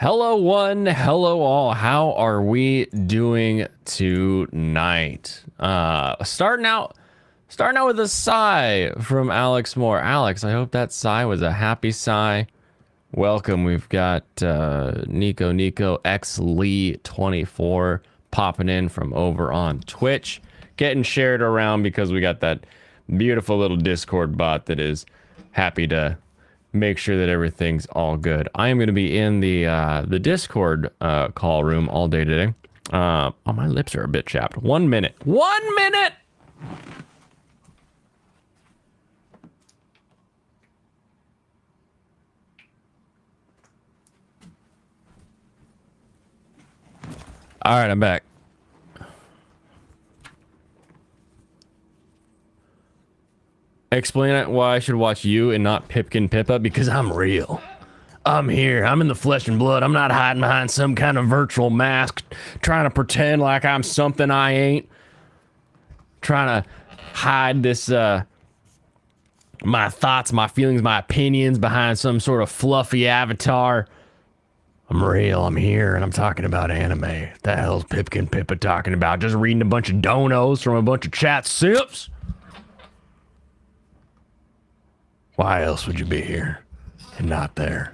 Hello one, hello all. How are we doing tonight? Starting out with a sigh from Alex Moore. Alex, I hope that sigh was a happy sigh. Welcome. We've got Nico X Lee 24 popping in from over on Twitch, getting shared around because we got that beautiful little Discord bot that is happy to make sure that everything's all good. I am going to be in the Discord call room all day today. Oh, my lips are a bit chapped. 1 minute. 1 minute. All right, I'm back. Explain it why I should watch you and not Pipkin Pippa, because I'm real. I'm here. I'm in the flesh and blood. I'm not hiding behind some kind of virtual mask, trying to pretend like I'm something I ain't. Trying to hide this, my thoughts, my feelings, my opinions behind some sort of fluffy avatar. I'm real. I'm here, and I'm talking about anime. The hell's Pipkin Pippa talking about? Just reading a bunch of donos from a bunch of chat simps? Why else would you be here and not there?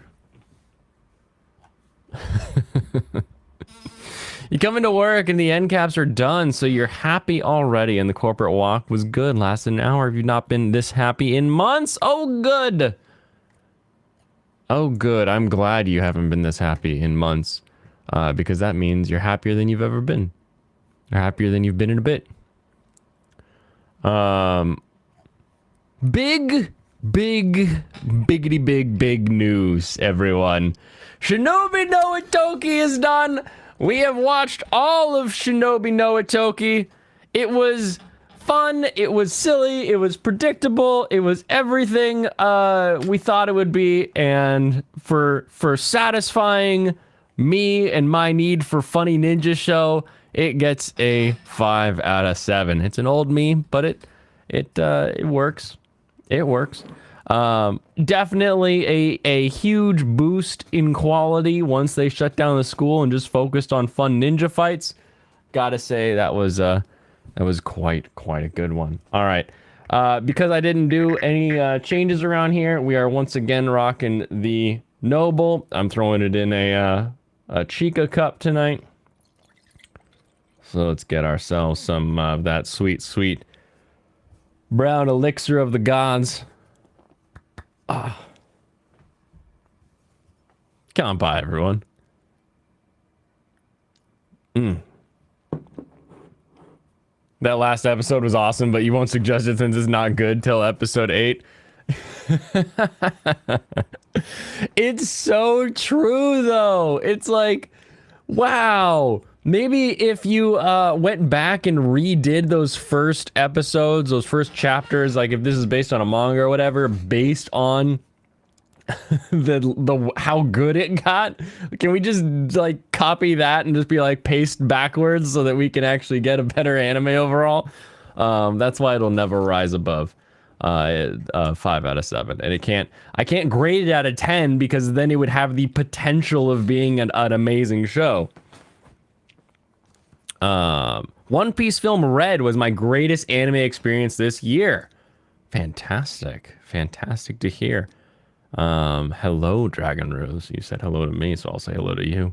You come into work and the end caps are done, so you're happy already, and the corporate walk was good. Lasted an hour. Have you not been this happy in months? Oh, good. Oh, good. I'm glad you haven't been this happy in months, because that means you're happier than you've ever been. You're happier than you've been in a bit. Big news, everyone. Shinobi no Itoki is done. We have watched all of Shinobi no Itoki. It was fun, it was silly, it was predictable, it was everything we thought it would be, and for satisfying me and my need for funny ninja show, it gets a 5 out of 7. It's an old meme, but it works. It works. Definitely a huge boost in quality once they shut down the school and just focused on fun ninja fights. Gotta say that was quite a good one. All right, because I didn't do any changes around here, we are once again rocking the Noble. I'm throwing it in a Chica cup tonight. So let's get ourselves some of that sweet brown elixir of the gods. Come by, everyone. That last episode was awesome, but you won't suggest it since it's not good till episode 8. It's so true, though. It's like, wow. Maybe if you went back and redid those first episodes, those first chapters, like if this is based on a manga or whatever, based on the how good it got, can we just like copy that and just be like paste backwards so that we can actually get a better anime overall? That's why it'll never rise above 5 out of 7, and I can't grade it out of 10 because then it would have the potential of being an amazing show. One Piece film Red was my greatest anime experience this year. Fantastic to hear. Hello, Dragon Rose. You said hello to me, so I'll say hello to you.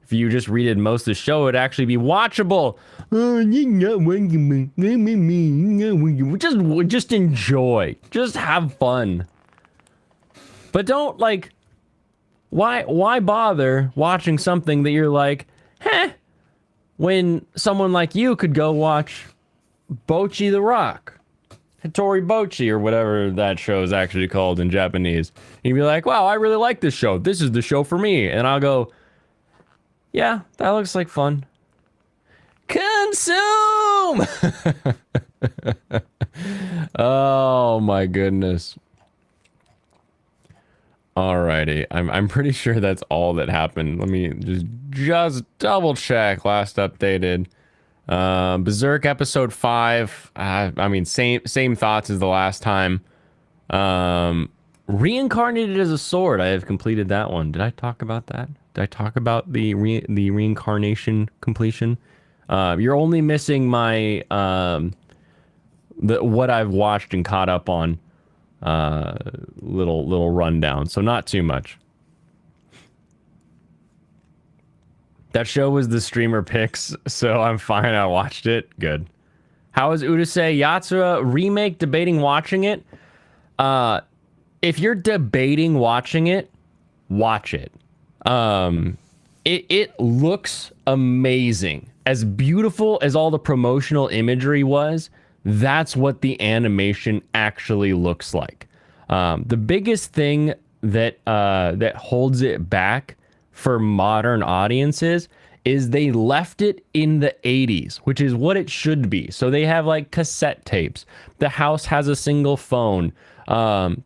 If you just redid most of the show, it'd actually be watchable. Just enjoy. Just have fun. But don't, like, why bother watching something that you're like, heh, when someone like you could go watch Bocchi the Rock, Hattori Bocchi, or whatever that show is actually called in Japanese. And you'd be like, wow, I really like this show. This is the show for me. And I'll go, yeah, that looks like fun. Consume! Oh my goodness. Alrighty, I'm pretty sure that's all that happened. Let me just double check. Last updated, Berserk episode 5. I mean, same thoughts as the last time. Reincarnated as a sword. I have completed that one. Did I talk about that? I talk about the reincarnation completion? You're only missing my what I've watched and caught up on little rundown, so not too much. That show was the streamer picks, so I'm fine. I watched it. Good. How is Urusei Yatsura remake? Debating watching it. If you're debating watching it, watch it. It looks amazing. As beautiful as all the promotional imagery was, that's what the animation actually looks like. The biggest thing that that holds it back for modern audiences is they left it in the 80s, which is what it should be. So they have like cassette tapes. The house has a single phone.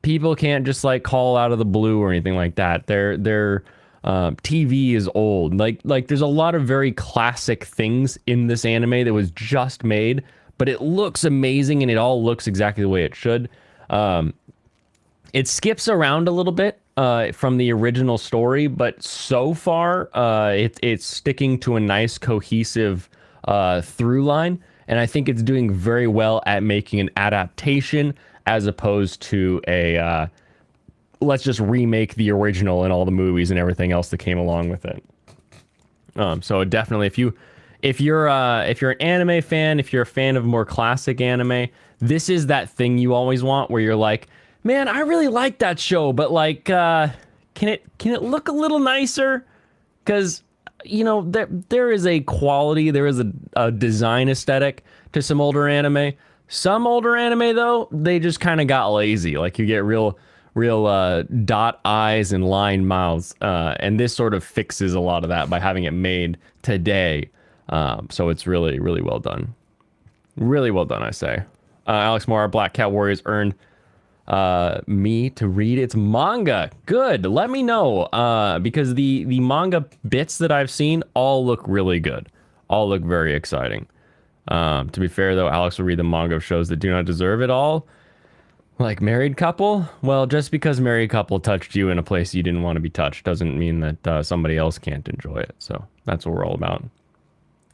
People can't just like call out of the blue or anything like that. Their TV is old. Like there's a lot of very classic things in this anime that was just made, but it looks amazing and it all looks exactly the way it should. It skips around a little bit from the original story, but so far it's sticking to a nice cohesive through line, and I think it's doing very well at making an adaptation as opposed to a let's just remake the original and all the movies and everything else that came along with it. So definitely, if you're an anime fan, if you're a fan of more classic anime, this is that thing you always want where you're like, man, I really like that show, but like, can it look a little nicer? Because, you know, there is a quality, there is a design aesthetic to some older anime. Some older anime, though, they just kind of got lazy. Like, you get real dot eyes and line mouths, and this sort of fixes a lot of that by having it made today. So it's really, really well done. Really well done, I say. Alex Moore, Black Cat Warriors earned me to read its manga. Good. Let me know, because the manga bits that I've seen all look really good. All look very exciting. To be fair, though, Alex will read the manga of shows that do not deserve it all. Like Married Couple? Well, just because Married Couple touched you in a place you didn't want to be touched doesn't mean that somebody else can't enjoy it. So that's what we're all about.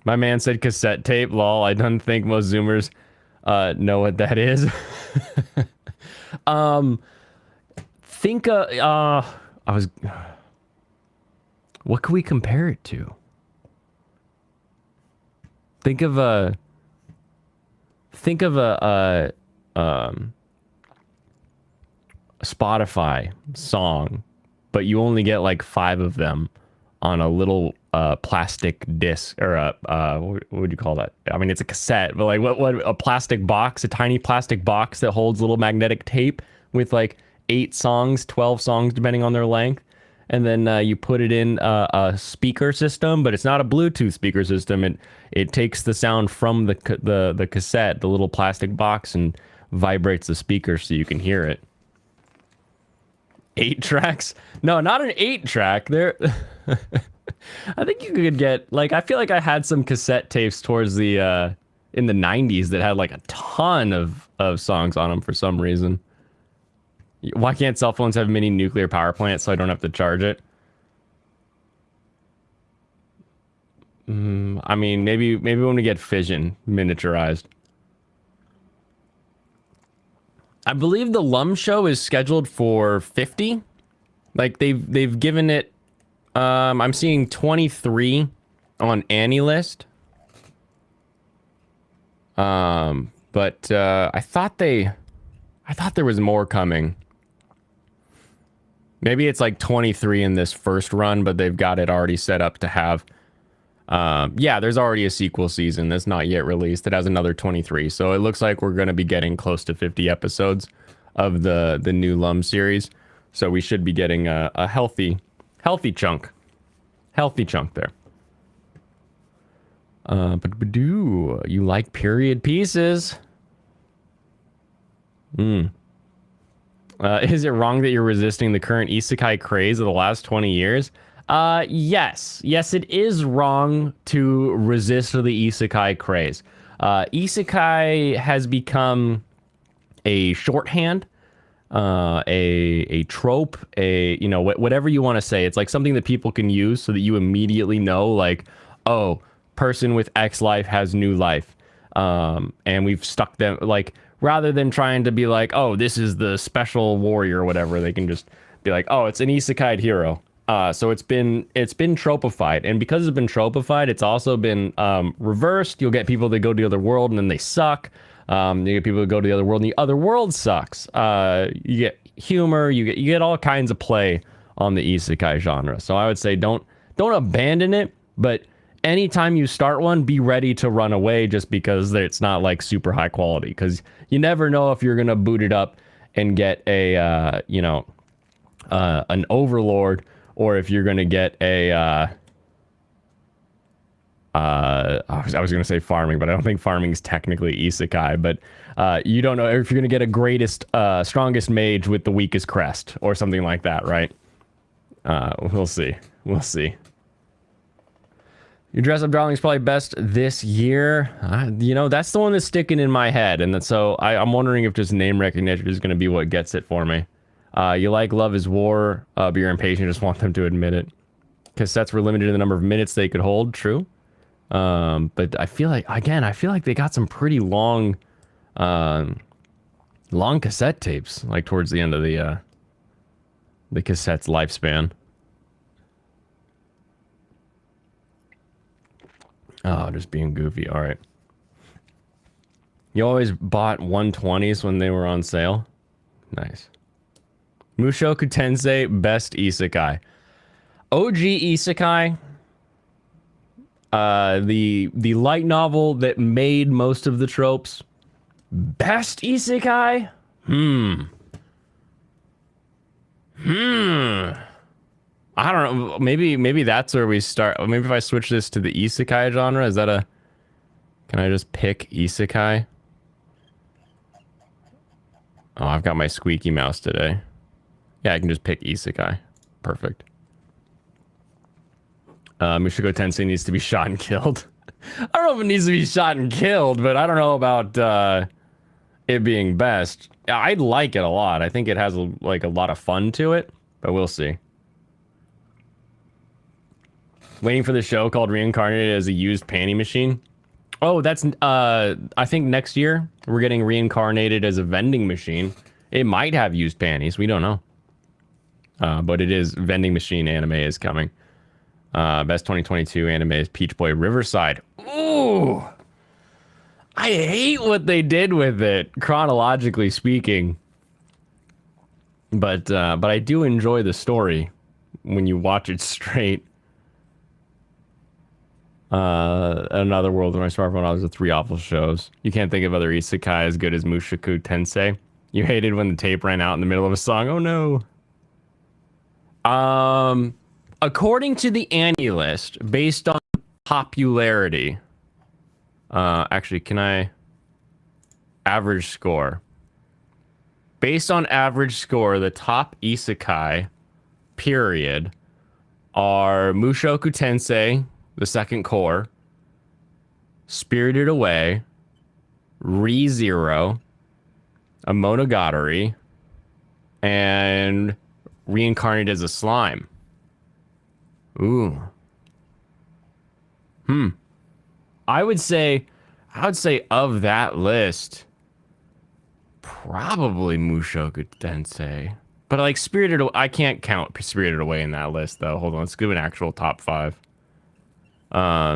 My man said cassette tape. Lol, I don't think most Zoomers know what that is. What could we compare it to? Think of a Spotify song, but you only get like 5 of them on a little plastic disc, or what would you call that? I mean, it's a cassette, but like what a plastic box, a tiny plastic box that holds little magnetic tape with like 8 songs, 12 songs, depending on their length. And then you put it in a speaker system, but it's not a Bluetooth speaker system. It takes the sound from the cassette, the little plastic box, and vibrates the speaker so you can hear it. 8 tracks? No, not an 8-track. There, I think you could get, like, I feel like I had some cassette tapes towards the in the 90s that had like a ton of songs on them for some reason. Why can't cell phones have mini nuclear power plants so I don't have to charge it? I mean, maybe when we get fission miniaturized. I believe the Lum show is scheduled for 50. Like they've given it. I'm seeing 23 on AniList. But I thought there was more coming. Maybe it's like 23 in this first run, but they've got it already set up to have. Yeah, there's already a sequel season that's not yet released. It has another 23. So it looks like we're going to be getting close to 50 episodes of the new Lum series. So we should be getting a healthy chunk. Healthy chunk there. But do you like period pieces? Is it wrong that you're resisting the current isekai craze of the last 20 years? Yes. Yes, it is wrong to resist the isekai craze. Isekai has become a shorthand a trope, a you know whatever you want to say. It's like something that people can use so that you immediately know, like, oh, person with X life has new life, and we've stuck them like rather than trying to be like, oh, this is the special warrior or whatever. They can just be like, oh, it's an isekai hero. So it's been tropified, and because it's been tropified, it's also been reversed. You'll get people that go to the other world and then they suck. You get people that go to the other world and the other world sucks. You get humor, you get all kinds of play on the isekai genre. So I would say don't abandon it, but anytime you start one, be ready to run away just because it's not like super high quality, because you never know if you're gonna boot it up and get a an overlord, or if you're gonna get a I was gonna say farming, but I don't think farming is technically isekai. But you don't know if you're gonna get a greatest, strongest mage with the weakest crest or something like that, right? We'll see. We'll see. Your dress up darling is probably best this year. That's the one that's sticking in my head, and so I'm wondering if just name recognition is gonna be what gets it for me. You like Love is War, but you're impatient, just want them to admit it. Cassettes were limited in the number of minutes they could hold, true. But I feel like they got some pretty long cassette tapes, like towards the end of the cassette's lifespan. Oh, just being goofy. All right. You always bought 120s when they were on sale. Nice. Mushoku Tensei, best isekai. OG isekai. The light novel that made most of the tropes. Best isekai? I don't know. Maybe that's where we start. Maybe if I switch this to the isekai genre, is that a... Can I just pick isekai? Oh, I've got my squeaky mouse today. Yeah, I can just pick isekai. Perfect. Mushoku Tensei needs to be shot and killed. I don't know if it needs to be shot and killed, but I don't know about it being best. I like it a lot. I think it has like a lot of fun to it, but we'll see. Waiting for the show called Reincarnated as a used panty machine. Oh, that's I think next year we're getting Reincarnated as a vending machine. It might have used panties. We don't know. But it is vending machine anime is coming. Best 2022 anime is Peach Boy Riverside. Ooh, I hate what they did with it, chronologically speaking. But I do enjoy the story when you watch it straight. Another World on my smartphone. I was 3 awful shows. You can't think of other isekai as good as Mushoku Tensei. You hated when the tape ran out in the middle of a song. Oh no. According to the Annie list, based on popularity, actually, can I average score? Based on average score, the top isekai, period, are Mushoku Tensei, the second core, Spirited Away, ReZero, a Monogatari, and Reincarnated as a Slime. Ooh. I would say of that list, probably Mushoku Tensei. But like Spirited Away, I can't count Spirited Away in that list though. Hold on, let's do an actual top 5.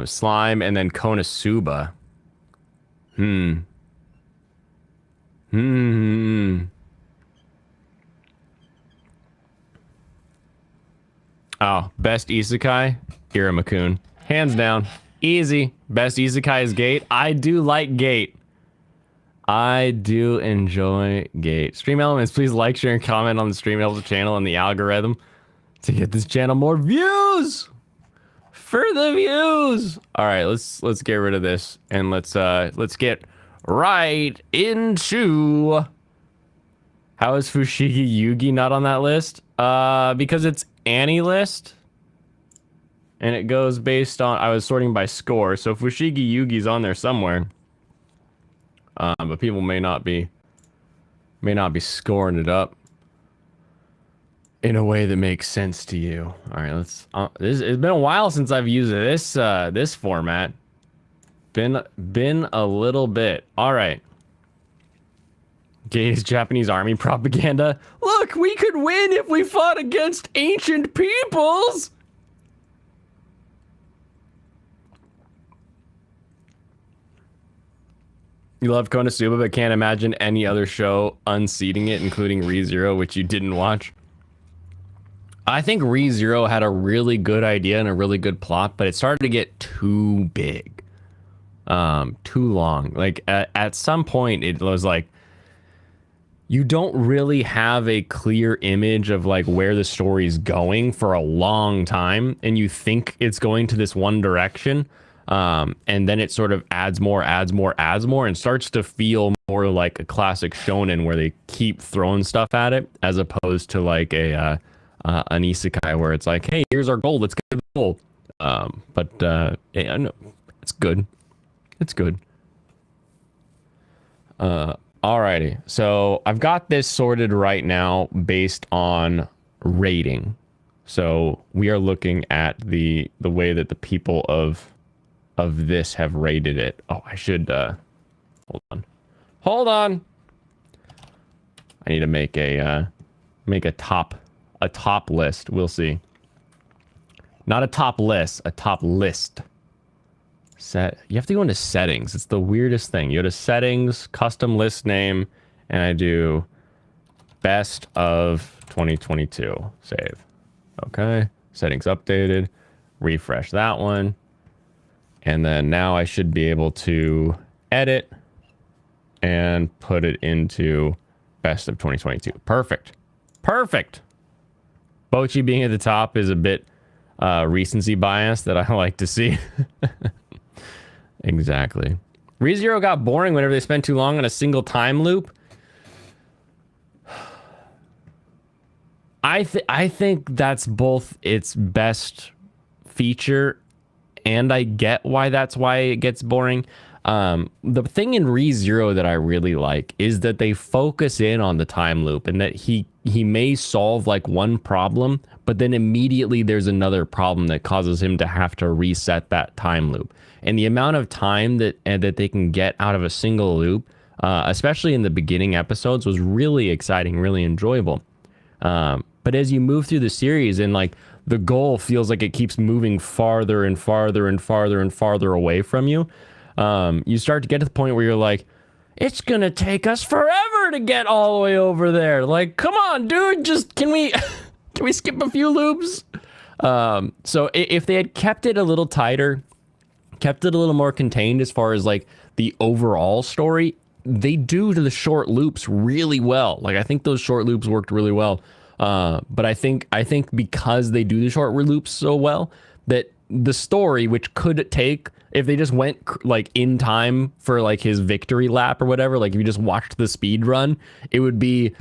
Slime and then Konosuba. Oh, best isekai? Iramakun. Hands down. Easy. Best isekai is Gate. I do like Gate. I do enjoy Gate. Stream Elements, please like, share, and comment on the stream. It helps the channel and the algorithm to get this channel more views. For the views. All right, let's get rid of this and let's get right into... How is Fushigi Yugi not on that list? Because it's Annie list. And it goes based on... I was sorting by score, so Fushigi Yugi's on there somewhere. But people may not be scoring it up. in a way that makes sense to you. All right, let's. It's been a while since I've used this format. Been a little bit. All right. Gaze Japanese army propaganda. Look, we could win if we fought against ancient peoples. You love Konosuba, but can't imagine any other show unseating it, including ReZero, which you didn't watch. I think ReZero had a really good idea and a really good plot, but it started to get too big. Too long. Like, at some point, it was like, you don't really have a clear image of like where the story's going for a long time, and you think it's going to this one direction, and then it sort of adds more, and starts to feel more like a classic shonen where they keep throwing stuff at it, as opposed to like an isekai where it's like, hey, here's our goal, let's get the goal. Yeah, no, it's good. It's good. Alrighty, so I've got this sorted right now based on rating. So we are looking at the way that the people of this have rated it. Oh, I should hold on. I need to make a top list. We'll see. Not a top list, a top list. You have to go into settings. It's the weirdest thing. You go to settings, custom list name, and I do best of 2022. Save. Okay. Settings updated. Refresh that one. And then now I should be able to edit and put it into best of 2022. Perfect. Perfect. Bocchi being at the top is a bit recency bias that I like to see. Exactly. ReZero got boring whenever they spent too long on a single time loop. I think that's both its best feature, and I get that's why it gets boring. The thing in ReZero that I really like is that they focus in on the time loop, and that he may solve like one problem, but then immediately there's another problem that causes him to have to reset that time loop. And the amount of time that they can get out of a single loop, especially in the beginning episodes, was really exciting, really enjoyable. But as you move through the series, and like the goal feels like it keeps moving farther and farther and farther and farther away from you, you start to get to the point where you're like, it's gonna take us forever to get all the way over there. Like, come on, dude, just can we skip a few loops? So if they had kept it a little tighter, kept it a little more contained as far as like the overall story, they do to the short loops really well. Like, I think those short loops worked really well. But I think because they do the short loops so well, that the story, which could take, if they just went like in time for like his victory lap or whatever, like if you just watched the speed run, it would be,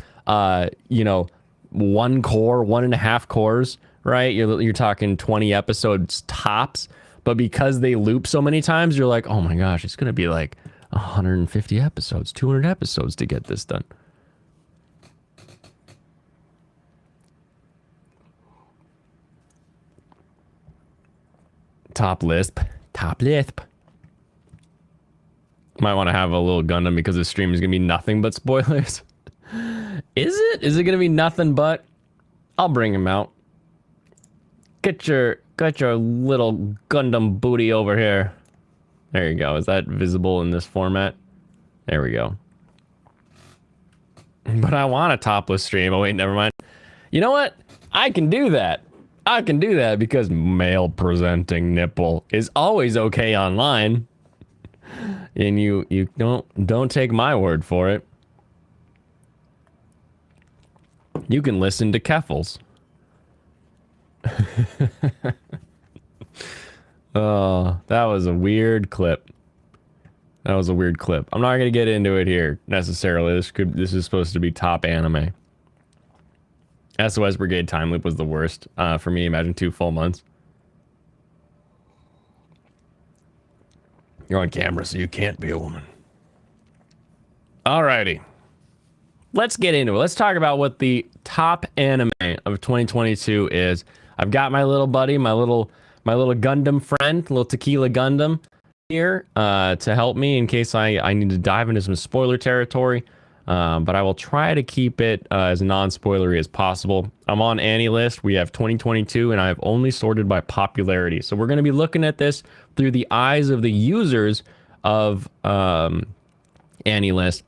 you know, 1.5 cores, right? You're talking 20 episodes tops. But because they loop so many times, you're like, oh my gosh, it's gonna be like 150 episodes, 200 episodes to get this done. Top lisp. Might want to have a little Gundam because this stream is gonna be nothing but spoilers. Is it? Is it gonna be nothing but? I'll bring him out. Get your little Gundam booty over here. There you go. Is that visible in this format? There we go. But I want a topless stream. Oh wait, never mind. You know what? I can do that. I can do that because male presenting nipple is always okay online. And you don't take my word for it. You can listen to Keffels. Oh, that was a weird clip. That was a weird clip. I'm not gonna get into it here necessarily. This is supposed to be top anime. SOS Brigade time loop was the worst for me. Imagine 2 full months. You're on camera, so you can't be a woman. Alrighty. let's get into it. Let's talk about what the top anime of 2022 is. I've got my little buddy, my little Gundam friend, little Tequila Gundam here to help me in case I need to dive into some spoiler territory. But I will try to keep it as non-spoilery as possible. I'm on AniList. We have 2022, and I've only sorted by popularity. So we're going to be looking at this through the eyes of the users of AniList.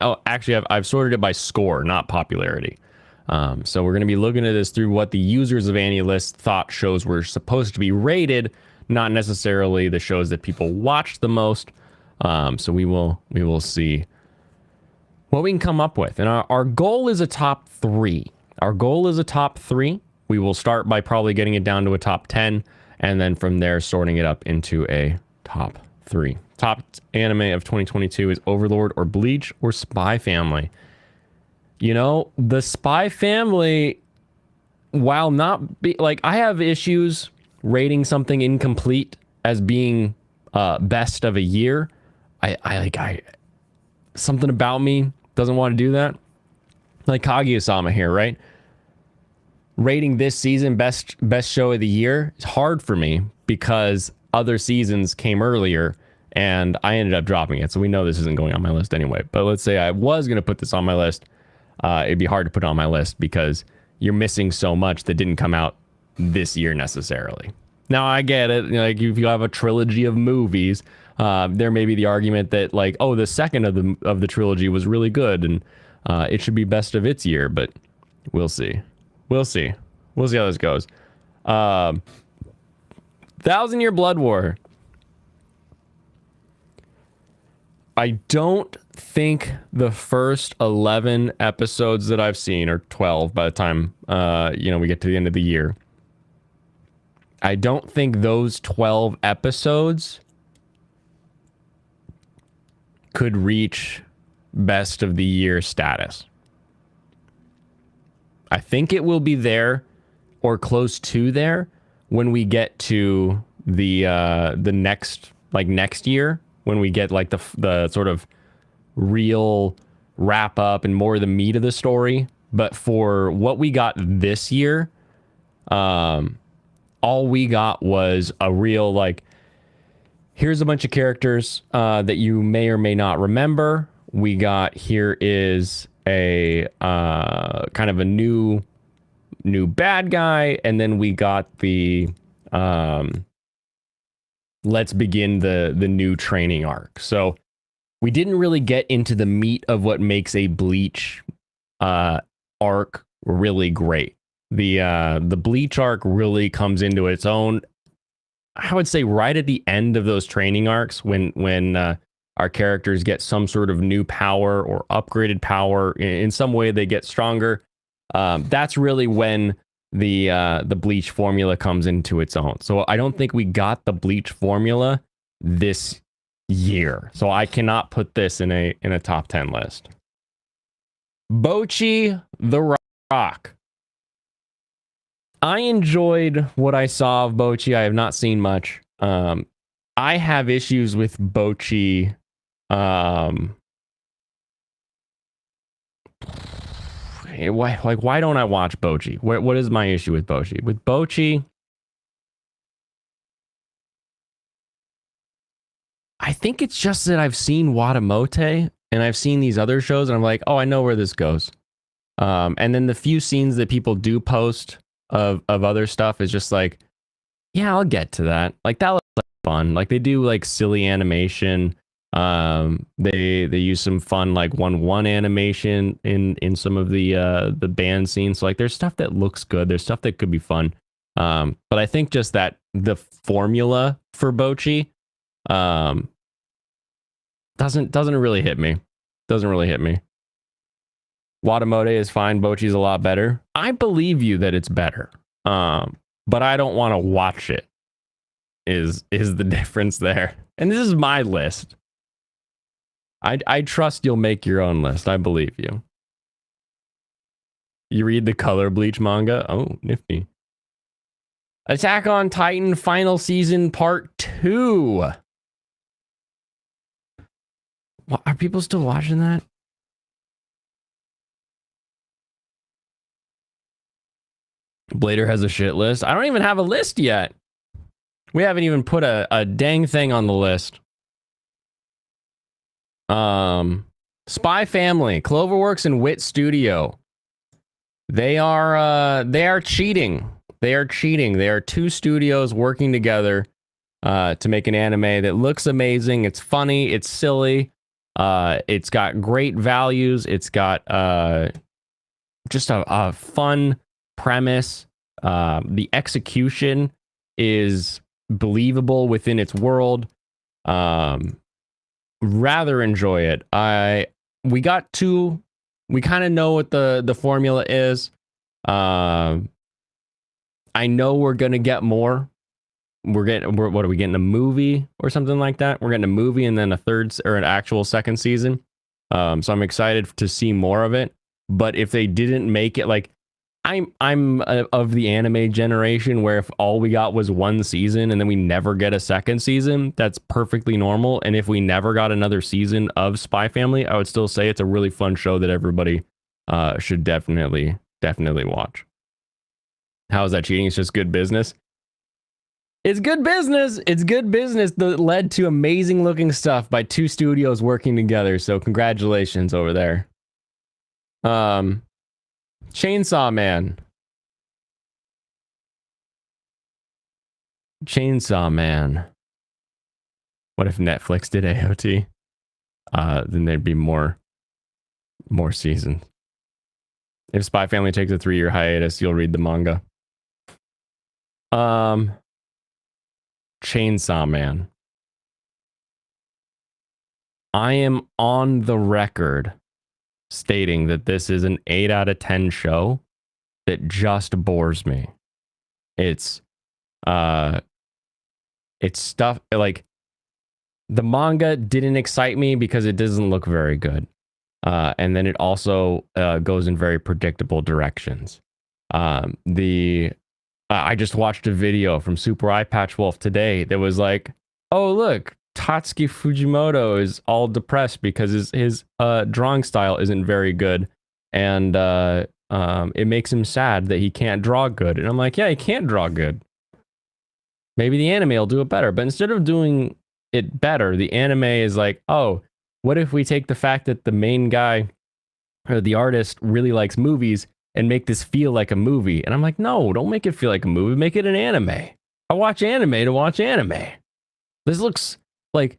Oh, actually, I've sorted it by score, not popularity. So we're going to be looking at this through what the users of AniList thought shows were supposed to be rated, not necessarily the shows that people watched the most. So we will see what we can come up with. And our goal is a top 3. Our goal is a top 3. We will start by probably getting it down to a top 10, and then from there sorting it up into a top 3. Top anime of 2022 is Overlord or Bleach or Spy Family. You know, the Spy Family, while not be like, I have issues rating something incomplete as being best of a year. I something about me doesn't want to do that. Like Kaguya-sama here, right? Rating this season best show of the year is hard for me because other seasons came earlier and I ended up dropping it. So we know this isn't going on my list anyway. But let's say I was going to put this on my list. It'd be hard to put on my list because you're missing so much that didn't come out this year necessarily. Now I get it. Like if you have a trilogy of movies, there may be the argument that like, oh, the second of the trilogy was really good and it should be best of its year. But we'll see. We'll see how this goes. 1,000 Year Blood War. I don't think the first 11 episodes that I've seen, or 12 by the time we get to the end of the year, I don't think those 12 episodes could reach best of the year status. I think it will be there or close to there when we get to the next year, when we get like the sort of real wrap up and more of the meat of the story. But for what we got this year, all we got was a real like, here's a bunch of characters that you may or may not remember. We got, here is a kind of a new bad guy, and then we got the let's begin the new training arc. So we didn't really get into the meat of what makes a Bleach arc really great. The Bleach arc really comes into its own, I would say, right at the end of those training arcs, when our characters get some sort of new power or upgraded power in some way, they get stronger. That's really when the Bleach formula comes into its own. So I don't think we got the Bleach formula this year. So I cannot put this in a top 10 list. Bocchi the Rock. I enjoyed what I saw of Bocchi. I have not seen much. I have issues with Bocchi. Why don't I watch Bocchi? What is my issue with Bocchi? With Bocchi, I think it's just that I've seen Watamote and I've seen these other shows and I'm like, oh, I know where this goes. And then the few scenes that people do post of other stuff is just like, yeah, I'll get to that. Like that looks like fun. Like they do like silly animation. They use some fun like 1-1 animation in some of the band scenes. So like there's stuff that looks good. There's stuff that could be fun. But I think just that the formula for Bocchi doesn't really hit me. Doesn't really hit me. Watamote is fine. Bocchi's a lot better. I believe you that it's better. But I don't want to watch it. Is the difference there? And this is my list. I trust you'll make your own list. I believe you. You read the Color Bleach manga? Oh, nifty. Attack on Titan Final Season Part 2. What, are people still watching that? Blader has a shit list. I don't even have a list yet. We haven't even put a dang thing on the list. Spy Family, Cloverworks, and Wit Studio. They are cheating. They are cheating. They are two studios working together to make an anime that looks amazing. It's funny. It's silly. It's got great values. It's got just a fun premise. The execution is believable within its world. Rather enjoy it. We kind of know what the formula is. I know we're gonna get more. What are we getting, a movie or something like that? We're getting a movie and then an actual second season. So I'm excited to see more of it. But if they didn't make it, like, I'm of the anime generation where if all we got was one season and then we never get a second season, that's perfectly normal. And if we never got another season of Spy Family, I would still say it's a really fun show that everybody should definitely watch. How is that cheating? It's just good business. It's good business. It's good business that led to amazing looking stuff by two studios working together. So congratulations over there. Chainsaw Man. Chainsaw Man. What if Netflix did AOT? Then there'd be more seasons. If Spy Family takes a 3-year hiatus, you'll read the manga. Chainsaw Man. I am on the record stating that this is an 8 out of 10 show that just bores me. It's stuff like the manga didn't excite me because it doesn't look very good. And then it also goes in very predictable directions. I just watched a video from Super Eye Patch Wolf today that was like, oh, look, Tatsuki Fujimoto is all depressed because his drawing style isn't very good. And it makes him sad that he can't draw good. And I'm like, yeah, he can't draw good. Maybe the anime will do it better. But instead of doing it better, the anime is like, oh, what if we take the fact that the main guy or the artist really likes movies and make this feel like a movie? And I'm like, no, don't make it feel like a movie. Make it an anime. I watch anime to watch anime. This looks like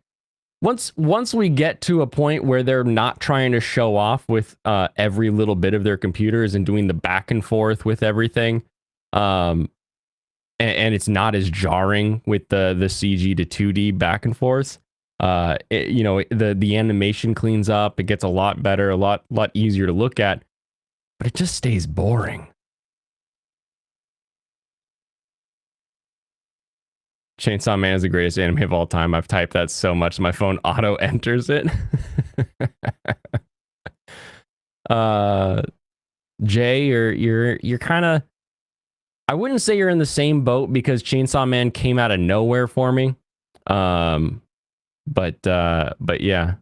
once we get to a point where they're not trying to show off with every little bit of their computers and doing the back and forth with everything, and it's not as jarring with the CG to 2D back and forth. The animation cleans up. It gets a lot better, a lot easier to look at, but it just stays boring. Chainsaw Man is the greatest anime of all time. I've typed that so much my phone auto enters it. Jay, you're kind of, I wouldn't say you're in the same boat because Chainsaw Man came out of nowhere for me. But yeah.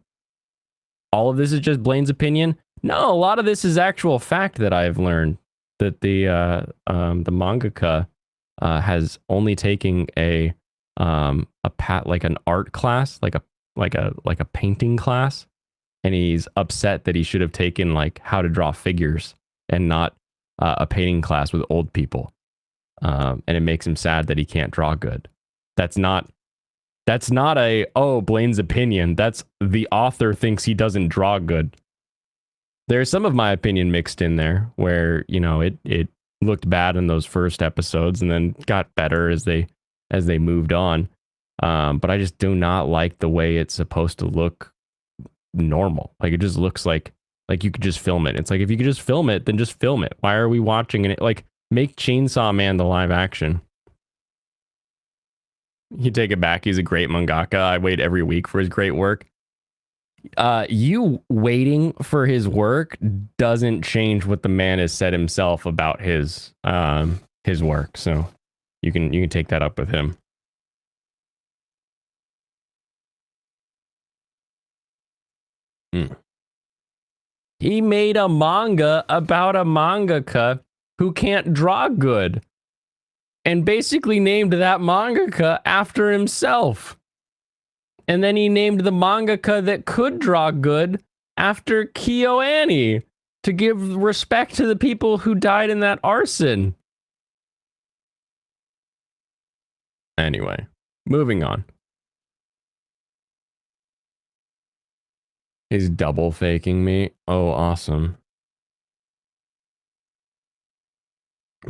All of this is just Blaine's opinion. No, a lot of this is actual fact that I've learned, that the mangaka has only taken like an art class, like a painting class, and he's upset that he should have taken like how to draw figures and not a painting class with old people. And it makes him sad that he can't draw good. That's not Blaine's opinion. That's the author thinks he doesn't draw good. There's some of my opinion mixed in there where, it looked bad in those first episodes and then got better as they moved on. But I just do not like the way it's supposed to look normal. Like, it just looks like you could just film it. It's like, if you could just film it, then just film it. Why are we watching it? Like, make Chainsaw Man the live action. You take it back. He's a great mangaka. I wait every week for his great work. You waiting for his work doesn't change what the man has said himself about his work. So you can take that up with him. He made a manga about a mangaka who can't draw good, and basically named that mangaka after himself. And then he named the mangaka that could draw good after KyoAni to give respect to the people who died in that arson. Anyway, moving on. He's double faking me. Oh, awesome.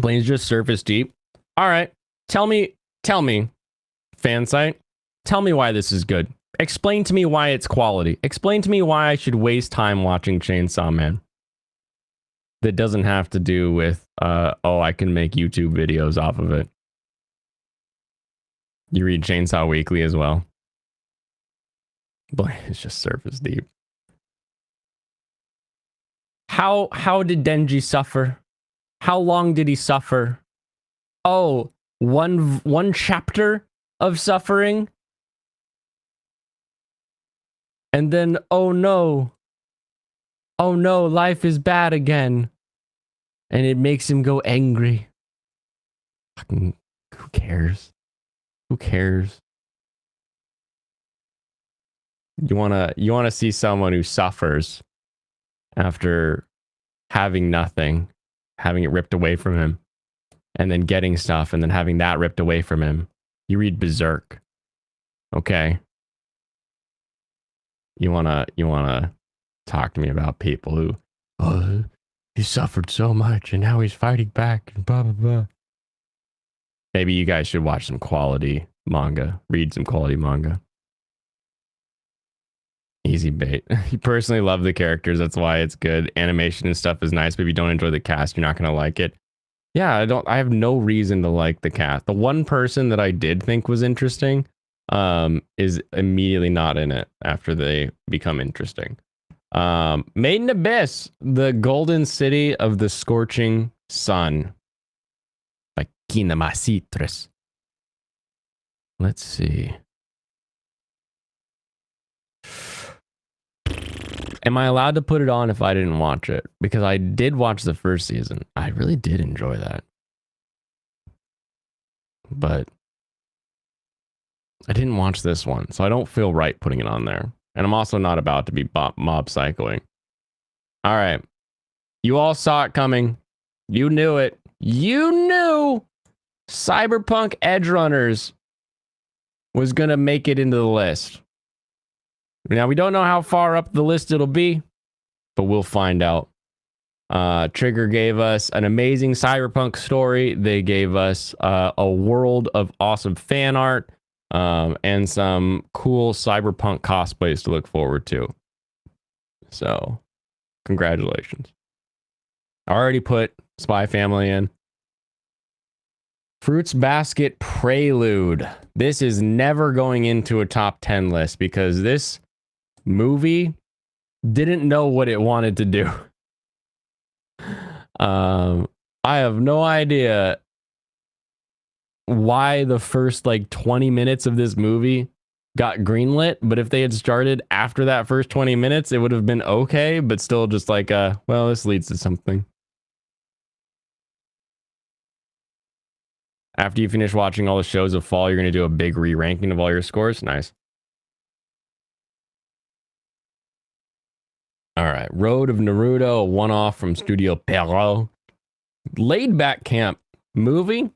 Plane's just surface deep. All right. Tell me, Fansite. Tell me why this is good. Explain to me why it's quality. Explain to me why I should waste time watching Chainsaw Man. That doesn't have to do with, oh, I can make YouTube videos off of it. You read Chainsaw Weekly as well. Boy, it's just surface deep. How did Denji suffer? How long did he suffer? Oh, one chapter of suffering? And then, oh no, life is bad again. And it makes him go angry. Fucking, who cares? Who cares? You wanna see someone who suffers after having nothing, having it ripped away from him, and then getting stuff, and then having that ripped away from him. You read Berserk. Okay. You wanna talk to me about people who, oh, he suffered so much and now he's fighting back and blah blah blah. Maybe you guys should watch some quality manga. Read some quality manga. Easy bait. You personally love the characters, that's why it's good. Animation and stuff is nice, but if you don't enjoy the cast, you're not gonna like it. Yeah, I have no reason to like the cast. The one person that I did think was interesting is immediately not in it after they become interesting. Made in Abyss, the golden city of the scorching sun by Kinema Citrus. Let's see. Am I allowed to put it on if I didn't watch it? Because I did watch the first season. I really did enjoy that. But I didn't watch this one, so I don't feel right putting it on there. And I'm also not about to be mob cycling. All right. You all saw it coming. You knew it. You knew Cyberpunk Edgerunners was going to make it into the list. Now, we don't know how far up the list it'll be, but we'll find out. Trigger gave us an amazing Cyberpunk story. They gave us a world of awesome fan art and some cool Cyberpunk cosplays to look forward to. So, congratulations. I already put Spy Family in. Fruits Basket Prelude. This is never going into a top 10 list because this movie didn't know what it wanted to do. I have no idea why the first like 20 minutes of this movie got greenlit, but if they had started after that first 20 minutes, it would have been okay, but still just like, well, this leads to something. After you finish watching all the shows of fall, you're going to do a big re-ranking of all your scores. Nice. All right. Road of Naruto, a one-off from Studio Pierrot. Laid Back Camp movie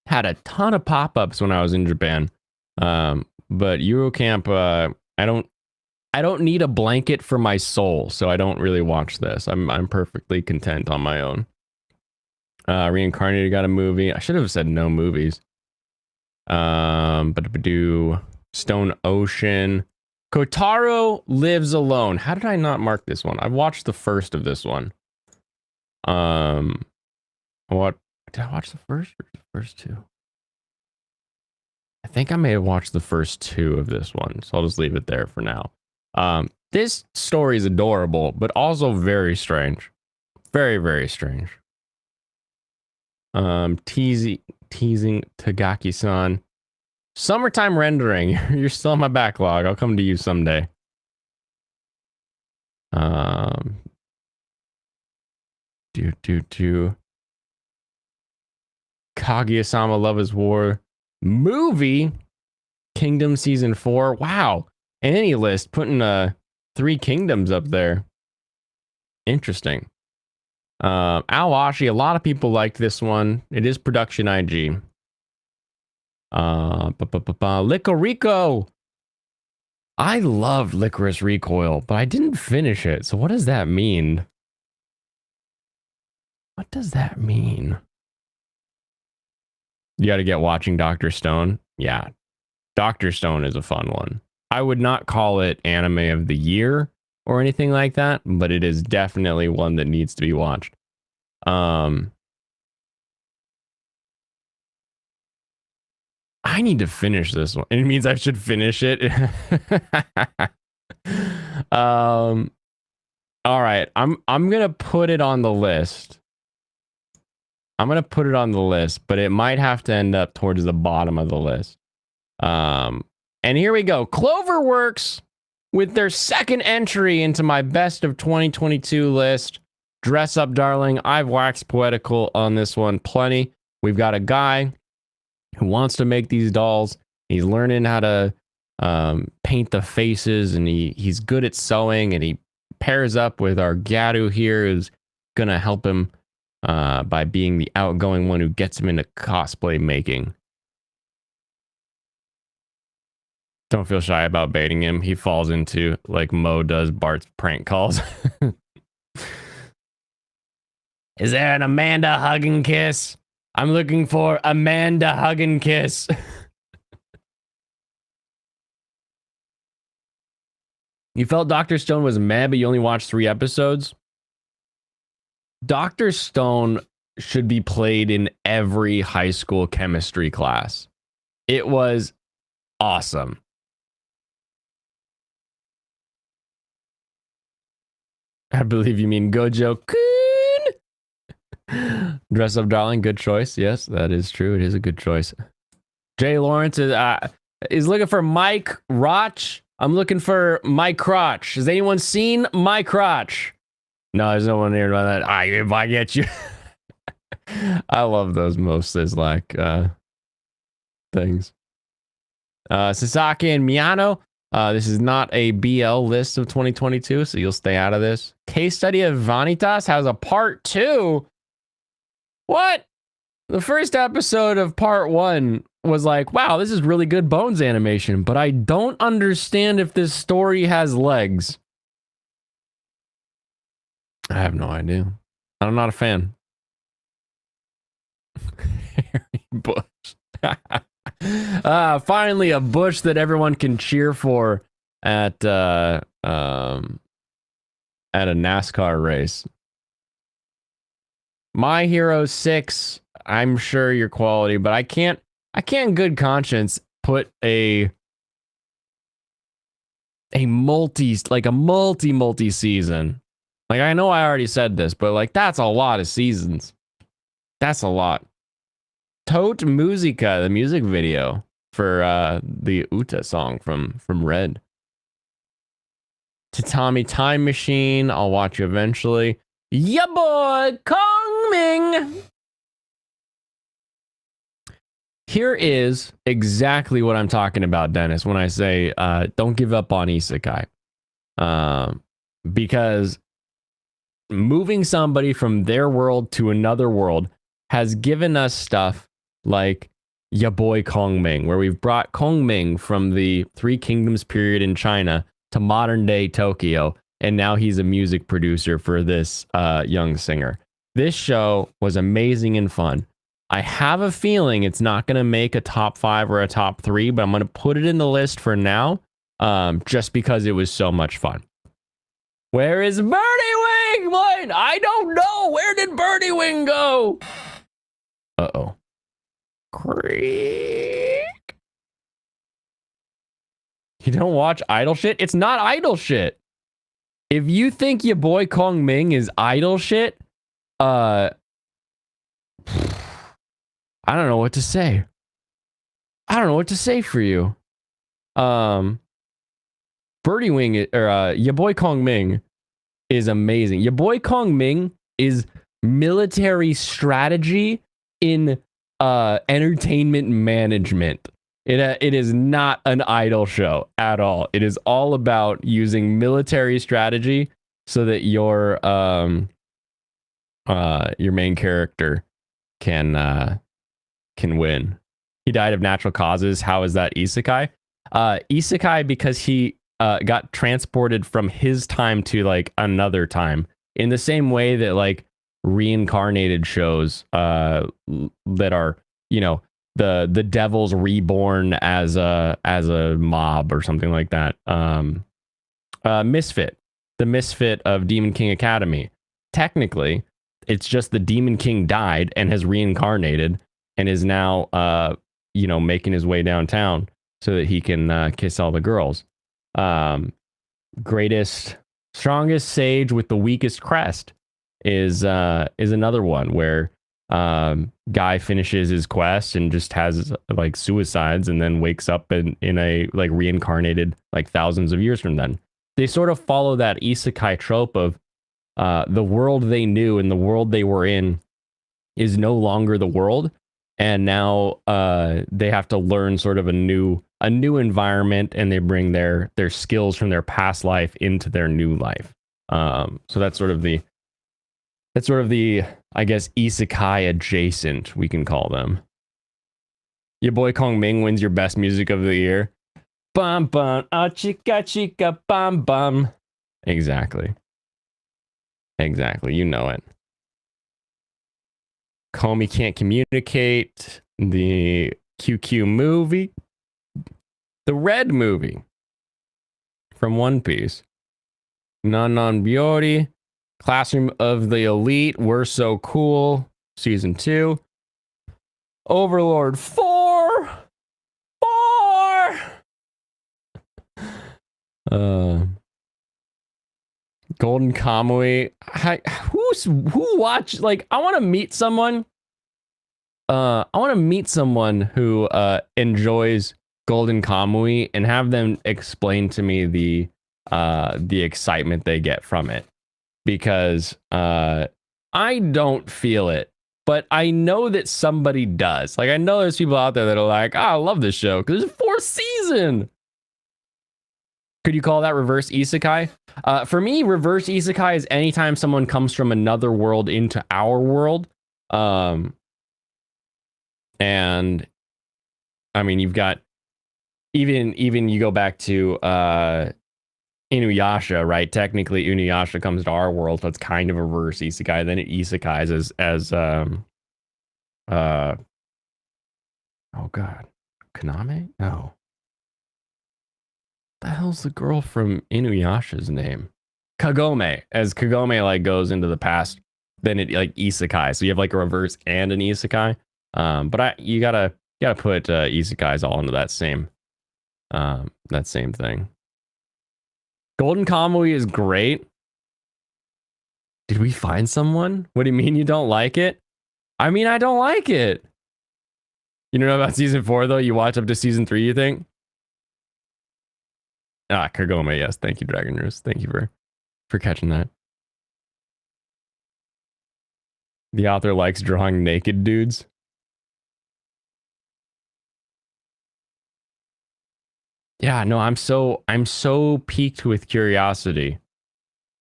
had a ton of pop-ups when I was in Japan. But Eurocamp, I don't need a blanket for my soul, so I don't really watch this. I'm perfectly content on my own. Reincarnated got a movie. I should have said no movies. But do Stone Ocean. Kotaro Lives Alone. How did I not mark this one? I've watched the first of this one. What did I watch the first or the first two? I think I may have watched the first two of this one, so I'll just leave it there for now. This story is adorable, but also very strange. Very, very strange. Teasing Tagaki-san. Summertime Rendering. You're still on my backlog. I'll come to you someday. Kaguya-sama Love is War movie, Kingdom Season 4. Wow. Any list putting 3 Kingdoms up there. Interesting. Awashi, a lot of people liked this one. It is Production IG. Licorico. I loved Licorice Recoil, but I didn't finish it. So what does that mean? What does that mean? You got to get watching Dr. Stone. Yeah. Dr. Stone is a fun one. I would not call it anime of the year or anything like that, but it is definitely one that needs to be watched. I need to finish this one. It means I should finish it. All right. I'm gonna put it on the list. But it might have to end up towards the bottom of the list. And here we go. Cloverworks with their second entry into my best of 2022 list. Dress Up Darling. I've waxed poetical on this one plenty. We've got a guy who wants to make these dolls. He's learning how to paint the faces, and he's good at sewing, and he pairs up with our Garu here, who's gonna help him by being the outgoing one who gets him into cosplay making. Don't feel shy about baiting him. He falls into, like Mo does, Bart's prank calls. Is there an Amanda hug and kiss? I'm looking for Amanda hug and kiss. You felt Dr. Stone was meh, but you only watched 3 episodes? Dr. Stone should be played in every high school chemistry class. It was awesome. I believe you mean Gojo-kun. Dress Up Darling, good choice. Yes, that is true. It is a good choice. Jay Lawrence is looking for Mike Roch. I'm looking for Mike Crotch. Has anyone seen My Crotch? No, there's no one here about that. If I get you. I love those most Sislak things. Sasaki and Miyano. This is not a BL list of 2022, so you'll stay out of this. Case Study of Vanitas has a part 2. What? The first episode of part 1 was like, wow, this is really good Bones animation, but I don't understand if this story has legs. I have no idea. I'm not a fan. Harry Bush. Finally a Bush that everyone can cheer for at a NASCAR race. My Hero 6, I'm sure your quality, but I can't in good conscience put a multi season. Like, I know I already said this, but like, that's a lot of seasons. That's a lot. Tote Musica, the music video for the Uta song from Red. Tatami Time Machine, I'll watch you eventually. Ya boy, Kong Ming! Here is exactly what I'm talking about, Dennis, when I say don't give up on Isekai. Because moving somebody from their world to another world has given us stuff like Ya Boy Kong Ming, where we've brought Kong Ming from the Three Kingdoms period in China to modern day Tokyo, and now he's a music producer for this young singer. This show was amazing and fun. I have a feeling it's not going to make a top 5 or a top 3, but I'm going to put it in the list for now, just because it was so much fun. Where is Birdie Wing? What? I don't know. Where did Birdie Wing go? Uh-oh. Creak. You don't watch idol shit? It's not idol shit. If you think your boy Kong Ming is idol shit, I don't know what to say. I don't know what to say for you. Birdie Wing, or your boy Kong Ming is amazing. Your boy Kong Ming is military strategy in entertainment management. It is not an idol show at all. It is all about using military strategy so that your main character can win. He died of natural causes. How is that isekai? Isekai because he got transported from his time to like another time in the same way that like reincarnated shows that are, you know, the devil's reborn as a mob or something like that. Misfit, the Misfit of Demon King Academy. Technically, it's just the Demon King died and has reincarnated and is now making his way downtown so that he can kiss all the girls. Greatest, strongest sage with the weakest crest is another one where guy finishes his quest and just has like suicides and then wakes up in a like reincarnated like thousands of years from then. They sort of follow that isekai trope of the world they knew and the world they were in is no longer the world, and now they have to learn sort of a new environment, and they bring their skills from their past life into their new life. So that's sort of the I guess isekai adjacent, we can call them. Your boy Kong Ming wins your best music of the year. Bum bum, ah chica chica bum bum. Exactly. You know it. Comey can't communicate. The QQ movie. The Red movie from One Piece. Non Biyori. Classroom of the Elite. We're So Cool. Season 2. Overlord 4. Golden Kamui. Who watch, like, I want to meet someone. I want to meet someone who enjoys Golden Kamui and have them explain to me the excitement they get from it, because I don't feel it, but I know that somebody does. Like, I know there's people out there that are like, I love this show because it's 4th season. Could you call that reverse isekai? For me, reverse isekai is anytime someone comes from another world into our world. And I mean, you've got even you go back to Inuyasha, right? Technically, Inuyasha comes to our world, so it's kind of a reverse isekai. Then it isekais as oh god, Kaname? No. The hell's the girl from Inuyasha's name? Kagome. As Kagome like goes into the past, then it like isekai. So you have like a reverse and an isekai. But you gotta put isekais all into that same thing. Golden Kamui is great. Did we find someone? What do you mean you don't like it? I mean, I don't like it. You don't know about season 4 though? You watch up to season 3, you think? Ah, Kagome, yes. Thank you, Dragon Roost. Thank you for catching that. The author likes drawing naked dudes. Yeah, no, I'm so piqued with curiosity.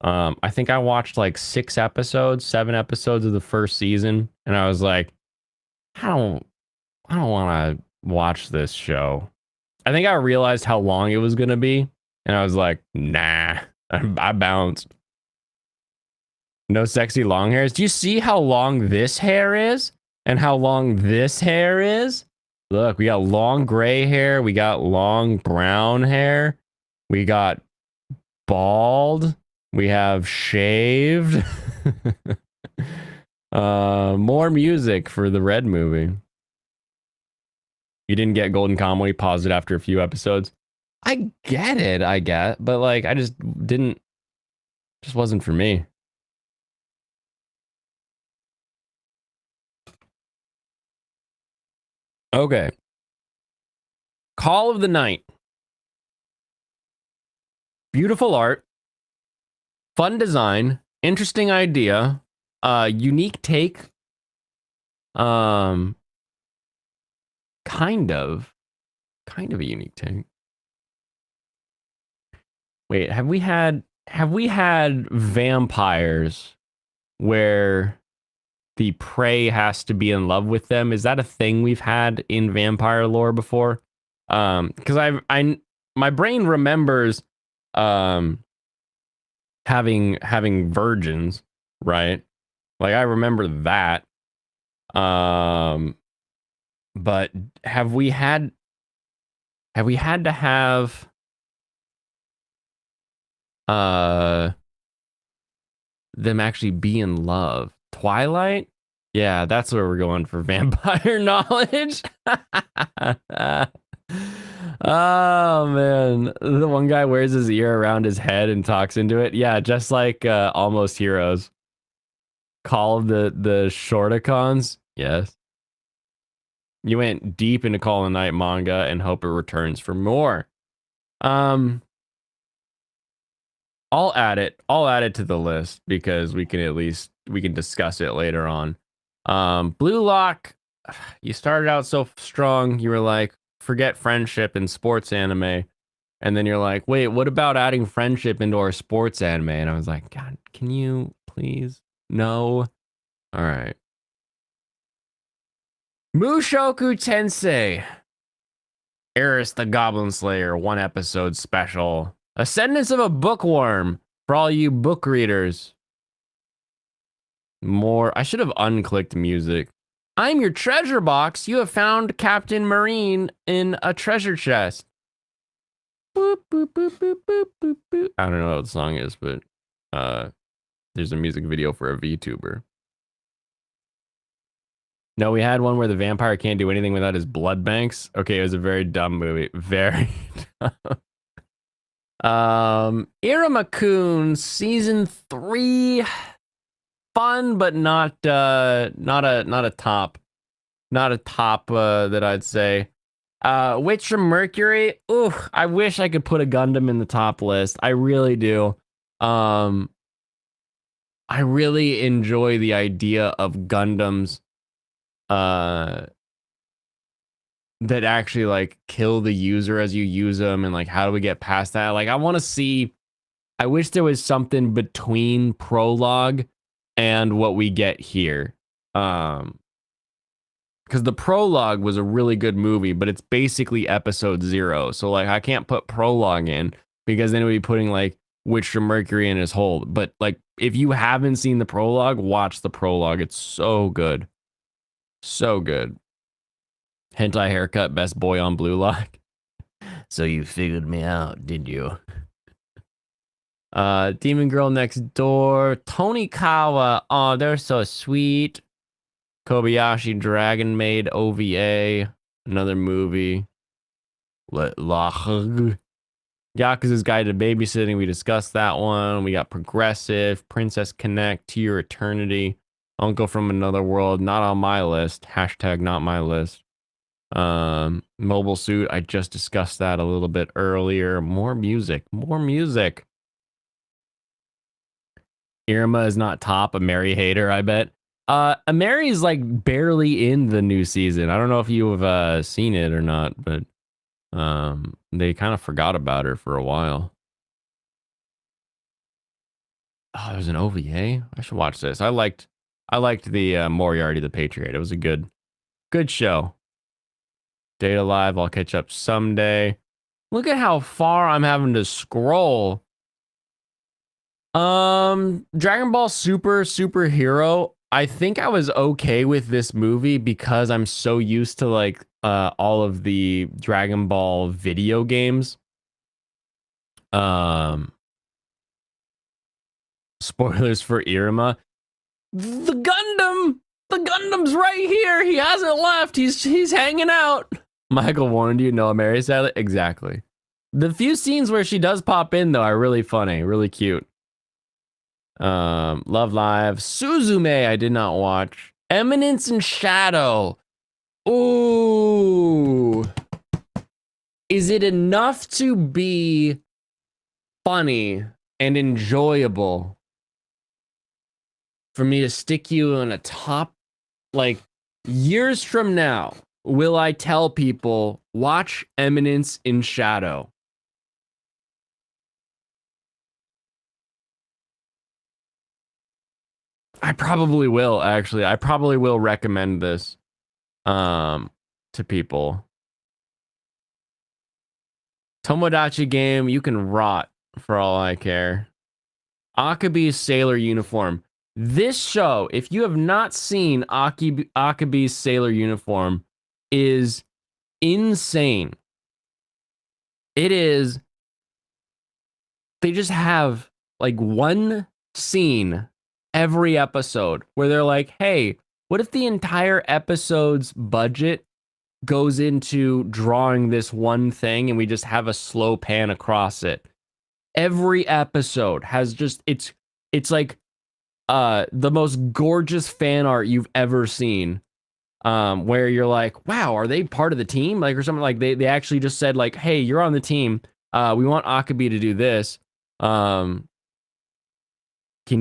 I think I watched like 7 episodes of the first season, and I was like, I don't want to watch this show. I think I realized how long it was gonna be, and I was like, nah, I bounced. No sexy long hairs. Do you see how long this hair is and how long this hair is? Look, we got long gray hair. We got long brown hair. We got bald. We have shaved. More music for the Red movie. You didn't get Golden Kamui, paused it after a few episodes. I get it, but like I just wasn't for me. Okay. Call of the Night. Beautiful art, fun design, interesting idea, unique take. kind of a unique take. Wait, have we had vampires where the prey has to be in love with them? Is that a thing we've had in vampire lore before? Because my brain remembers having virgins, right? Like I remember that. But have we had to have them actually be in love? Twilight? Yeah, that's where we're going for vampire knowledge. Oh man, the one guy wears his ear around his head and talks into it. Yeah, just like Almost Heroes. Call of the Shorticons. Yes. You went deep into Call of the Night manga and hope it returns for more. I'll add it to the list because we can discuss it later on. Blue Lock, you started out so strong. You were like, forget friendship in sports anime. And then you're like, wait, what about adding friendship into our sports anime? And I was like, God, can you please? No. All right. Mushoku Tensei. Eris the Goblin Slayer, 1 episode special. Ascendance of a Bookworm for all you book readers. More. I should have unclicked music. I'm your treasure box. You have found Captain Marine in a treasure chest. Boop, boop, boop, boop, boop, boop, boop. I don't know what the song is, but there's a music video for a VTuber. No, we had one where the vampire can't do anything without his blood banks. Okay, it was a very dumb movie. Very dumb. Iruma-kun season 3. Fun, but not a top that I'd say. Witch from Mercury. Ooh, I wish I could put a Gundam in the top list. I really do. I really enjoy the idea of Gundams that actually like kill the user as you use them, and like how do we get past that? Like I want to see. I wish there was something between prologue and what we get here. Because the prologue was a really good movie, but it's basically episode 0. So like I can't put prologue in because then it would be putting like Witch from Mercury in his hold. But like if you haven't seen the prologue, watch the prologue. It's so good. So good. Hentai haircut, best boy on Blue Lock. So you figured me out, did you? Demon Girl Next Door, Tonikawa. Oh, they're so sweet. Kobayashi Dragon Maid OVA, another movie. Yakuza's Guide to Babysitting, we discussed that one. We got Progressive, Princess Connect, To Your Eternity, Uncle from Another World, not on my list. Hashtag not my list. Mobile Suit, I just discussed that a little bit earlier. More music. Irma is not top. A Mary hater, I bet. Mary's like barely in the new season. I don't know if you've seen it or not, but they kind of forgot about her for a while. Oh, there's an OVA. I should watch this. I liked the Moriarty the Patriot. It was a good show. Data Live, I'll catch up someday. Look at how far I'm having to scroll. Dragon Ball Superhero. I think I was okay with this movie because I'm so used to like all of the Dragon Ball video games. Spoilers for Iruma. The Gundam's right here. He hasn't left. He's hanging out. Michael warned you, Noah Mary said exactly. The few scenes where she does pop in though are really funny, really cute. Love Live, Suzume, I did not watch. Eminence and Shadow. Ooh. Is it enough to be funny and enjoyable for me to stick you in a top, like years from now? will I tell people watch Eminence in Shadow? I probably will, actually. I probably will recommend this to people. Tomodachi game, you can rot for all I care. Akabe's Sailor Uniform. This show, if you have not seen Akabe's Sailor Uniform, is insane. It is. They just have like one scene every episode where they're like, hey, what if the entire episode's budget goes into drawing this one thing and we just have a slow pan across it? Every episode has just it's like the most gorgeous fan art you've ever seen, where you're like, wow, are they part of the team, like, or something? Like they actually just said like, hey, you're on the team, we want Akabe to do this, can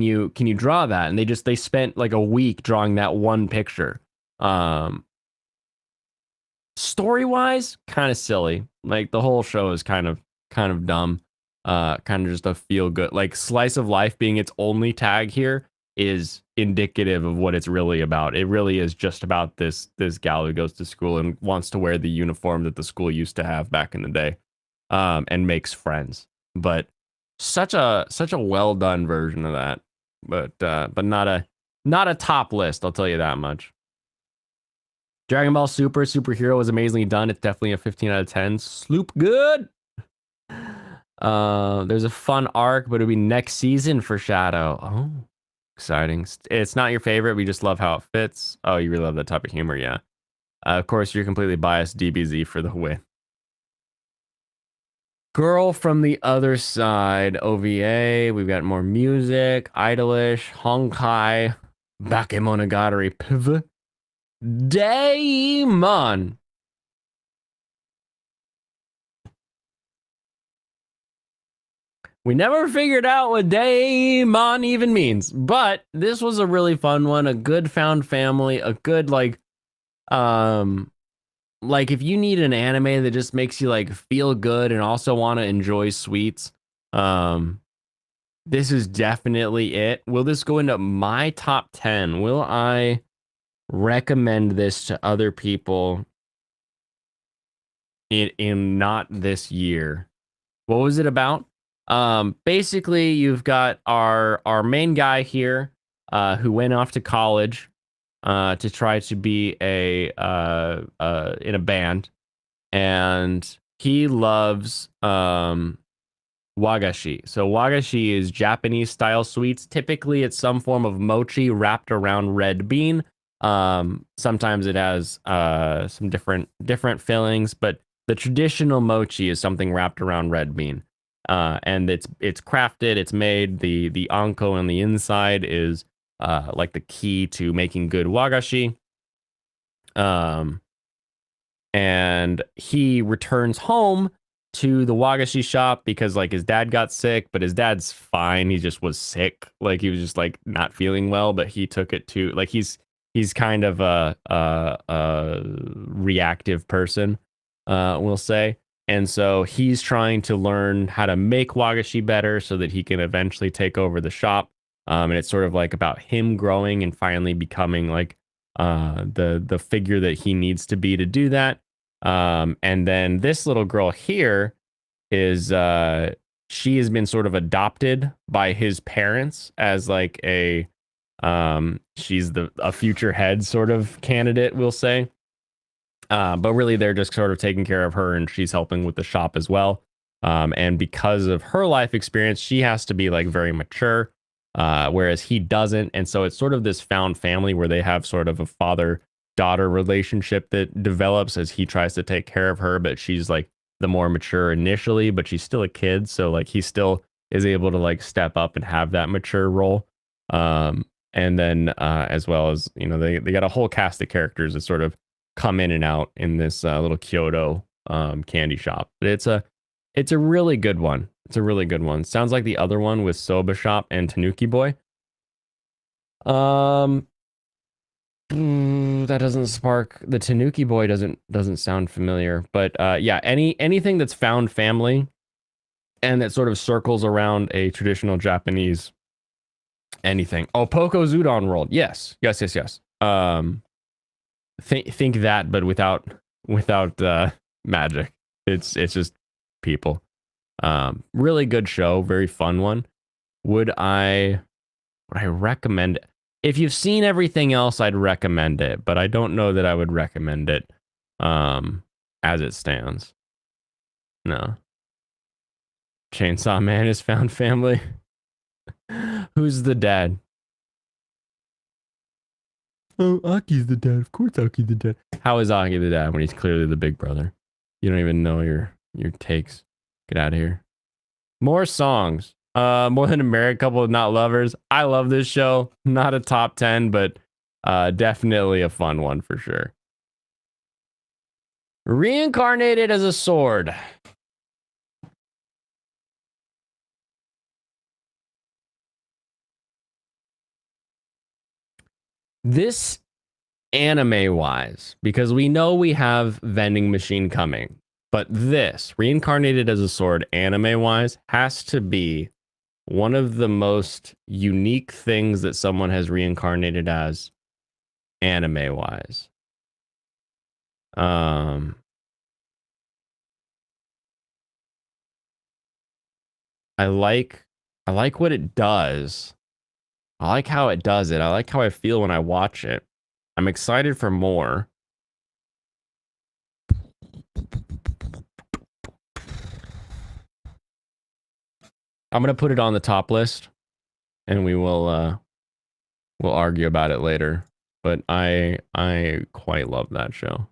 you draw that? And they spent like a week drawing that one picture. Story wise, kind of silly, like the whole show is kind of dumb, kind of just a feel good, like slice of life being its only tag here is indicative of what it's really about. It really is just about this gal who goes to school and wants to wear the uniform that the school used to have back in the day, and makes friends. But such a well done version of that, but not a top list, I'll tell you that much. Dragon Ball Super Superhero was amazingly done. It's definitely a 15 out of 10. Sloop good. There's a fun arc, but it'll be next season for Shadow. Oh, exciting. It's not your favorite. We just love how it fits. Oh, you really love that type of humor, yeah. Of course, you're completely biased. DBZ for the win. Girl from the Other Side, OVA. We've got more music. Idolish, Honkai, Bakemonogatari, Pivot, Daemon. We never figured out what Daemon even means, but this was a really fun one. A good found family, a good like if you need an anime that just makes you like feel good and also want to enjoy sweets, this is definitely it. Will this go into my top 10? Will I recommend this to other people in not this year? What was it about? Basically, you've got our main guy here, who went off to college to try to be in a band, and he loves wagashi. So wagashi is Japanese style sweets. Typically, it's some form of mochi wrapped around red bean. Sometimes it has some different fillings, but the traditional mochi is something wrapped around red bean. And it's crafted, it's made. The anko on the inside is like the key to making good wagashi. And he returns home to the wagashi shop because like his dad got sick, but his dad's fine. He just was sick, like he was just like not feeling well, but he took it to like he's kind of a reactive person, we'll say. And so he's trying to learn how to make wagashi better so that he can eventually take over the shop. And it's sort of like about him growing and finally becoming like the figure that he needs to be to do that. And then this little girl here is she has been sort of adopted by his parents as like she's a future head sort of candidate, we'll say. But really, they're just sort of taking care of her, and she's helping with the shop as well. And because of her life experience, she has to be like very mature, whereas he doesn't. And so it's sort of this found family where they have sort of a father-daughter relationship that develops as he tries to take care of her, but she's like the more mature initially, but she's still a kid. So like he still is able to like step up and have that mature role. And then as well as, you know, they got a whole cast of characters that sort of come in and out in this little Kyoto candy shop. But it's a really good one. It's a really good one. Sounds like the other one with Soba Shop and Tanuki Boy. That doesn't spark the Tanuki boy doesn't sound familiar, but yeah, anything that's found family and that sort of circles around a traditional Japanese anything. Oh, Poco Zudon World. Yes. Think that, but without magic. It's just people. Really good show, very fun one. Would I recommend it? If you've seen everything else, I'd recommend it, but I don't know that I would recommend it as it stands. No. Chainsaw Man is found family. Who's the dad? Oh, Aki's the dad. Of course Aki's the dad. How is Aki the dad when he's clearly the big brother? You don't even know your takes. Get out of here. More songs. More Than a Married Couple, Not Lovers. I love this show. Not a top 10, but definitely a fun one for sure. Reincarnated as a Sword. This anime wise, because we know we have Vending Machine coming, but this Reincarnated as a Sword anime wise has to be one of the most unique things that someone has reincarnated as anime wise. I like what it does. I like how it does it. I like how I feel when I watch it. I'm excited for more. I'm gonna put it on the top list, and we'll argue about it later. But I quite love that show.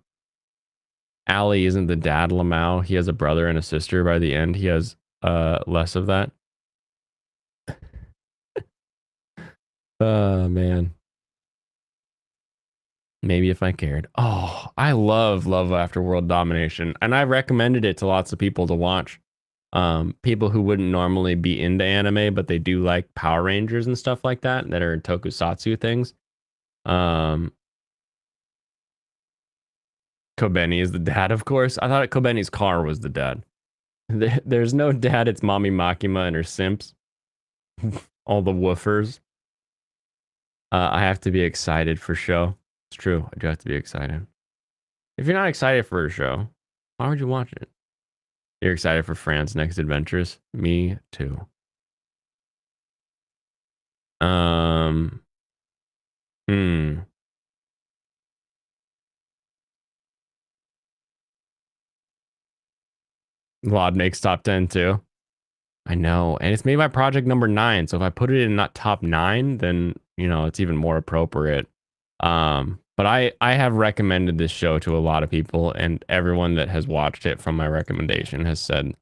Ali isn't the dad Lamau. He has a brother and a sister. By the end, he has less of that. Oh man. Maybe if I cared. Oh, I love Love After World Domination, and I've recommended it to lots of people to watch. People who wouldn't normally be into anime, but they do like Power Rangers and stuff like that are tokusatsu things. Kobeni is the dad, of course. I thought Kobeni's car was the dad. There's no dad. It's Mommy Makima and her simps. All the woofers. I have to be excited for show. It's true. I do have to be excited. If you're not excited for a show, why would you watch it? You're excited for Fran's next adventures? Me too. Lod makes top 10 too. I know. And it's made by project number 9. So if I put it in not top 9, then, you know, it's even more appropriate. But I have recommended this show to a lot of people, and everyone that has watched it from my recommendation has said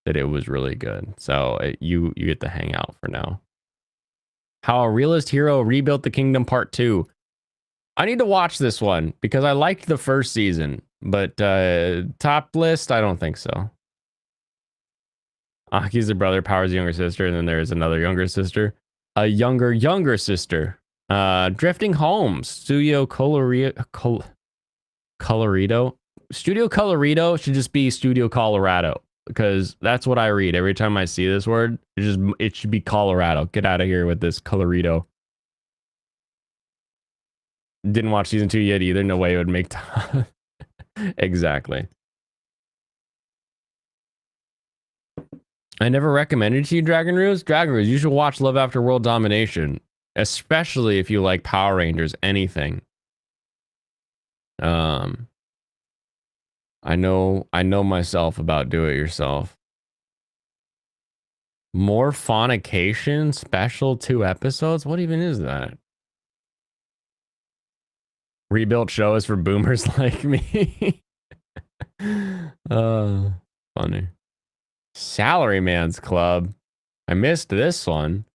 that it was really good. So you get to hang out for now. How a Realist Hero Rebuilt the Kingdom Part 2. I need to watch this one because I liked the first season, but top list, I don't think so. Aki's the brother, Power's the younger sister, and then there's another younger sister. A younger sister. Drifting Home, Studio Colorido. Studio Colorido should just be Studio Colorado, because that's what I read every time I see this word. It should be Colorado. Get out of here with this Colorido. Didn't watch season 2 yet either. No way it would make time. Exactly. I never recommended to you Dragon Ruse. Dragon Ruse, you should watch Love After World Domination, especially if you like Power Rangers, anything. I know myself about do it yourself. More Phonication special 2 episodes? What even is that? Rebuilt show is for boomers like me. Funny. Salaryman's Club. I missed this one.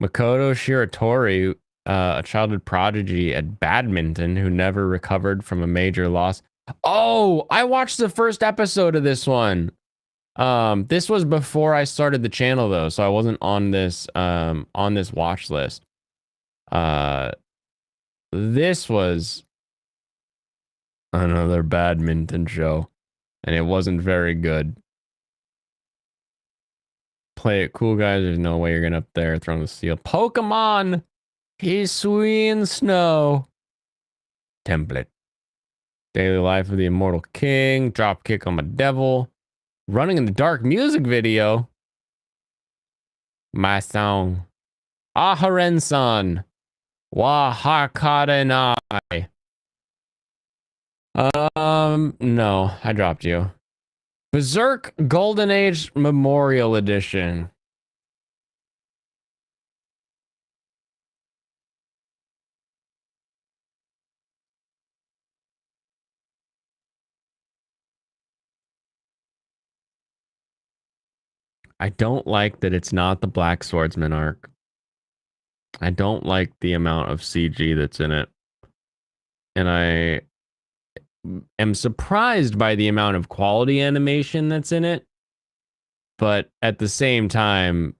Makoto Shiratori, a childhood prodigy at badminton who never recovered from a major loss. Oh, I watched the first episode of this one. This was before I started the channel though, so I wasn't on this watch list. this was another badminton show, and it wasn't very good. Play it cool, guys. There's no way you're gonna up there throwing the steel. Pokemon! He's sweet in snow. Template. Daily Life of the Immortal King. Drop kick on my devil. Running in the Dark music video. My song. Aharen-san. Wa Hakarenai. No, I dropped you. Berserk Golden Age Memorial Edition. I don't like that it's not the Black Swordsman arc. I don't like the amount of CG that's in it. And I am surprised by the amount of quality animation that's in it. But at the same time,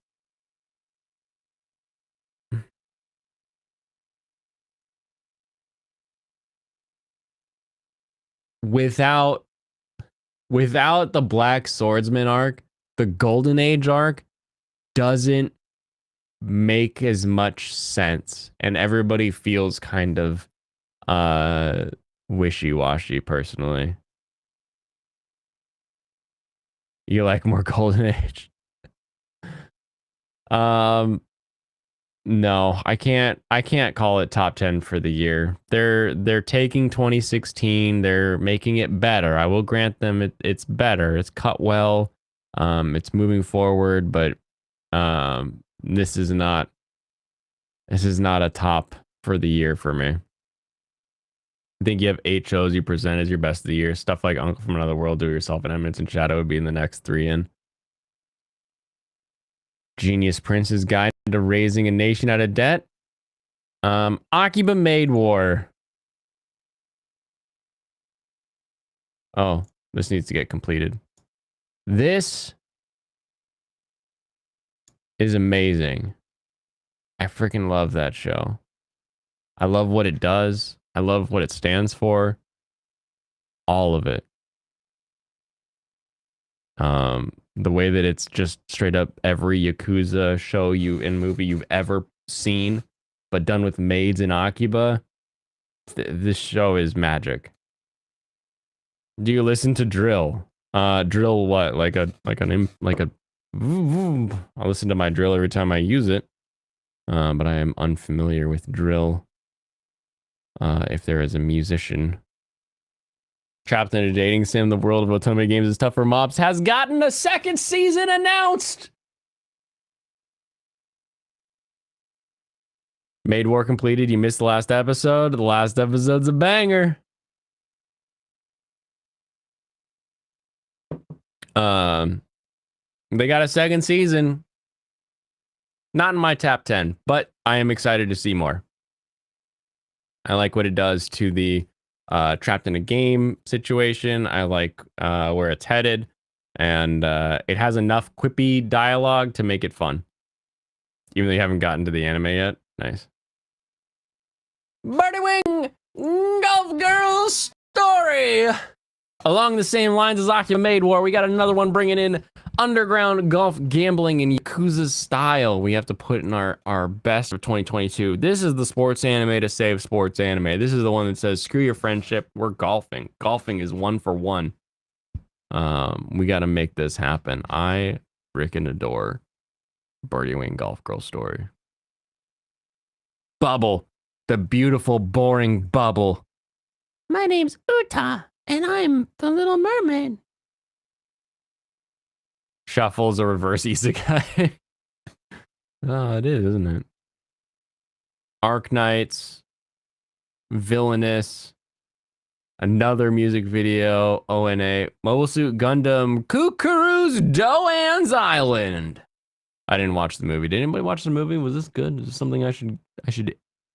without the Black Swordsman arc, the Golden Age arc doesn't make as much sense, and everybody feels kind of wishy-washy. Personally, you like more Golden Age? No, I can't call it top 10 for the year. They're taking 2016, they're making it better. I will grant them it's better. It's cut well. It's moving forward, but this is not a top for the year for me. I think you have 8 shows you present as your best of the year. Stuff like Uncle from Another World, Do It Yourself, and Eminence and Shadow would be in the next 3 in. Genius Prince's Guide to Raising a Nation Out of Debt. Akiba Maid War. Oh, this needs to get completed. This is amazing. I freaking love that show. I love what it does. I love what it stands for. All of it. The way that it's just straight up every Yakuza show and movie you've ever seen, but done with maids in Akiba. This show is magic. Do you listen to drill? Drill what? I listen to my drill every time I use it. But I am unfamiliar with drill. If there is a musician. Trapped in a dating sim, the world of Otome games is tough for mobs has gotten a 2nd season announced. Maid War completed. You missed the last episode. The last episode's a banger. They got a 2nd season. Not in my top 10, but I am excited to see more. I like what it does to the trapped in a game situation. I like where it's headed, and it has enough quippy dialogue to make it fun. Even though you haven't gotten to the anime yet. Nice. Birdie Wing Golf Girl Story. Along the same lines as Akiba Maid War, we got another one bringing in underground golf gambling in Yakuza style. We have to put in our best of 2022. This is the sports anime to save sports anime. This is the one that says, screw your friendship, we're golfing. Golfing is 1 for 1. We got to make this happen. I freaking adore Birdie Wing Golf Girl Story. Bubble. The beautiful, boring Bubble. My name's Uta, and I'm the Little Mermaid. Shuffle's a reverse isekai. Oh, it is, isn't it? Arknights. Villainous. Another music video. ONA. Mobile Suit Gundam. Kukuru's Doan's Island. I didn't watch the movie. Did anybody watch the movie? Was this good? Is this something I should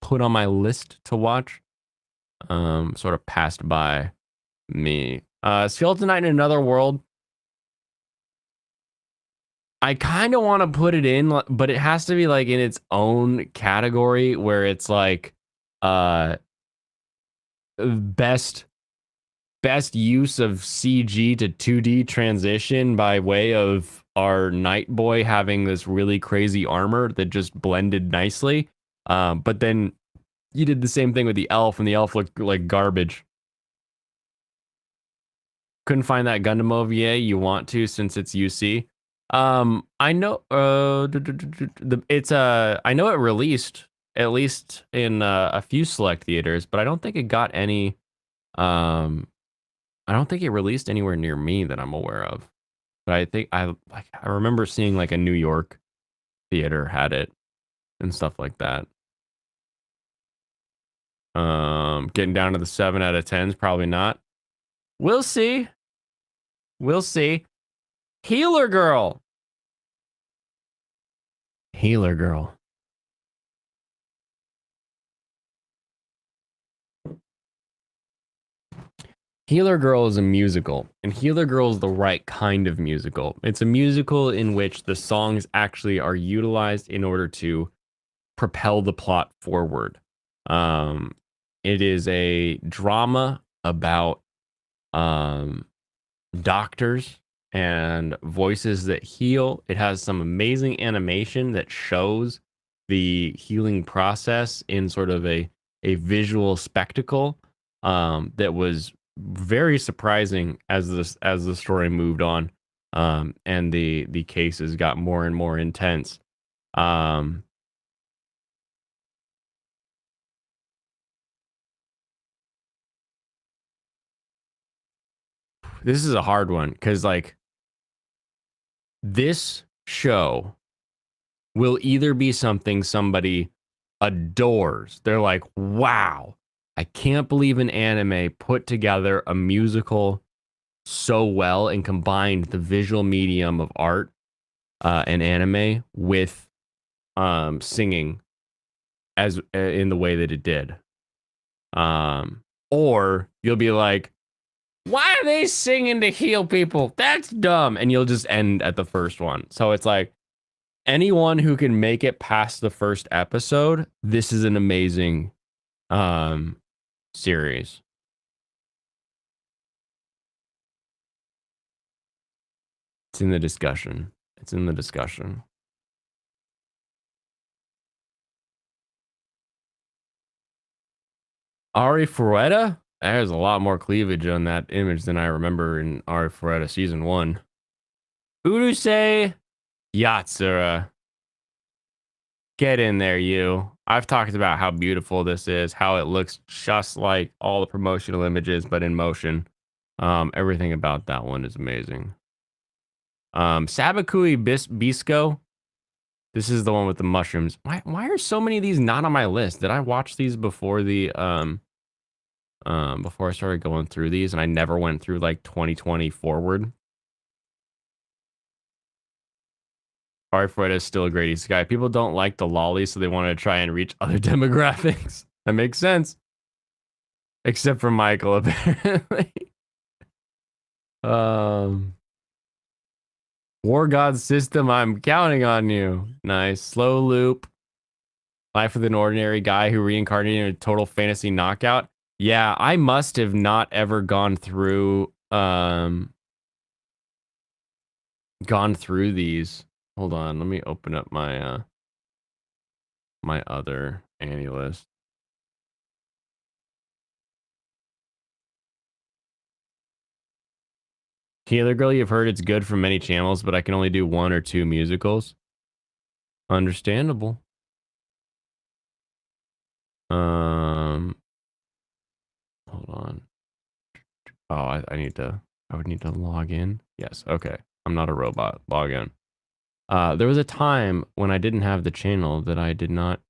put on my list to watch? Sort of passed by me. Skeleton Knight in Another World. I kind of want to put it in, but it has to be like in its own category where it's like best use of CG to 2D transition by way of our Night Boy having this really crazy armor that just blended nicely. But then you did the same thing with the elf, and the elf looked like garbage. Couldn't find that Gundam OVA. You want to, since it's UC. I know. It's I know it released at least in a few select theaters, but I don't think it got any. I don't think it released anywhere near me that I'm aware of. But I think I remember seeing like a New York theater had it and stuff like that. Getting down to the 7 out of 10s, probably not. We'll see. We'll see. Healer Girl. Healer Girl. Healer Girl is a musical, and Healer Girl is the right kind of musical. It's a musical in which the songs actually are utilized in order to propel the plot forward. It is a drama about doctors and voices that heal. It has some amazing animation that shows the healing process in sort of a visual spectacle that was very surprising as the story moved on, and the cases got more and more intense. This is a hard one because like this show will either be something somebody adores. They're like, wow, I can't believe an anime put together a musical so well and combined the visual medium of art and anime with singing as in the way that it did. Or you'll be like, why are they singing to heal people? That's dumb. And you'll just end at the first one. So it's like, anyone who can make it past the first episode, this is an amazing series. It's in the discussion. It's in the discussion. Ari Ferretta? There's a lot more cleavage on that image than I remember in Ari Ferretta season 1. Urusei Yatsura. Get in there, you. I've talked about how beautiful this is, how it looks just like all the promotional images, but in motion. Everything about that one is amazing. Sabakui Bisco. This is the one with the mushrooms. Why are so many of these not on my list? Did I watch these before the before I started going through these, and I never went through like 2020 forward? Ari Fred is still a great East guy. People don't like the lolly, so they want to try and reach other demographics. That makes sense. Except for Michael, apparently. War God System, I'm counting on you. Nice. Slow Loop. Life with an Ordinary Guy who reincarnated in a total fantasy knockout. Yeah, I must have not ever gone through these. Hold on, let me open up my my other Annie list. Healer Girl, you've heard it's good from many channels, but I can only do 1 or 2 musicals. Understandable. Hold on. Oh, I would need to log in. Yes, okay. I'm not a robot. Log in. There was a time when I didn't have the channel that I did not,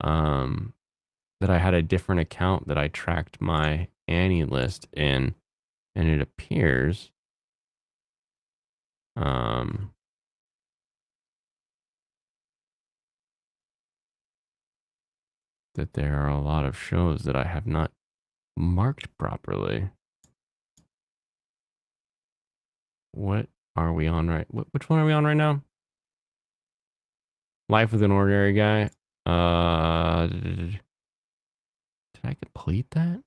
that I had a different account that I tracked my Annie list in, and it appears, that there are a lot of shows that I have not marked properly. What are we on right? Which one are we on right now? Life with an Ordinary Guy. Did I complete that?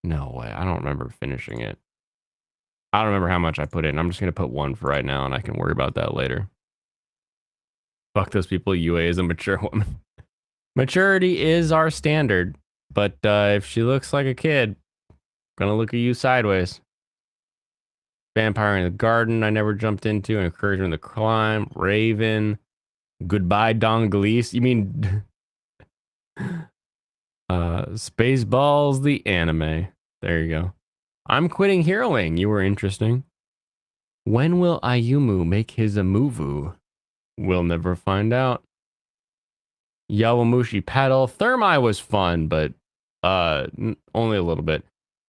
No way. I don't remember finishing it. I don't remember how much I put in. I'm just going to put 1 for right now, and I can worry about that later. Fuck those people. UA is a mature woman. Maturity is our standard. But if she looks like a kid, gonna look at you sideways. Vampire in the Garden, I never jumped into. Encouragement to Climb. Raven. Goodbye, Don Gleese. You mean Spaceballs, the anime. There you go. I'm quitting heroing. You were interesting. When will Ayumu make his Amuvu? We'll never find out. Yawamushi Paddle. Thermi was fun, but only a little bit.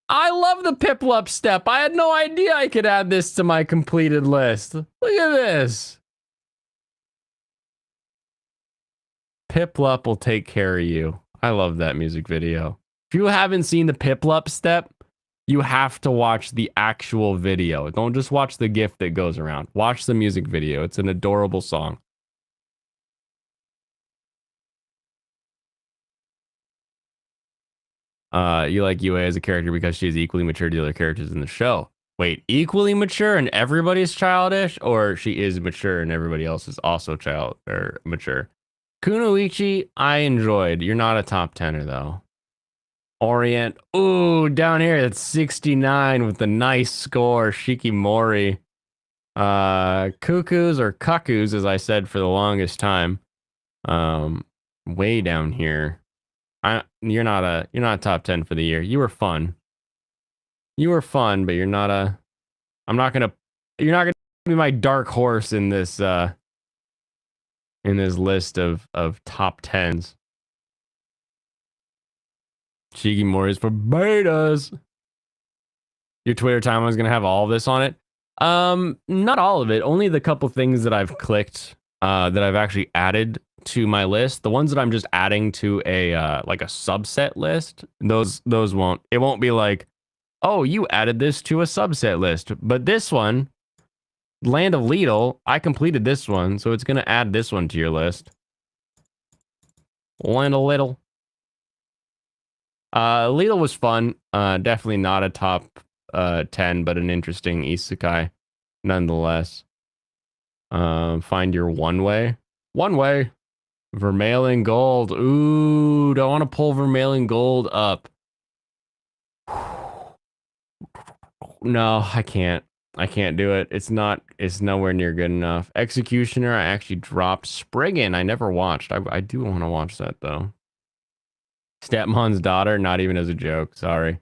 I love the Piplup step. I had no idea I could add this to my completed list. Look at this. Piplup will take care of you. I love that music video. If you haven't seen the Piplup step, you have to watch the actual video. Don't just watch the GIF that goes around. Watch the music video. It's an adorable song. You like UA as a character because she is equally mature to the other characters in the show. Wait, equally mature and everybody's childish, or she is mature and everybody else is also child or mature? Kunoichi, I enjoyed. You're not a top 10er though. Orient, ooh, down here at 69 with the nice score. Shikimori. Cuckoos or Cuckoos, as I said for the longest time. Way down here. You're not a top 10 for the year. You were fun. You were fun, but you're not you're not gonna be my dark horse in this list of top 10s. Shikimori is for betas. Your Twitter timeline is gonna have all of this on it. Not all of it. Only the couple things that I've clicked that I've actually added to my list. The ones that I'm just adding to a like a subset list, those won't. It won't be like, oh, you added this to a subset list. But this one, Land of Lidl, I completed this one, so it's gonna add this one to your list. Land of Lidl. Lidl was fun. Definitely not a top 10, but an interesting isekai nonetheless. Find your one way. One way. Vermilion Gold. Ooh, don't want to pull Vermilion Gold up. No, I can't. I can't do it. It's nowhere near good enough. Executioner, I actually dropped. Spriggan, I never watched. I do want to watch that though. Stepmon's Daughter, not even as a joke. Sorry.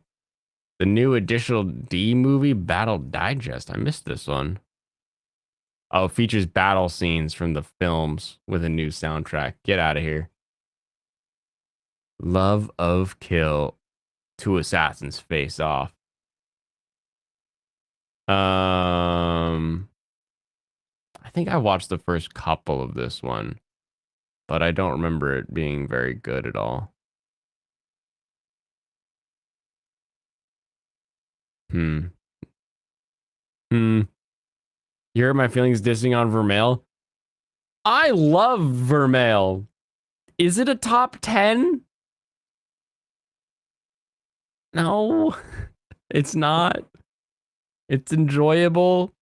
The new additional D movie, Battle Digest. I missed this one. Oh, features battle scenes from the films with a new soundtrack. Get out of here. Love of Kill. Two assassins face off. I think I watched the first couple of this one, but I don't remember it being very good at all. You heard my feelings dissing on Vermeil? I love Vermeil. Is it a top 10? No, it's not. It's enjoyable.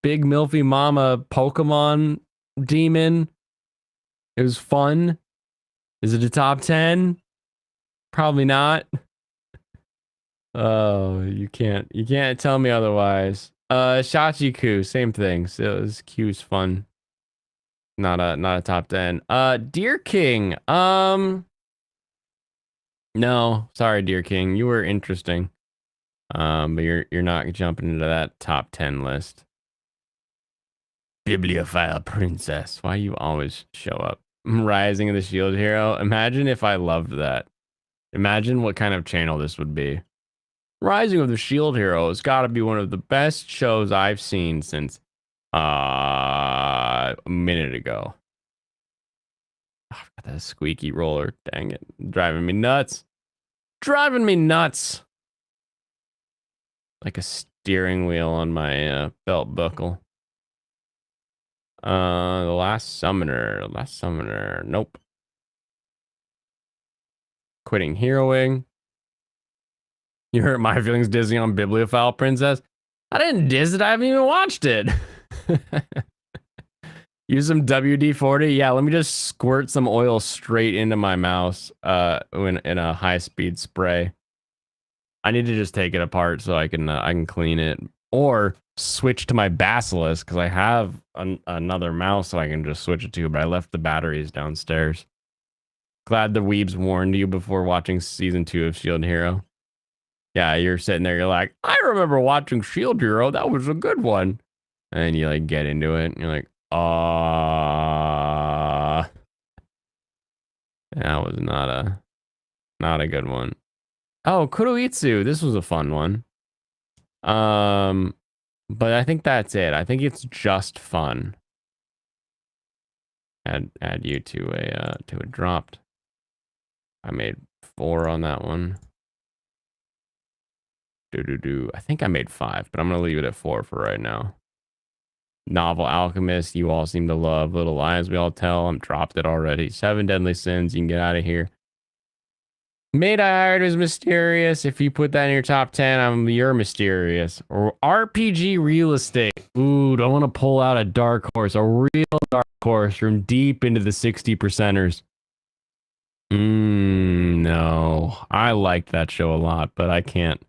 Big Milfy Mama Pokemon demon. It was fun. Is it a top 10? Probably not. Oh, you can't tell me otherwise. Shachiku, same thing. So it was Q's fun. Not a top 10. Deer King. No, sorry, Deer King. You were interesting. But you're not jumping into that top 10 list. Bibliophile Princess. Why you always show up? Rising of the Shield Hero. Imagine if I loved that. Imagine what kind of channel this would be. Rising of the Shield Hero has got to be one of the best shows I've seen since a minute ago. Oh, I've got that squeaky roller. Dang it. Driving me nuts. Driving me nuts. Like a steering wheel on my belt buckle. The Last Summoner. Last Summoner. Nope. Quitting heroing. You hurt my feelings dizzy on Bibliophile Princess. I didn't diz it. I haven't even watched it. Use some WD-40. Yeah, let me just squirt some oil straight into my mouse in a high-speed spray. I need to just take it apart so I can clean it, or switch to my Basilisk because I have another mouse so I can just switch it to, but I left the batteries downstairs. Glad the weebs warned you before watching season 2 of Shield Hero. Yeah, you're sitting there, you're like, I remember watching Shield Hero, that was a good one. And you like get into it and you're like, that was not a good one. Oh, Kuroitsu, this was a fun one. But I think that's it. I think it's just fun. Add you to a dropped. I made 4 on that one. I think I made 5, but I'm gonna leave it at 4 for right now. Novel Alchemist, you all seem to love. Little Lies, we all tell. I'm dropped it already. 7 Deadly Sins, you can get out of here. Made I Hired was mysterious. If you put that in your top 10, you're mysterious. Or RPG Real Estate. Ooh, don't want to pull out a dark horse, a real dark horse from deep into the 60%ers. No, I liked that show a lot, but I can't.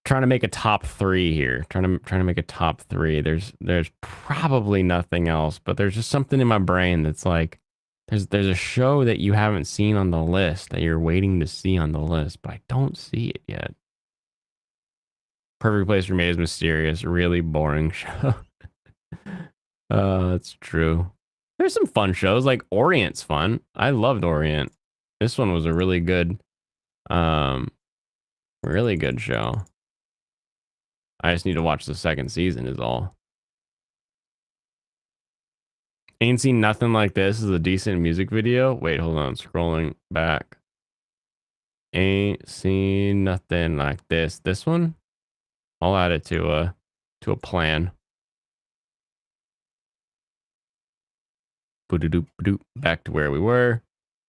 Trying to make a top 3 here. Trying to make a top 3. There's probably nothing else, but there's just something in my brain that's like, there's a show that you haven't seen on the list that you're waiting to see on the list, but I don't see it yet. Perfect Place for Me is mysterious. Really boring show. That's true. There's some fun shows, like Orient's fun. I loved Orient. This one was a really good show. I just need to watch the second season is all. Ain't Seen Nothing Like This is a decent music video. Wait, hold on. Scrolling back. Ain't Seen Nothing Like This. This one? I'll add it to a plan. Back to where we were.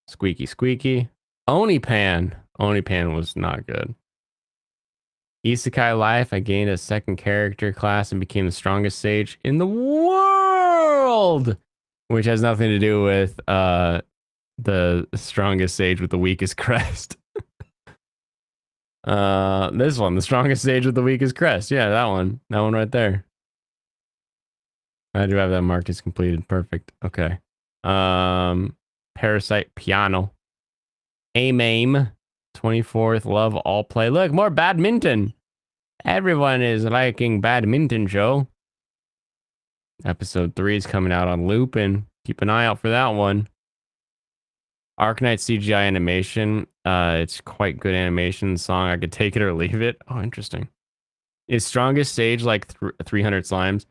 Squeaky squeaky. Onipan. Onipan was not good. Isekai Life. I gained a second character class and became the strongest sage in the world. Which has nothing to do with the strongest sage with the weakest crest. This one, the strongest sage with the weakest crest. Yeah, that one right there. I do have that marked as completed. Perfect. Okay. Parasite Piano. AMAIM. 24th Love All Play. Look, more badminton. Everyone is liking badminton show. Episode 3 is coming out on Lupin. Keep an eye out for that one. Arknight CGI animation. It's quite good animation. Song, I could take it or leave it. Oh, interesting. Is strongest sage like 300 slimes?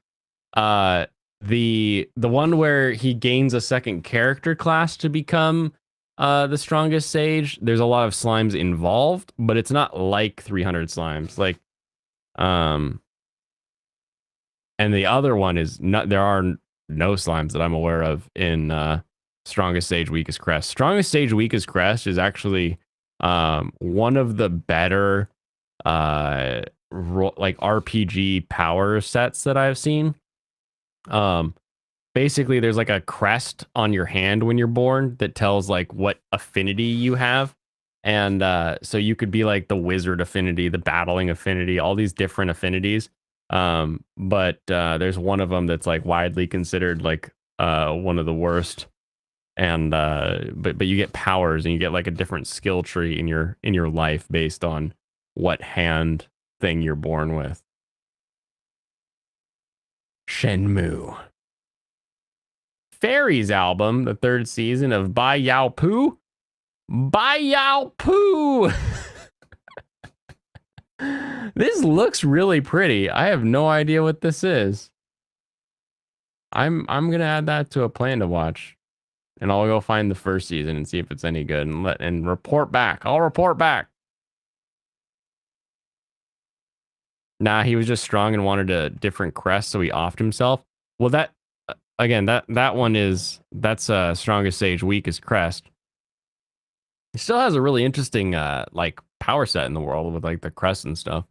The one where he gains a second character class to become the strongest sage. There's a lot of slimes involved, but it's not like 300 slimes. Like, and the other one is not. There are no slimes that I'm aware of in Strongest Sage, Weakest Crest. Strongest Sage, Weakest Crest is actually one of the better like RPG power sets that I've seen. Basically, there's like a crest on your hand when you're born that tells like what affinity you have. And so you could be like the wizard affinity, the battling affinity, all these different affinities. But there's one of them that's like widely considered like one of the worst. And but you get powers and you get like a different skill tree in your life based on what hand thing you're born with. Shenmue. Fairies album, the 3rd season of Bai Yao Pu. Bai Yao Pu. This looks really pretty. I have no idea what this is. I'm gonna add that to a plan to watch, and I'll go find the 1st season and see if it's any good and report back. I'll report back. Nah, he was just strong and wanted a different crest, so he offed himself. Well, that again, that one that's strongest sage, weakest crest. He still has a really interesting like power set in the world with like the crest and stuff.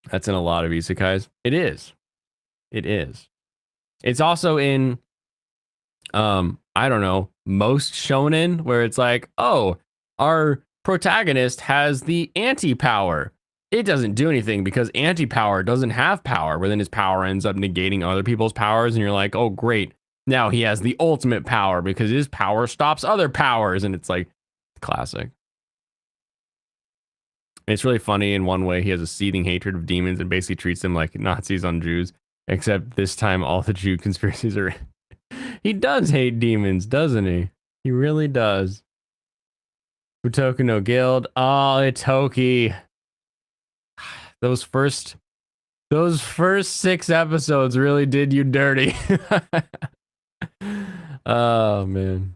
That's in a lot of isekais. It is. It is. It's also in I don't know, most shonen where it's like, oh, our protagonist has the anti-power. It doesn't do anything because anti-power doesn't have power, but then his power ends up negating other people's powers, and you're like, oh great. Now he has the ultimate power because his power stops other powers, and it's like classic. It's really funny in one way. He has a seething hatred of demons and basically treats them like Nazis on Jews, except this time all the Jew conspiracies are. He does hate demons, doesn't he? He really does. Futoku no Guild. Oh, Itoki. Those first 6 episodes really did you dirty. Oh man.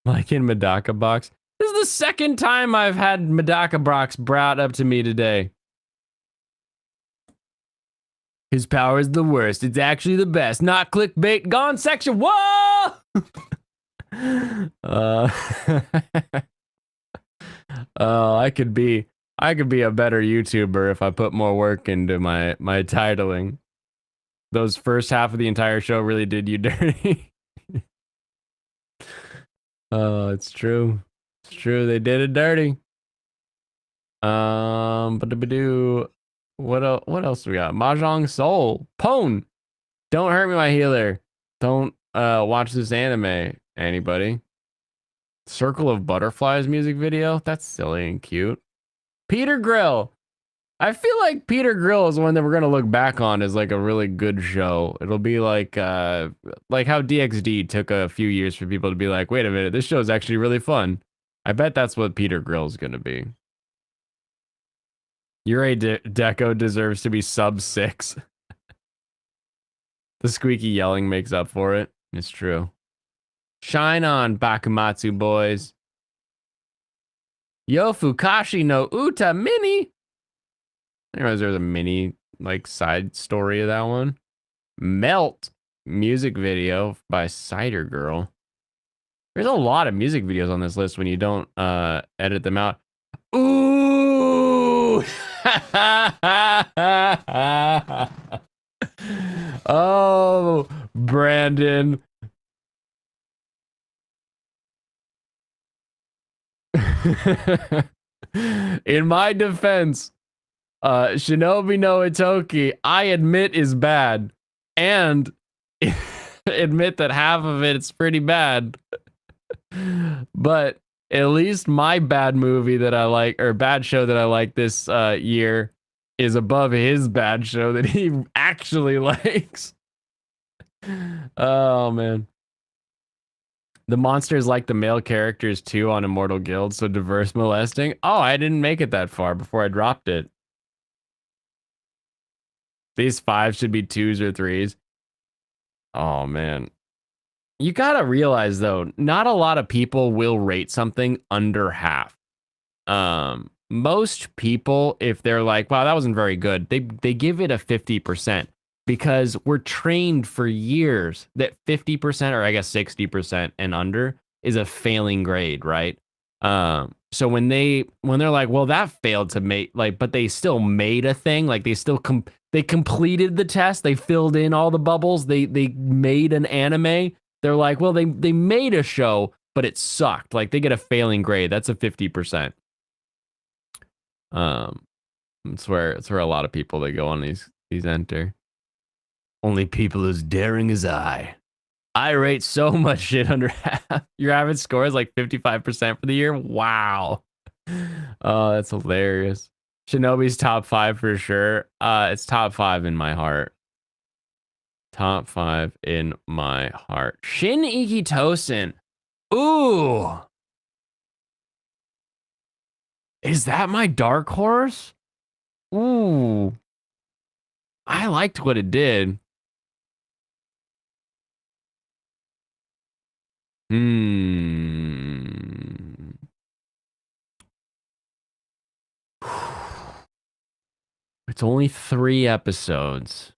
Like in Medaka Box. This is the second time I've had Medaka Box brought up to me today. His power is the worst. It's actually the best. Not clickbait. Gone section. Whoa! I could be a better YouTuber if I put more work into my titling. Those first half of the entire show really did you dirty. Oh, it's true. It's true. They did it dirty. But what else we got? Mahjong Soul. Pwn. Don't hurt me, my healer. Don't watch this anime, anybody. Circle of Butterflies music video? That's silly and cute. Peter Grill. I feel like Peter Grill is one that we're gonna look back on as like a really good show. It'll be like how DxD took a few years for people to be like, wait a minute, this show is actually really fun. I bet that's what Peter Grill is gonna be. Yurei Deco deserves to be sub 6. The squeaky yelling makes up for it. It's true. Shine on, Bakumatsu boys. Yo Fukashi no Uta mini. I realize there's a mini like side story of that one. Melt music video by Cider Girl. There's a lot of music videos on this list when you don't edit them out. Ooh! Oh, Brandon. In my defense, Shinobi no Itoki, I admit is bad, and admit that half of it's pretty bad. But at least my bad movie that I like, or bad show that I like this year, is above his bad show that he actually likes. Oh man. The monsters like the male characters too on Immortal Guild, so diverse molesting. Oh, I didn't make it that far before I dropped it. These 5 should be 2s or 3s. Oh man. You gotta realize though, not a lot of people will rate something under half. Most people, if they're like, wow, that wasn't very good, they give it a 50%. Because we're trained for years that 50% or I guess 60% and under is a failing grade, right? So when they're like, well, that failed to make, like, but they still made a thing, like they still they completed the test, they filled in all the bubbles, they made an anime. They're like, well, they made a show, but it sucked. Like they get a failing grade. That's a 50%. It's where a lot of people they go on these enter. Only people as daring as I rate so much shit under half. Your average score is like 55% for the year. Wow. Oh, that's hilarious. Shinobi's top 5 for sure. It's top 5 in my heart. Top 5 in my heart. Shin Ikitosen. Ooh. Is that my dark horse? Ooh. I liked what it did. It's only 3 episodes,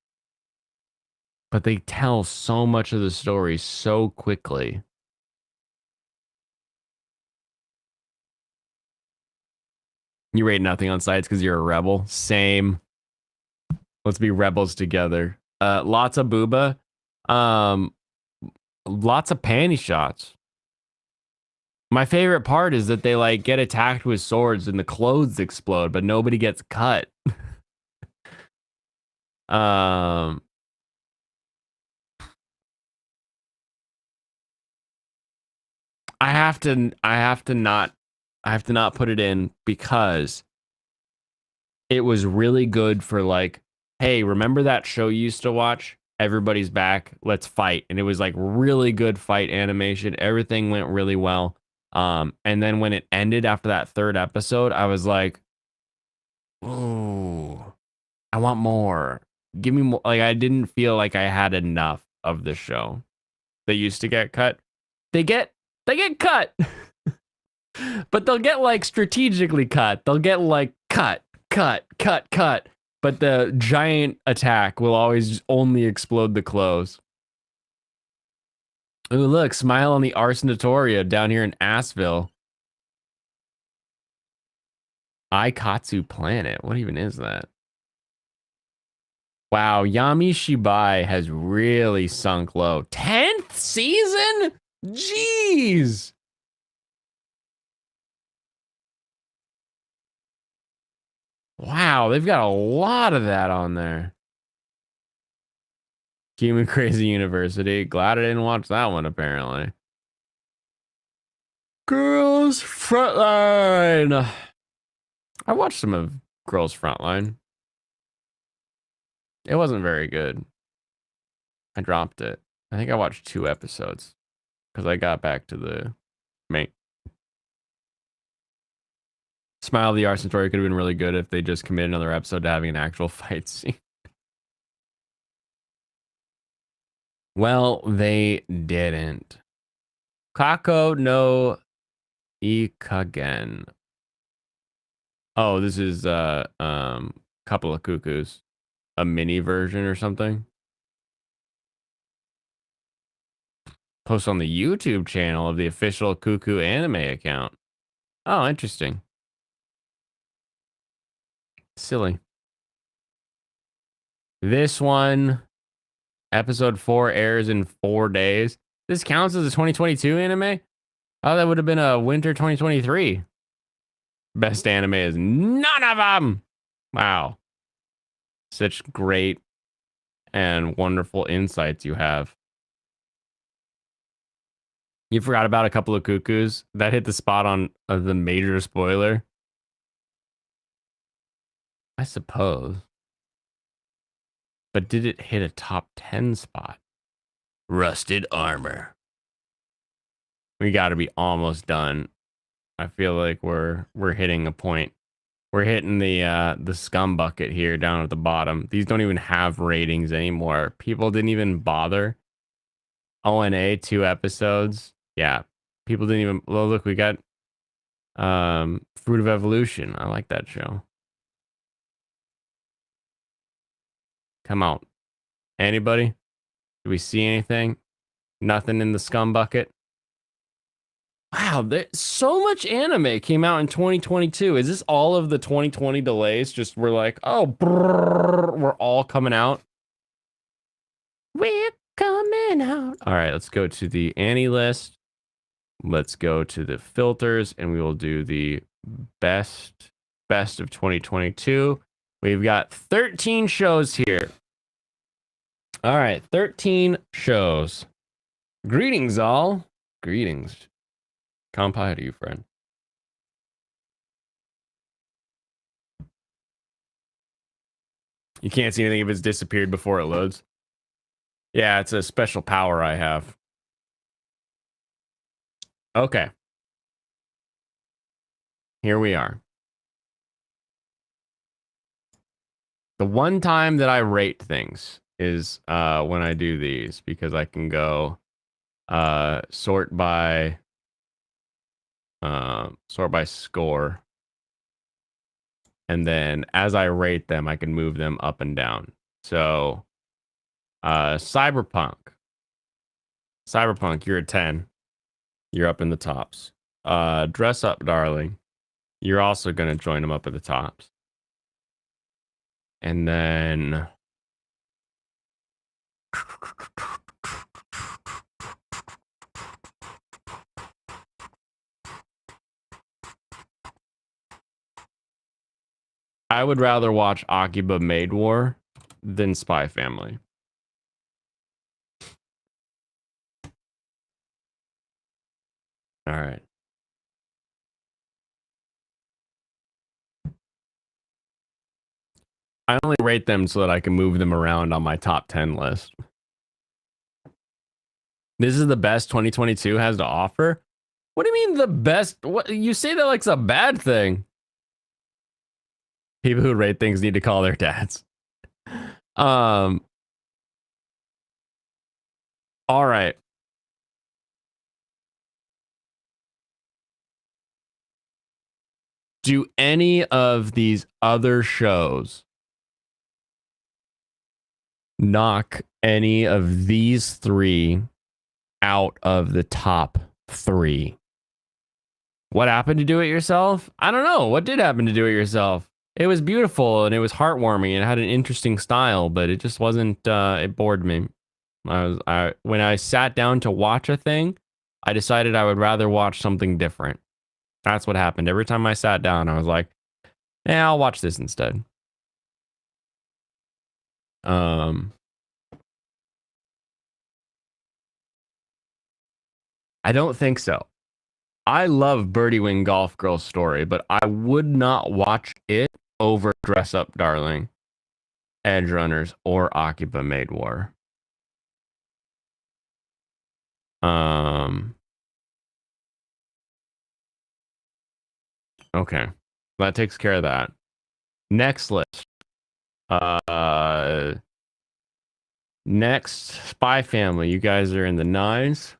but they tell so much of the story so quickly. You rate nothing on sites because you're a rebel. Same. Let's be rebels together. Lots of booba. Lots of panty shots. My favorite part is that they like get attacked with swords and the clothes explode, but nobody gets cut. I have to not put it in because it was really good for like, hey, remember that show you used to watch? Everybody's back. Let's fight. And it was like really good fight animation. Everything went really well. And then when it ended after that third episode, I was like, ooh, I want more. Give me more. Like I didn't feel like I had enough of the show. They used to get cut. They get cut. But they'll get like strategically cut. They'll get like cut. But the giant attack will always only explode the clothes. Ooh, look, smile on the Ars Notoria down here in Assville. Aikatsu Planet. What even is that? Wow, Yami Shibai has really sunk low. 10th season? Jeez. Wow, they've got a lot of that on there. Human Crazy University. Glad I didn't watch that one, apparently. Girls Frontline. I watched some of Girls Frontline. It wasn't very good. I dropped it. I think I watched 2 episodes because I got back to the main. Smile of the Ars Notoria could have been really good if they just committed another episode to having an actual fight scene. Well, they didn't. Kako no Ikagen. Oh, this is Couple of Cuckoos. A mini version or something. Post on the YouTube channel of the official Cuckoo anime account. Oh, interesting. Silly. This one, episode 4 airs in 4 days. This counts as a 2022 anime? Oh, that would have been a winter 2023. Best anime is none of them. Wow. Such great and wonderful insights you have. You forgot about A Couple of Cuckoos? That hit the spot on the major spoiler. I suppose. But did it hit a top 10 spot? Rusted Armor. We got to be almost done. I feel like we're hitting a point. We're hitting the scum bucket here down at the bottom. These don't even have ratings anymore. People didn't even bother. ONA 2 episodes. Yeah. People didn't even look, we got Fruit of Evolution. I like that show. Come on. Anybody? Do we see anything? Nothing in the scum bucket? Wow, there's so much anime came out in 2022. Is this all of the 2020 delays? Just we're like, oh, brrr, we're all coming out. We're coming out. All right, let's go to the Annie list. Let's go to the filters, and we will do the best of 2022. We've got 13 shows here. All right, 13 shows. Greetings, all. Greetings. Kampai to you, friend. You can't see anything if it's disappeared before it loads. Yeah, it's a special power I have. Okay. Here we are. The one time that I rate things is when I do these, because I can go sort by score. And then as I rate them, I can move them up and down. So Cyberpunk, you're a 10. You're up in the tops. Dress Up Darling, You're also going to join them up at the tops. And then I would rather watch Akiba Maid War than Spy Family. All right. I only rate them so that I can move them around on my top 10 list. This is the best 2022 has to offer? What do you mean the best? What you say that like it's a bad thing? People who rate things need to call their dads. All right. Do any of these other shows knock any of these three out of the top three? What happened to Do It Yourself? I don't know. What did happen to Do It Yourself? It was beautiful and it was heartwarming and it had an interesting style, but it just wasn't. It bored me. When I sat down to watch a thing, I decided I would rather watch something different. That's what happened. Every time I sat down, I was like, "Yeah, I'll watch this instead." I don't think so. I love Birdie Wing Golf Girl Story, but I would not watch it over Dress Up Darling, Edge Runners, or Akiba Maid War. Okay. That takes care of that. Next list. Next, Spy Family. You guys are in the 9s.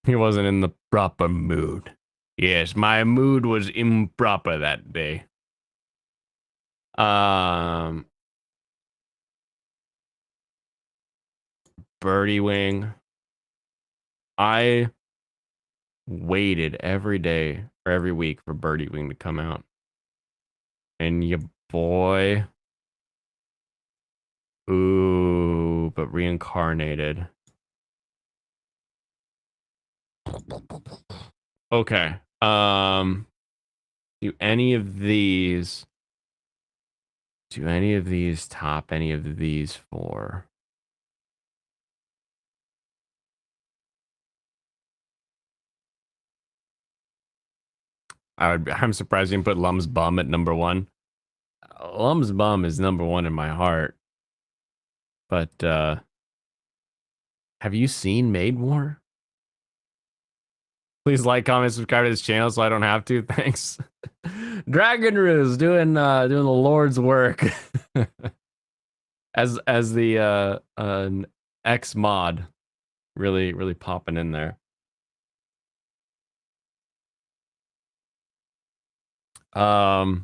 He wasn't in the proper mood. Yes, my mood was improper that day. Birdie Wing. I waited every day or every week for Birdie Wing to come out. And your boy. Ooh, but reincarnated. Okay. Do any of these top any of these four? I'm surprised you didn't put Lum's Bum at number 1. Lum's Bum is number 1 in my heart. But have you seen Maid War? Please like, comment, subscribe to this channel so I don't have to. Thanks. Dragon Ruse doing the Lord's work as the X mod, really popping in there. I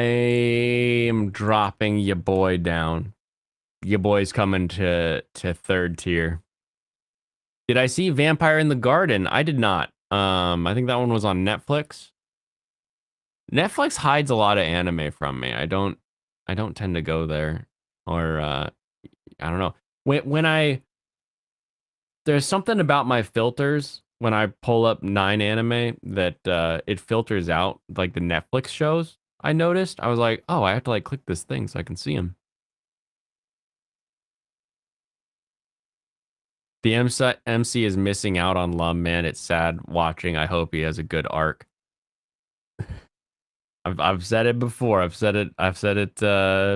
am dropping your boy down. Your boy's coming to 3rd tier. Did I see Vampire in the Garden? I did not. I think that one was on Netflix. Netflix hides a lot of anime from me. I don't tend to go there, or I don't know. When there's something about my filters when I pull up 9 anime that it filters out like the Netflix shows. I noticed. I was like, oh, I have to like click this thing so I can see them. The MC is missing out on Lum, man. It's sad watching. I hope he has a good arc. I've said it before. I've said it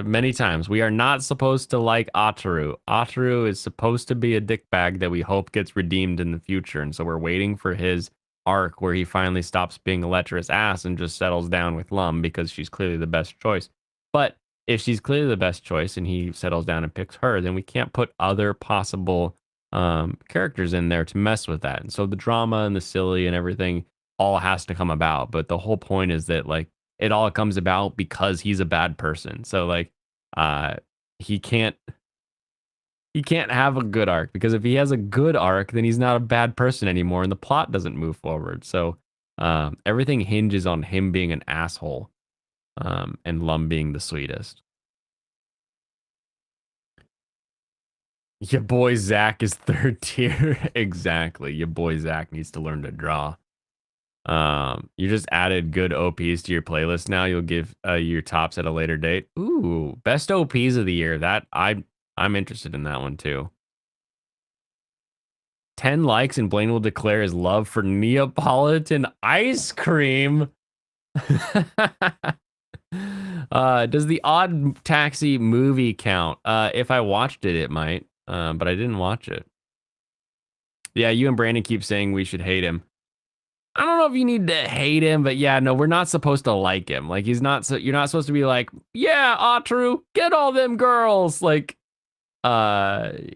many times. We are not supposed to like Ataru. Ataru is supposed to be a dickbag that we hope gets redeemed in the future, and so we're waiting for his arc where he finally stops being a lecherous ass and just settles down with Lum because she's clearly the best choice. But if she's clearly the best choice and he settles down and picks her, then we can't put other possible characters in there to mess with that. And so the drama and the silly and everything all has to come about. But the whole point is that like it all comes about because he's a bad person. So like he can't he can't have a good arc because if he has a good arc, then he's not a bad person anymore, and the plot doesn't move forward. So everything hinges on him being an asshole, and Lum being the sweetest. Your boy Zach is third tier. Exactly. Your boy Zach needs to learn to draw. You just added good OPs to your playlist now. You'll give your tops at a later date. Ooh, best OPs of the year. That I'm interested in that one too. 10 likes and Blaine will declare his love for Neapolitan ice cream. Does the Odd Taxi movie count? If I watched it, it might. But I didn't watch it. Yeah, you and Brandon keep saying we should hate him. I don't know if you need to hate him, but yeah, no, we're not supposed to like him. Like he's not so you're not supposed to be like, yeah, Atru, get all them girls. Like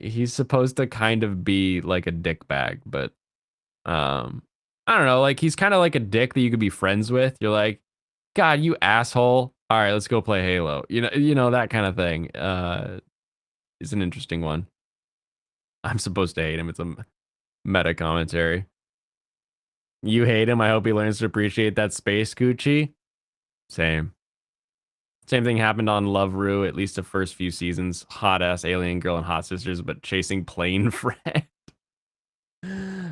he's supposed to kind of be like a dick bag, but I don't know, like he's kind of like a dick that you could be friends with. You're like, God, you asshole. All right, let's go play Halo. You know that kind of thing. Is an interesting one. I'm supposed to hate him. It's a meta commentary. You hate him. I hope he learns to appreciate that space, Gucci. Same. Same thing happened on Love Ru, at least the first few seasons. Hot ass alien girl and hot sisters, but chasing plane friend.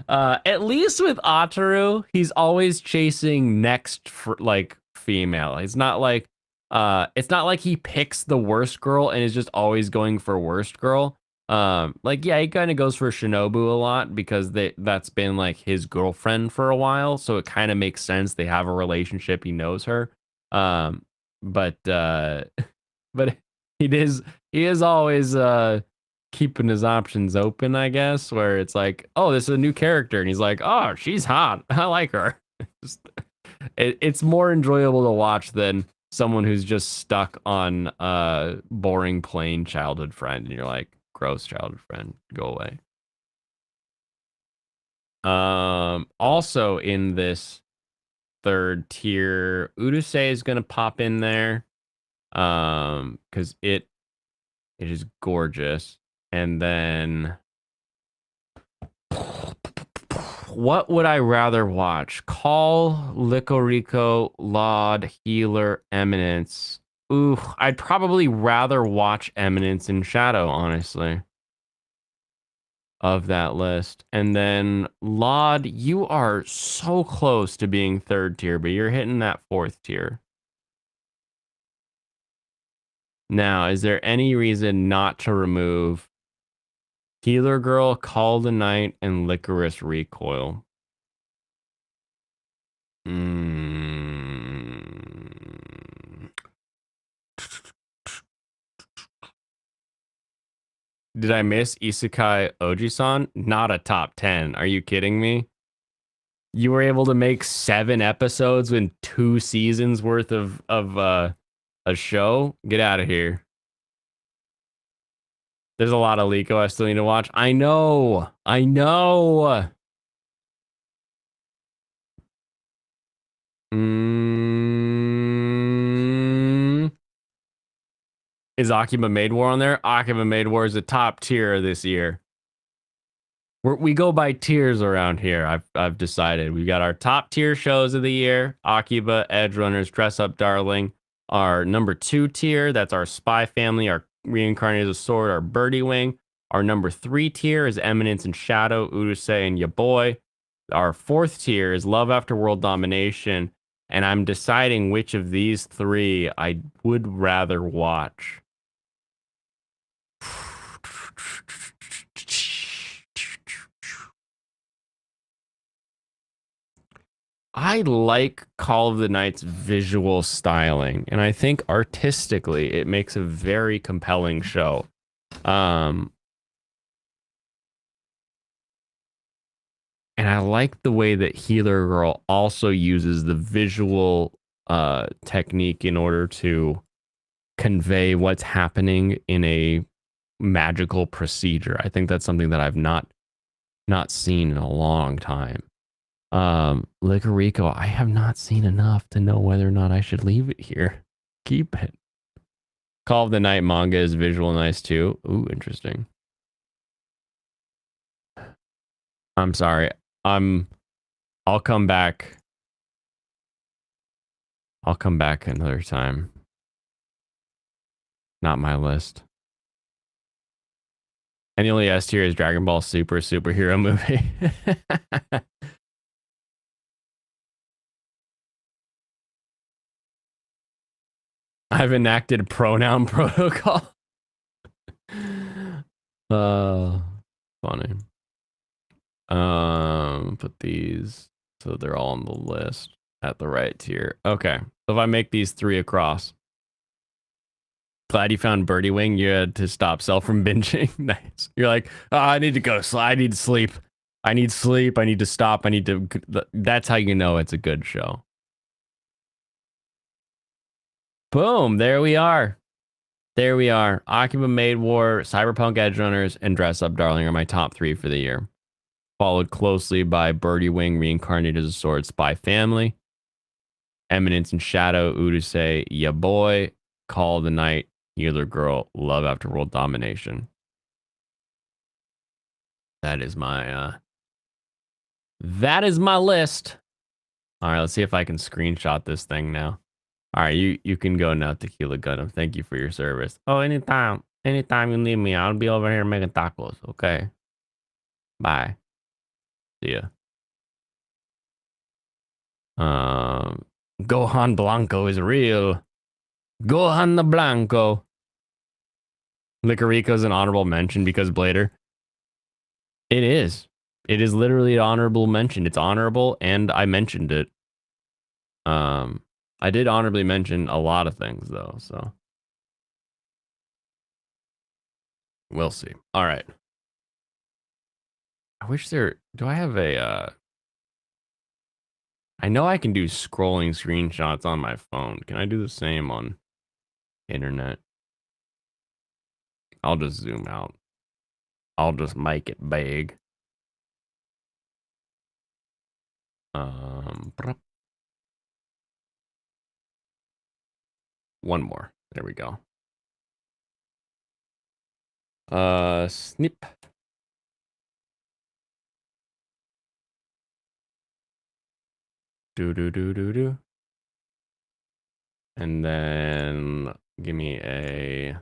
At least with Ataru, he's always chasing next for like female. It's not like he picks the worst girl and is just always going for worst girl. Like yeah, he kind of goes for Shinobu a lot because that's been like his girlfriend for a while, so it kind of makes sense. They have a relationship. He knows her. But but he is always keeping his options open, I guess, where it's like, oh, this is a new character, and he's like, oh, she's hot. I like her. It's more enjoyable to watch than someone who's just stuck on a boring plain childhood friend, and you're like, gross childhood friend, go away. Also in this third tier, Urusei is gonna pop in there, because it is gorgeous. And then what would I rather watch? Call, Licorico, Laud, Healer, Eminence. Ooh, I'd probably rather watch Eminence in Shadow, honestly, of that list. And then Laud, you are so close to being third tier, but you're hitting that fourth tier. Now, is there any reason not to remove Healer Girl, Call the Night, and Licorice Recoil? Did I miss Isekai Oji-san? Not a top 10. Are you kidding me? You were able to make 7 episodes in 2 seasons worth of a show? Get out of here. There's a lot of Liko I still need to watch. I know. Is Akima Maid War on there? Akima Maid War is the top tier this year. We go by tiers around here. I've decided. We've got our top tier shows of the year: Akiba, Edge Runners, Dress Up Darling. Our number 2 tier, that's our Spy Family, our Reincarnated Sword, our Birdie Wing. Our number 3 tier is Eminence and Shadow, Urusei and Ya Boy. Our 4th tier is Love After World Domination, and I'm deciding which of these 3 I would rather watch. I like Call of the Night's visual styling, and I think artistically it makes a very compelling show. And I like the way that Healer Girl also uses the visual technique in order to convey what's happening in a magical procedure. I think that's something that I've not seen in a long time. Licorico, I have not seen enough to know whether or not I should leave it here. Keep it. Call of the Night manga is visual nice too. Ooh, interesting. I'm sorry. I'll come back. I'll come back another time. Not my list. And the only S tier is Dragon Ball Super superhero movie. I've enacted pronoun protocol. Funny. Put these so they're all on the list at the right tier. Okay. So if I make these 3 across. Glad you found Birdie Wing. You had to stop self from binging. Nice. You're like, oh, I need to go. I need sleep. I need sleep. I need to stop. I need to. That's how you know it's a good show. Boom. There we are. There we are. Akiba Maid War, Cyberpunk Edge Runners, and Dress Up Darling are my top 3 for the year. Followed closely by Birdie Wing, Reincarnated as a Sword, Spy Family, Eminence and Shadow, Urusei, Ya Boy, Call of the Night, Healer Girl, Love After World Domination. That is my list. All right, let's see if I can screenshot this thing now. All right, you can go now, Tequila Gundam. Thank you for your service. Oh, anytime you need me, I'll be over here making tacos. Okay. Bye. See ya. Gohan Blanco is real. Gohan the Blanco. Licorico's an honorable mention because Blader. It is. It is literally an honorable mention. It's honorable, and I mentioned it. I did honorably mention a lot of things though, so we'll see. All right. I wish do I have a I know I can do scrolling screenshots on my phone. Can I do the same on internet? I'll just zoom out. I'll just make it big. One more. There we go. Snip. Do. And then give me a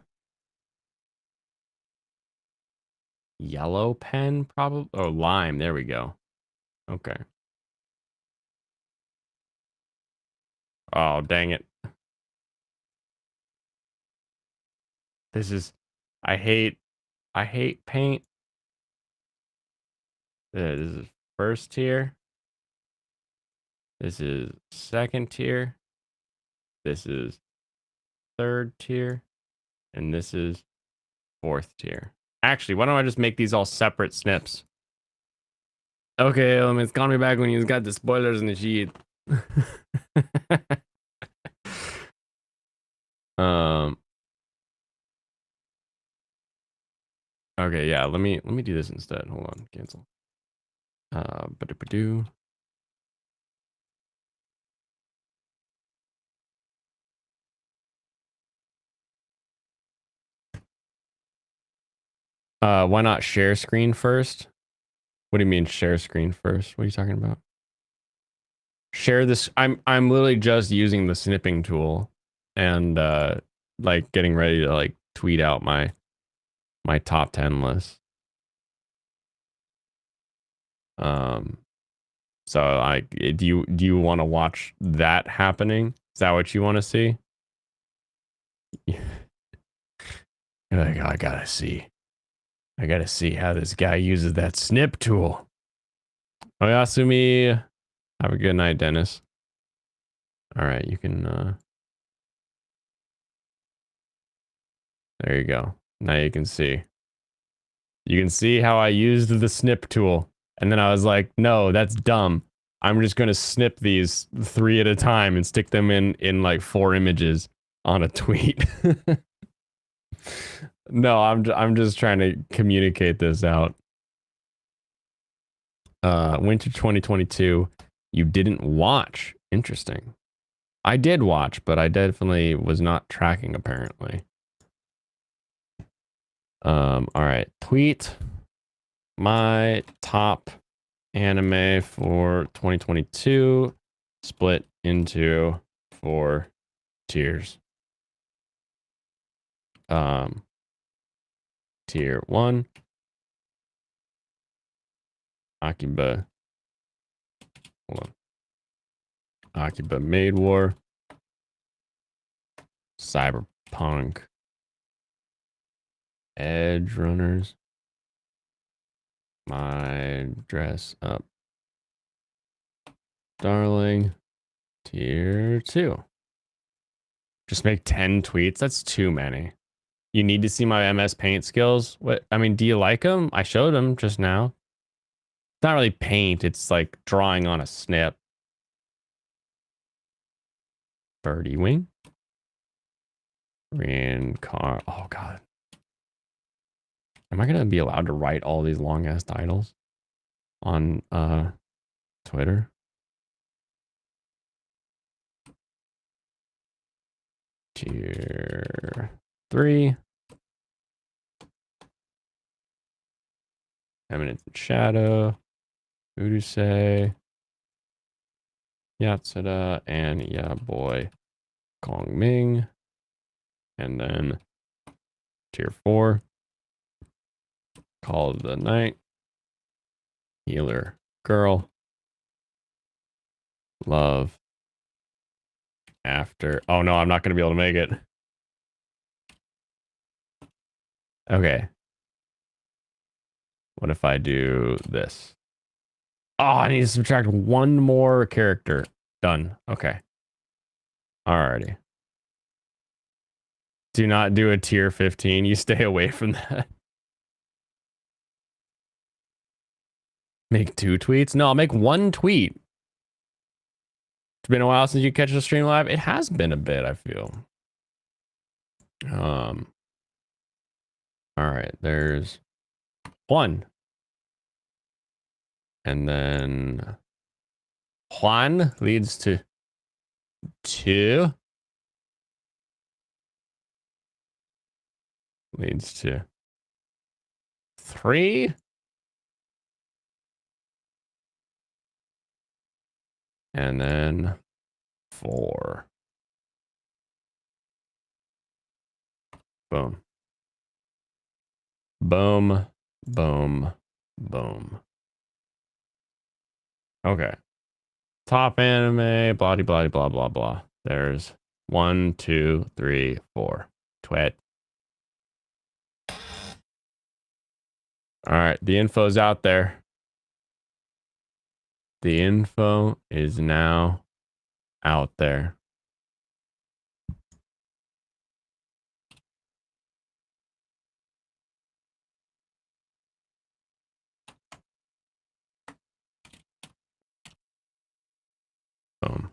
yellow pen, probably. Oh, lime. There we go. Okay. Oh, dang it. This is, I hate paint. This is first tier. This is second tier. This is third tier. And this is fourth tier. Actually, why don't I just make these all separate snips? Okay, it's call me back when you've got the spoilers in the sheet. Okay, yeah, let me do this instead. Hold on, cancel. Ba-do-ba-do. Why not share screen first? What do you mean share screen first? What are you talking about? Share this. I'm literally just using the snipping tool and like getting ready to like tweet out my top 10 list. So do you want to watch that happening? Is that what you want to see? You're like, oh, I gotta see how this guy uses that snip tool. Oyasumi, have a good night, Dennis. All right, you can. There you go. Now you can see. You can see how I used the snip tool. And then I was like, no, that's dumb. I'm just going to snip these 3 at a time and stick them in like 4 images on a tweet. No, I'm just trying to communicate this out. Winter 2022, you didn't watch. Interesting. I did watch, but I definitely was not tracking apparently. All right, tweet my top anime for 2022 split into 4 tiers. Tier 1, Akiba. Hold on. Akiba Maid War. Cyberpunk. Edge Runners. My Dress Up Darling. Tier 2. Just make 10 tweets. That's too many. You need to see my MS Paint skills. What? I mean, do you like them? I showed them just now. It's not really paint. It's like drawing on a snip. Birdie Wing. Reincar. Oh, God. Am I going to be allowed to write all these long-ass titles on Twitter? Tier 3. Eminence and Shadow. Urusei. Yatsuda. And yeah, boy. Kong Ming. And then tier 4. Call of the Night. Healer Girl. Love. After. Oh no, I'm not going to be able to make it. Okay. What if I do this? Oh, I need to subtract one more character. Done. Okay. Alrighty. Do not do a tier 15. You stay away from that. Make 2 tweets? No, I'll make 1 tweet. It's been a while since you catch the stream live. It has been a bit, I feel. All right, there's 1. And then Juan leads to 2. Leads to 3. And then 4. Boom. Boom. Boom. Boom. Okay. Top anime, blah, blah, blah, blah, blah. There's 1, 2, 3, 4. Twit. All right. The info's out there. The info is now out there. Boom.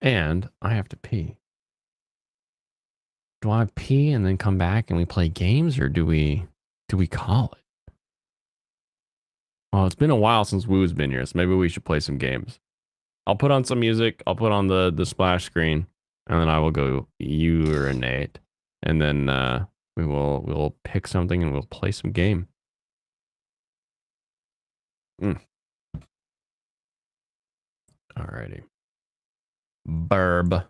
And I have to pee. Do I pee and then come back and we play games, or do we call it? Oh, it's been a while since Woo's been here, so maybe we should play some games. I'll put on some music. I'll put on the splash screen, and then I will go urinate, and then we'll pick something and we'll play some game. Alrighty. Burb.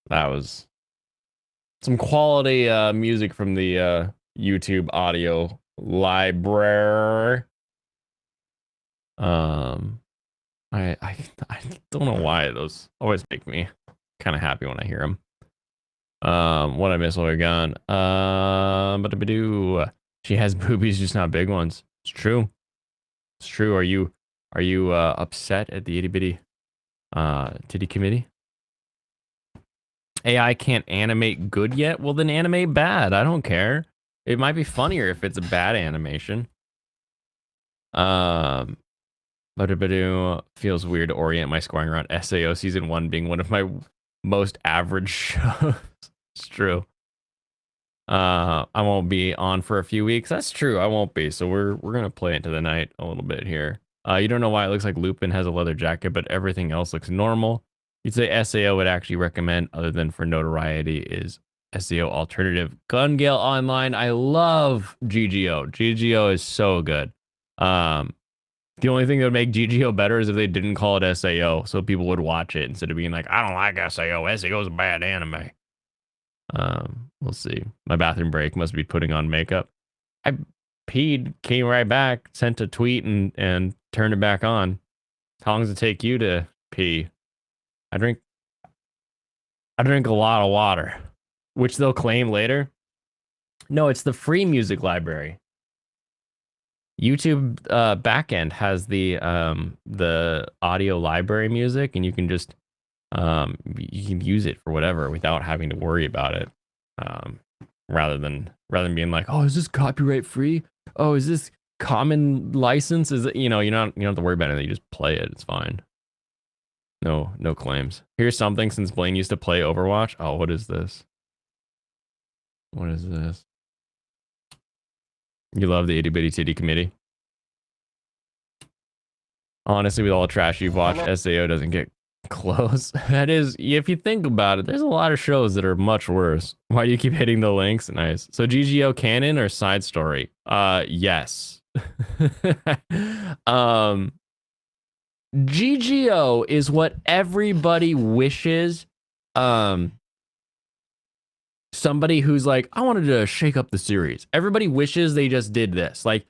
That was some quality music from the YouTube audio library. I don't know why those always make me kind of happy when I hear them. What I miss while we're gone. But she has boobies, just not big ones. It's true. It's true. Are you upset at the itty bitty titty committee? AI can't animate good yet? Well, then animate bad. I don't care. It might be funnier if it's a bad animation. But feels weird to orient my scoring around SAO season 1 being one of my most average shows. It's true. I won't be on for a few weeks. That's true. I won't be. So we're gonna play into the night a little bit here. You don't know why it looks like Lupin has a leather jacket, but everything else looks normal. You'd say SAO would actually recommend, other than for notoriety, is SEO alternative. Gun Gale Online. I love GGO. GGO is so good. The only thing that would make GGO better is if they didn't call it SAO, so people would watch it instead of being like, I don't like SAO. SAO is a bad anime. We'll see. My bathroom break must be putting on makeup. I peed, came right back, sent a tweet, and turned it back on. How long does it take you to pee? I drink a lot of water, which they'll claim later. No, it's the free music library. YouTube backend has the audio library music, and you can just you can use it for whatever without having to worry about it. Rather than being like, oh, is this copyright free? Oh, is this common license? Is it, you don't have to worry about it. You just play it. It's fine. No claims. Here's something, since Blaine used to play Overwatch. Oh, what is this? What is this? You love the itty bitty titty committee. Honestly, with all the trash you've watched, SAO doesn't get close. That is, if you think about it, there's a lot of shows that are much worse. Why do you keep hitting the links? Nice. So GGO canon or side story? Yes. GGO is what everybody wishes. Somebody who's like, I wanted to shake up the series. Everybody wishes they just did this. Like,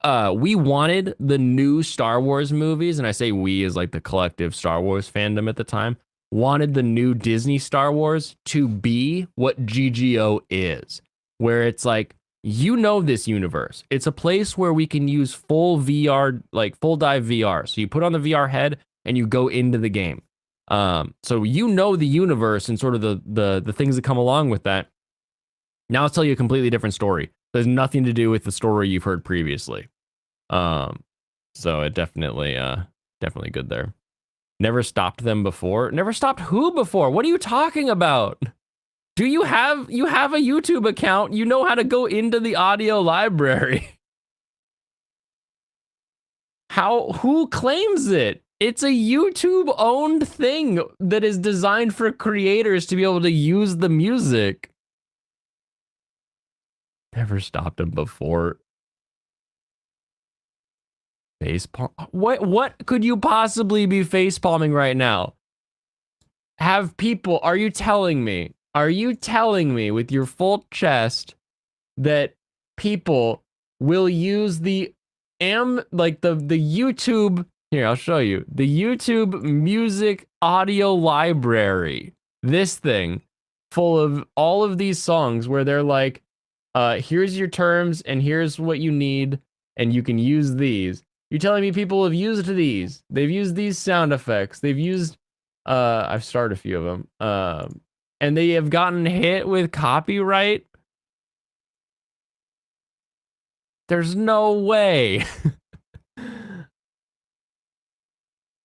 we wanted the new Star Wars movies, and I say we as like the collective Star Wars fandom at the time, wanted the new Disney Star Wars to be what GGO is, where it's like, this universe. It's a place where we can use full VR, like full dive VR. So you put on the VR head and you go into the game. So the universe and sort of the things that come along with that. Now let's tell you a completely different story. There's nothing to do with the story you've heard previously. So it definitely good there. Never stopped them before. Never stopped who before? What are you talking about? Do you have a YouTube account? You know how to go into the audio library. Who claims it? It's a YouTube owned thing that is designed for creators to be able to use the music. Never stopped him before. Facepalm? What could you possibly be facepalming right now? Are you telling me with your full chest that people will use the YouTube, here, I'll show you, the YouTube music audio library, this thing full of all of these songs where they're like, here's your terms and here's what you need and you can use these. You're telling me people have used these? They've used these sound effects. They've used I've started a few of them, and they have gotten hit with copyright. There's no way.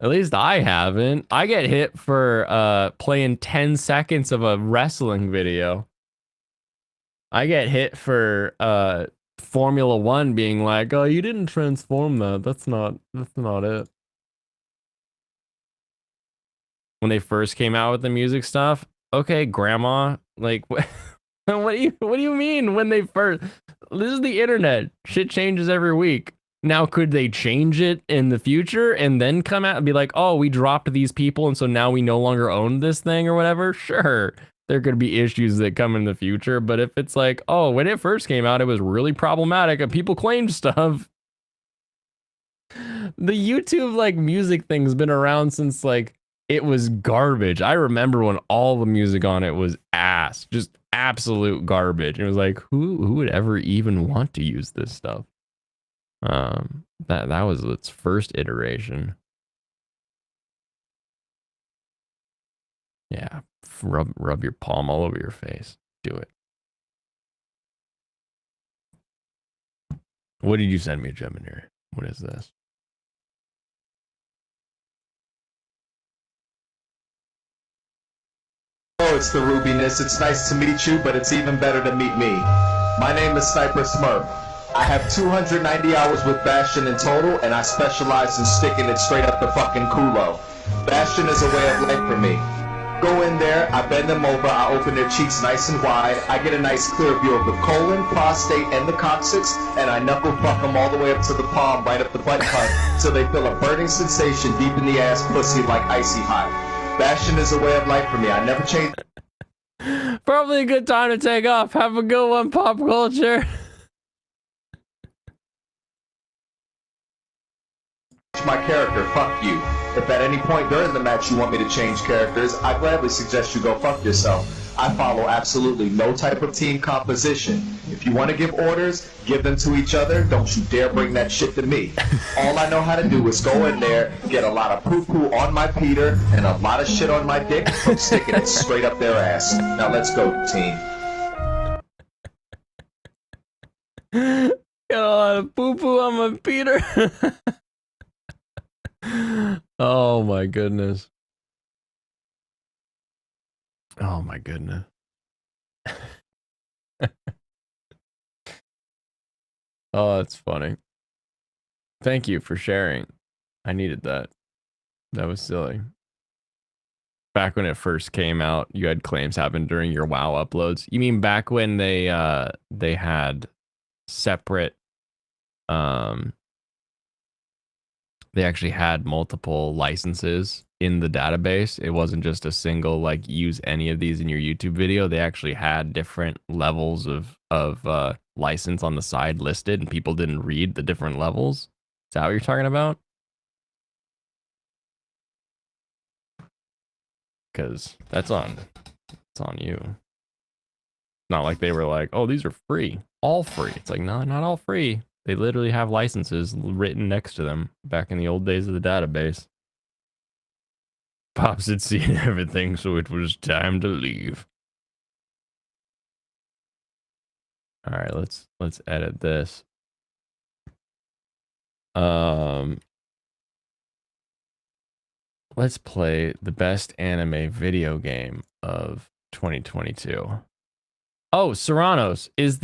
At least I haven't. I get hit for playing 10 seconds of a wrestling video. I get hit for Formula 1 being like, oh, you didn't transform that. That's not it. When they first came out with the music stuff, okay, grandma, like what do you mean when they first? This is the internet. Shit changes every week. Now, could they change it in the future and then come out and be like, oh, we dropped these people and so now we no longer own this thing or whatever? Sure, there could be issues that come in the future. But if it's like, oh, when it first came out, it was really problematic and people claimed stuff. The YouTube like music thing's been around since like it was garbage. I remember when all the music on it was ass, just absolute garbage. It was like, who would ever even want to use this stuff? That was its first iteration. Yeah, rub your palm all over your face. Do it. What did you send me, Gemini? What is this? Oh, it's the Rubiness. It's nice to meet you, but it's even better to meet me. My name is Sniper Smurf. I have 290 hours with Bastion in total, and I specialize in sticking it straight up the fucking culo. Bastion is a way of life for me. Go in there, I bend them over, I open their cheeks nice and wide, I get a nice clear view of the colon, prostate, and the coccyx, and I knuckle fuck them all the way up to the palm, right up the butt cut, so they feel a burning sensation deep in the ass pussy like icy hot. Bastion is a way of life for me. I never change. Probably a good time to take off. Have a good one, pop culture. My character, fuck you. If at any point during the match you want me to change characters, I gladly suggest you go fuck yourself. I follow absolutely no type of team composition. If you want to give orders, give them to each other. Don't you dare bring that shit to me. All I know how to do is go in there, get a lot of poo-poo on my Peter, and a lot of shit on my dick from sticking it straight up their ass. Now let's go, team. Got a lot of poo-poo on my Peter. Oh my goodness. Oh my goodness. Oh, that's funny. Thank you for sharing. I needed that. That was silly. Back when it first came out, you had claims happen during your WoW uploads. You mean back when they had separate they actually had multiple licenses in the database. It wasn't just a single like use any of these in your YouTube video. They actually had different levels of license on the side listed, and people didn't read the different levels. Is that what you're talking about? Because it's on you. Not like they were like, oh, these are free, all free. It's like, no, not all free. They literally have licenses written next to them back in the old days of the database. Pops had seen everything, so it was time to leave. All right, let's edit this. Let's play the best anime video game of 2022. Oh, Serranos, is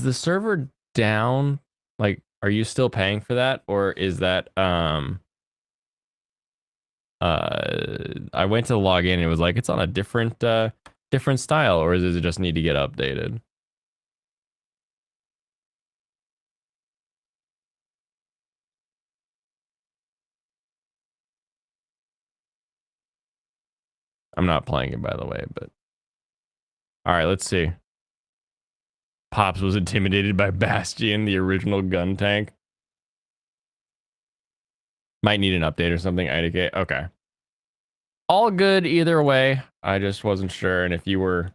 the server down? Like, are you still paying for that, or is that I went to log in and it was like it's on a different different style, or does it just need to get updated? I'm not playing it, by the way, but all right, let's see. Pops was intimidated by Bastion, the original gun tank. Might need an update or something, IDK. Okay. All good either way. I just wasn't sure, and if you're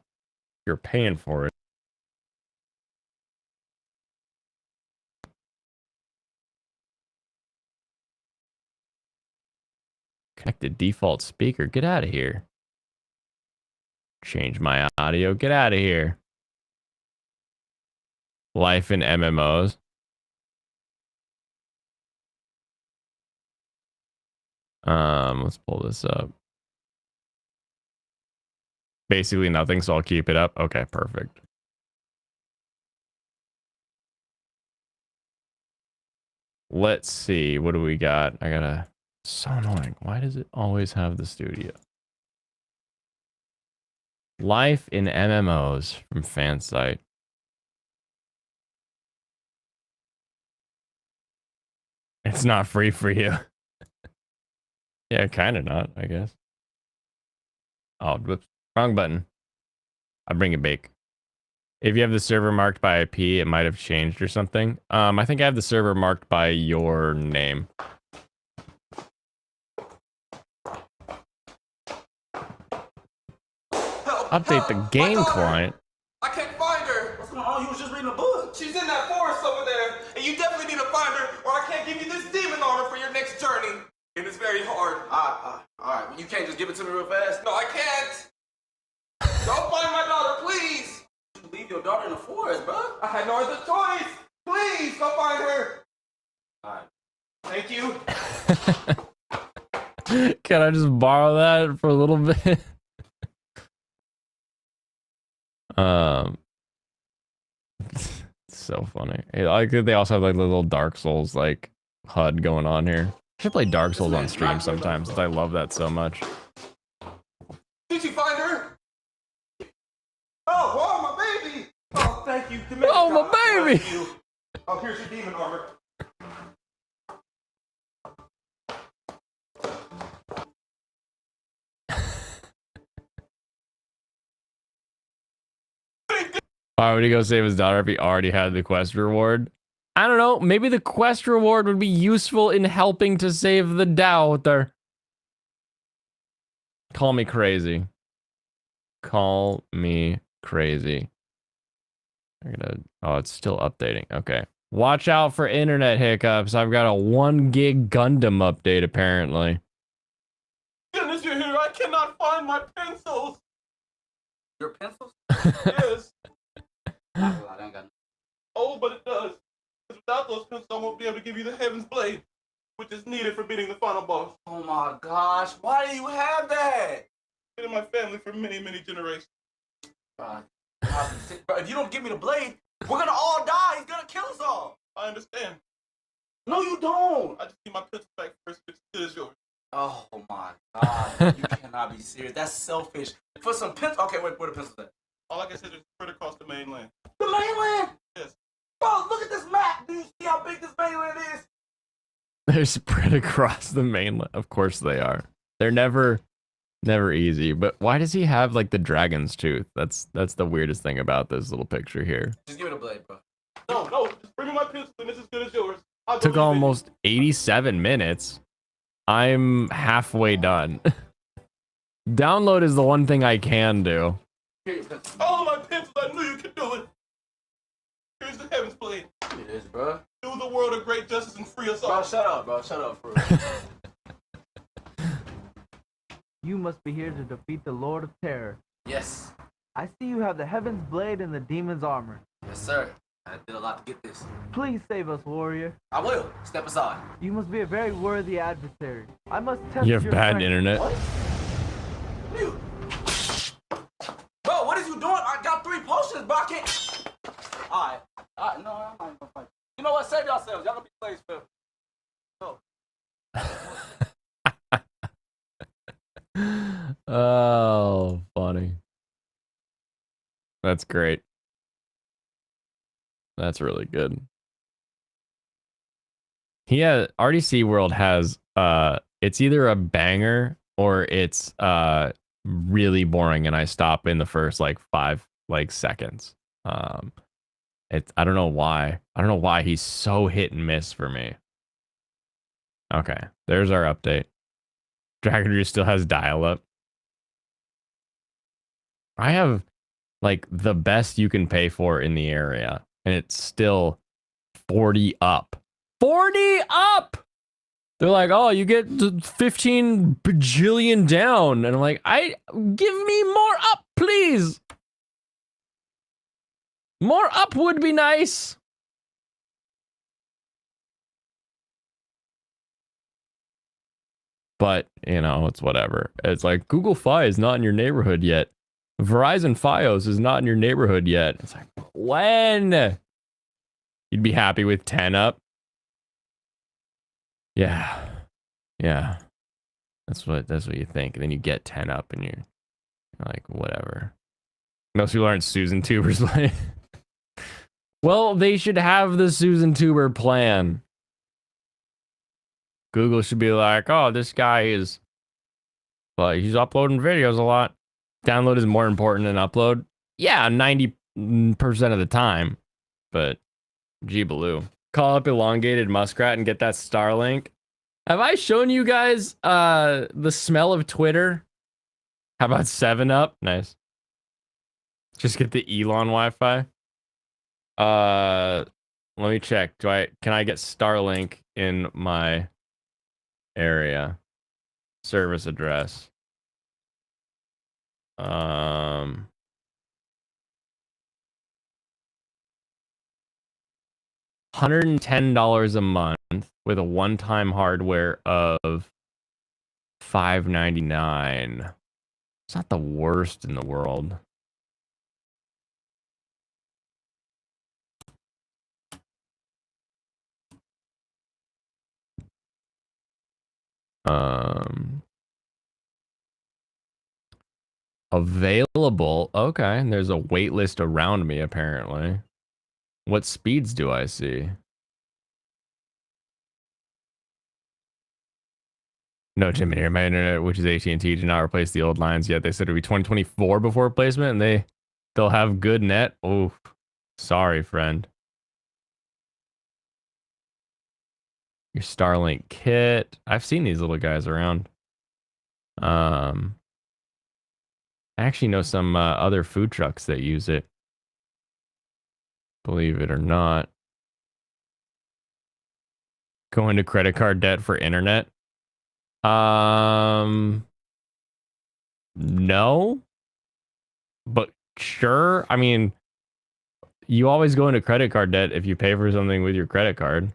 paying for it. Connected default speaker. Get out of here. Change my audio. Get out of here. Life in MMOs. Let's pull this up. Basically nothing, so I'll keep it up. Okay, perfect. Let's see. What do we got? I gotta... So annoying. Why does it always have the studio? Life in MMOs from Fansite. It's not free for you. Yeah, kind of not, I guess. Oh, whoops. Wrong button. I'll bring it back. If you have the server marked by IP, it might have changed or something. I think I have the server marked by your name. Update the game client. I can't find her. What's going on? You was just reading a book. She's in that forest over there, and you definitely need to find her, or I can't give you this demon armor for your next journey. And it's very hard. All right. You can't just give it to me real fast. No, I can't. Go find my daughter, please. You leave your daughter in the forest, bro. I had no other choice. Please, go find her. All right. Thank you. Can I just borrow that for a little bit? So funny. I like that they also have like the little Dark Souls like HUD going on here. I should play Dark Souls on stream sometimes since I love that so much. Did you find her? Oh, wow, my baby. Oh, thank you. Oh, my baby. Oh, here's your demon armor. Why would he go save his daughter if he already had the quest reward? I don't know. Maybe the quest reward would be useful in helping to save the daughter. Call me crazy. Call me crazy. Oh, it's still updating. Okay. Watch out for internet hiccups. I've got a 1 gig Gundam update apparently. Goodness, you're here. I cannot find my pencils. Your pencils? Yes. Oh, but it does. Because without those pencils, I won't be able to give you the Heaven's Blade, which is needed for beating the final boss. Oh my gosh, why do you have that? Been in my family for many, many generations. Bro, if you don't give me the blade, we're gonna all die. He's gonna kill us all. I understand. No, you don't. I just need my pencil back first, which is yours. Oh my god, you cannot be serious. That's selfish. For some pencil. Okay, wait, where the pencils at? All I can say is spread across the mainland. The mainland? Yes. Bro, look at this map. Do you see how big this mainland is? They're spread across the mainland. Of course they are. They're never easy. But why does he have like the dragon's tooth? That's the weirdest thing about this little picture here. Just give it a blade, bro. No, just bring me my pencil and it's as good as yours. Took almost 87 minutes. I'm halfway done. Download is the one thing I can do. All my pencils, I knew you could do it. Here's the Heaven's Blade. It is, bro. Do the world a great justice and free us all. Bro, shut up, bro. Shut up, for real. You must be here to defeat the Lord of Terror. Yes. I see you have the Heaven's Blade and the Demon's Armor. Yes, sir. I did a lot to get this. Please save us, warrior. I will. Step aside. You must be a very worthy adversary. I must test You have your bad strength. internet. What? You. Bro, what is you doing? I got 3 potions, bro. I can't. Alright. No, I'm not even gonna fight. You know what? Save yourselves. Y'all gonna be slaves, Phil. No. Oh, funny. That's great. That's really good. RDC World has it's either a banger or it's really boring and I stop in the first like 5 seconds. I don't know why. I don't know why he's so hit and miss for me. Okay, there's our update. Dragon Roost still has dial-up. I have like the best you can pay for in the area, and it's still 40 up. 40 up! They're like, oh, you get 15 bajillion down. And I'm like, give me more up, please. More up would be nice. But, you know, it's whatever. It's like Google Fi is not in your neighborhood yet. Verizon Fios is not in your neighborhood yet. It's like, when? You'd be happy with 10 up? Yeah. Yeah. That's what you think. And then you get 10 up and you're like, whatever. Most people aren't Susan Tubers playing. Well, they should have the Susan Tuber plan. Google should be like, oh, this guy is, like, he's uploading videos a lot. Download is more important than upload. Yeah, 90% of the time. But, gee baloo. Call up elongated muskrat and get that Starlink. Have I shown you guys the smell of Twitter? How about 7-Up? Nice. Just get the Elon Wi-Fi. Let me check. Can I get Starlink in my area? Service address. $110 a month with a one-time hardware of $5.99. It's not the worst in the world. Available. Okay, and there's a wait list around me apparently. What speeds do I see? No, Jimmy here. My internet, which is AT&T, did not replace the old lines yet. They said it'd be 2024 before replacement, and they'll have good net. Oh, sorry, friend. Your Starlink kit. I've seen these little guys around. I actually know some other food trucks that use it. Believe it or not. Go into credit card debt for internet. No. But sure. I mean, you always go into credit card debt if you pay for something with your credit card.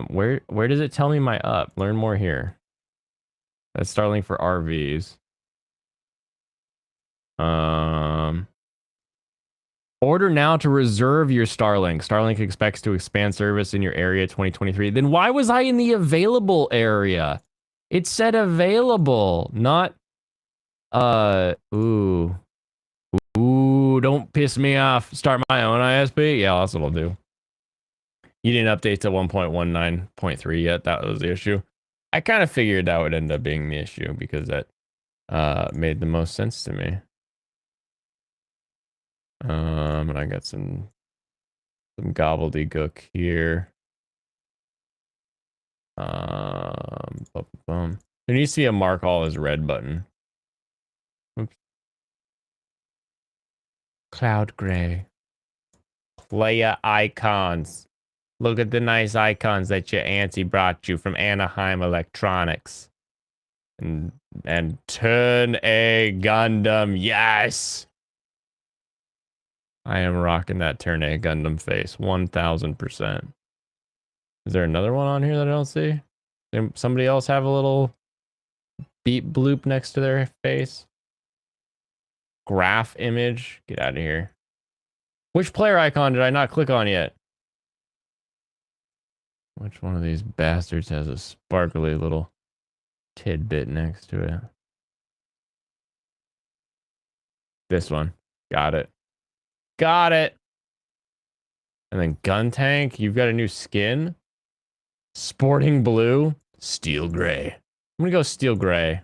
Where does it tell me my up? Learn more here. That's Starlink for RVs. Order now to reserve your Starlink. Starlink expects to expand service in your area 2023. Then why was I in the available area? It said available, not ooh, don't piss me off. Start my own ISP. Yeah, that's what I'll do. You didn't update to 1.19.3 yet. That was the issue. I kind of figured that would end up being the issue because that made the most sense to me. And I got some gobbledygook here. There needs to be a mark all as red button. Oops. Cloud gray. Player icons. Look at the nice icons that your auntie brought you from Anaheim Electronics. And turn a Gundam, yes! I am rocking that Turn A Gundam face, 1000%. Is there another one on here that I don't see? Somebody else have a little beep bloop next to their face? Graph image? Get out of here. Which player icon did I not click on yet? Which one of these bastards has a sparkly little tidbit next to it? This one. Got it. Got it. And then gun tank. You've got a new skin. Sporting blue. Steel gray. I'm going to go steel gray.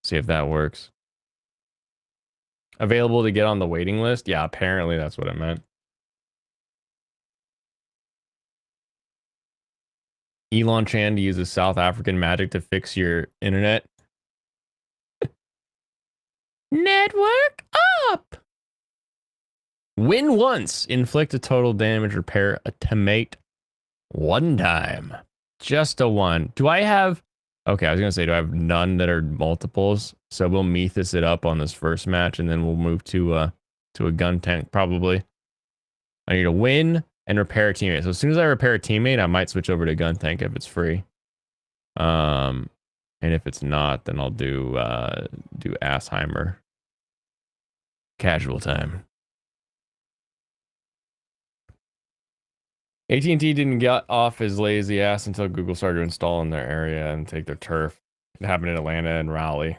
See if that works. Available to get on the waiting list? Yeah, apparently that's what it meant. Elon Chan uses South African magic to fix your internet. Network up! Win once. Inflict a total damage. Repair a teammate one time. Just a one. Do I have... Okay, I was going to say, do I have none that are multiples? So we'll Methus it up on this first match, and then we'll move to a gun tank, probably. I need to win and repair a teammate. So as soon as I repair a teammate, I might switch over to gun tank if it's free. And if it's not, then I'll do Assheimer. Casual time. AT&T didn't get off his lazy ass until Google started to install in their area and take their turf. It happened in Atlanta and Raleigh.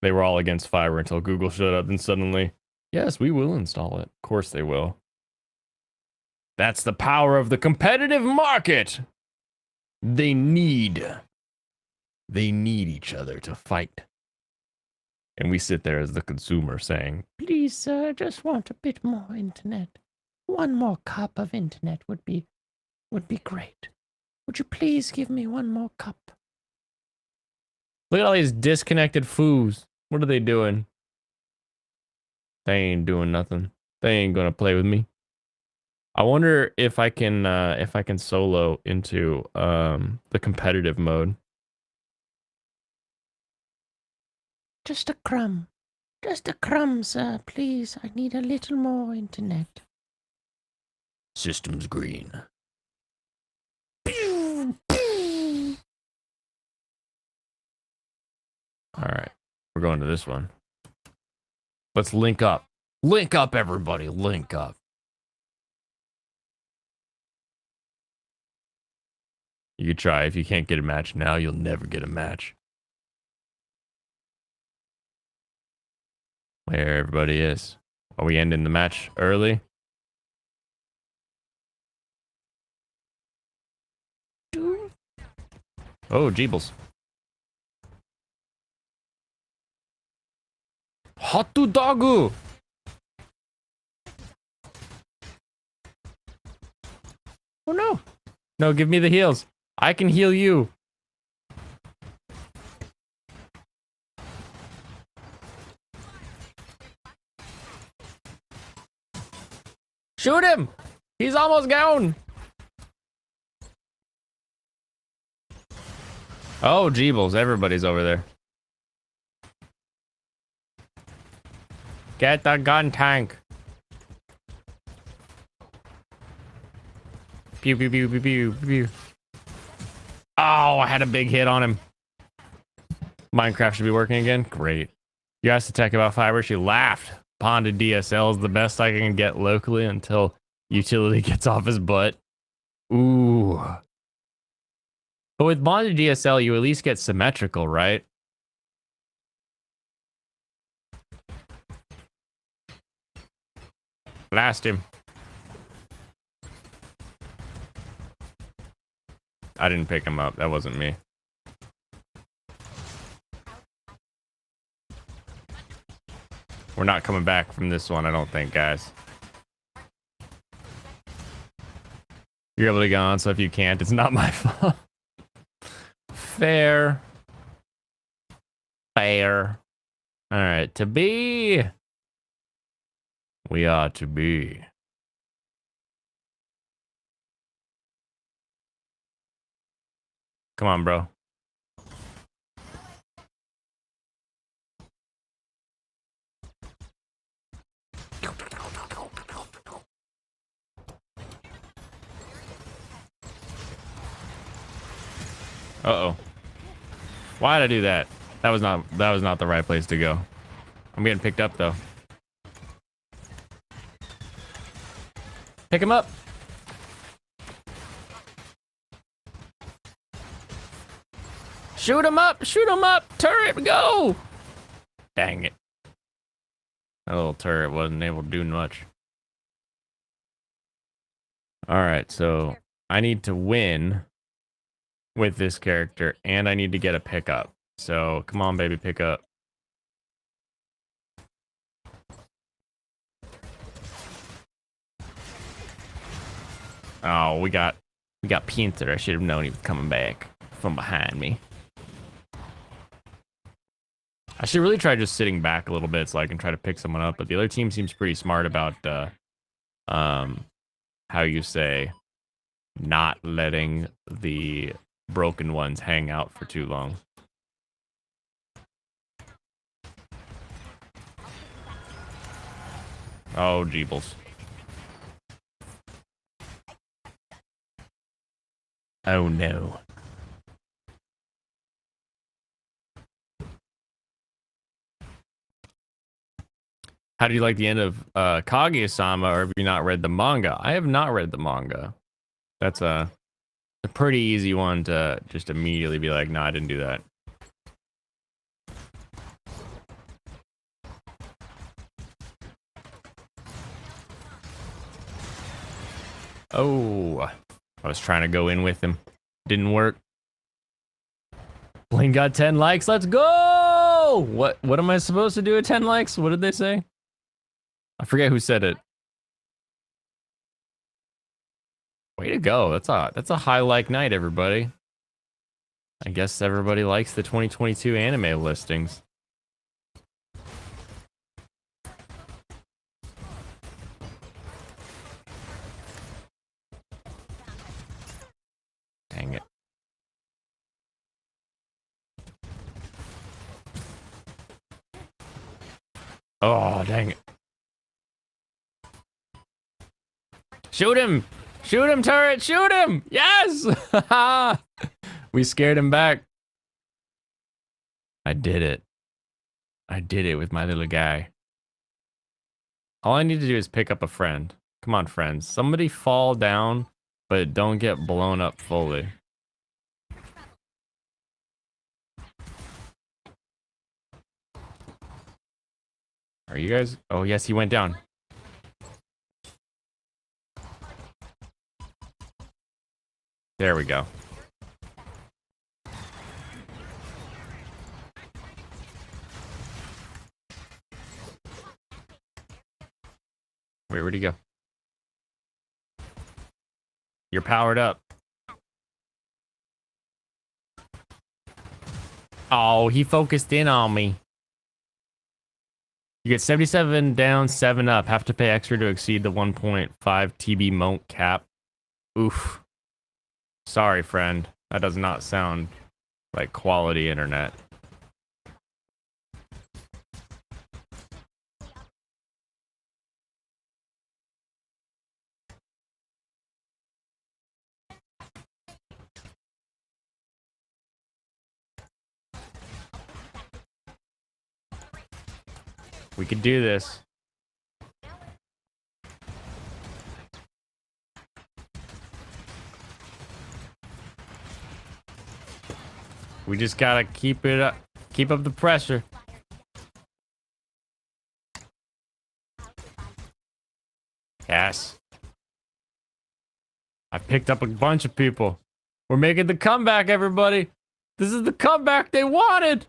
They were all against fiber until Google showed up and suddenly, yes, we will install it. Of course they will. That's the power of the competitive market. They need each other to fight. And we sit there as the consumer saying, Please, sir, just want a bit more internet. One more cup of internet would be great. Would you please give me one more cup? look at all these disconnected foos. What are they doing? They ain't doing nothing. They ain't gonna play with me. I wonder if I can solo into the competitive mode. Just a crumb. Just a crumb, sir, please. I need a little more internet. Systems green. All right, we're going to this one. Let's link up. Link up, everybody. Link up. You could try. If you can't get a match now, you'll never get a match. Where everybody is. Are we ending the match early? Oh, Jeebles. Hot dogu! Oh no. No, give me the heals. I can heal you. Shoot him! He's almost gone. Oh, Jeebles, everybody's over there. Get the gun tank. Pew, pew, pew, pew, pew, pew. Oh, I had a big hit on him. Minecraft should be working again. Great. You asked the tech about fiber. She laughed. Bonded DSL is the best I can get locally until utility gets off his butt. Ooh. But with bonded DSL, you at least get symmetrical, right? Blast him. I didn't pick him up. That wasn't me. We're not coming back from this one, I don't think, guys. You're able to get on, so if you can't, it's not my fault. Fair. Fair. Alright, to be. We are to be. Come on, bro. Uh-oh. Why did I do that? That was not the right place to go. I'm getting picked up though. Pick him up. Shoot him up! Shoot him up! Turret, go! Dang it. That little turret wasn't able to do much. Alright, so I need to win with this character, and I need to get a pickup. So, come on, baby, pick up. Oh, we got Pinter. I should have known he was coming back from behind me. I should really try just sitting back a little bit so I can try to pick someone up, but the other team seems pretty smart about how you say not letting the broken ones hang out for too long. Oh, Jeebles. Oh no. How do you like the end of Kaguya-sama, or have you not read the manga? I have not read the manga. That's a pretty easy one to just immediately be like, no, I didn't do that. Oh, I was trying to go in with him. Didn't work. Blaine got 10 likes. Let's go! What am I supposed to do at 10 likes? What did they say? I forget who said it. Way to go. That's a high like night, everybody. I guess everybody likes the 2022 anime listings. Dang it. Oh, dang it. Shoot him! Shoot him, turret! Shoot him! Yes! We scared him back. I did it. I did it with my little guy. All I need to do is pick up a friend. Come on, friends. Somebody fall down, but don't get blown up fully. Are you guys? Oh, yes, he went down. There we go. Wait, where'd he go? You're powered up. Oh, he focused in on me. You get 77 down, 7 up. Have to pay extra to exceed the 1.5 TB Monk cap. Oof. Sorry, friend. That does not sound like quality internet. We could do this. We just gotta keep it up. Keep up the pressure. Yes. I picked up a bunch of people. We're making the comeback, everybody. This is the comeback they wanted.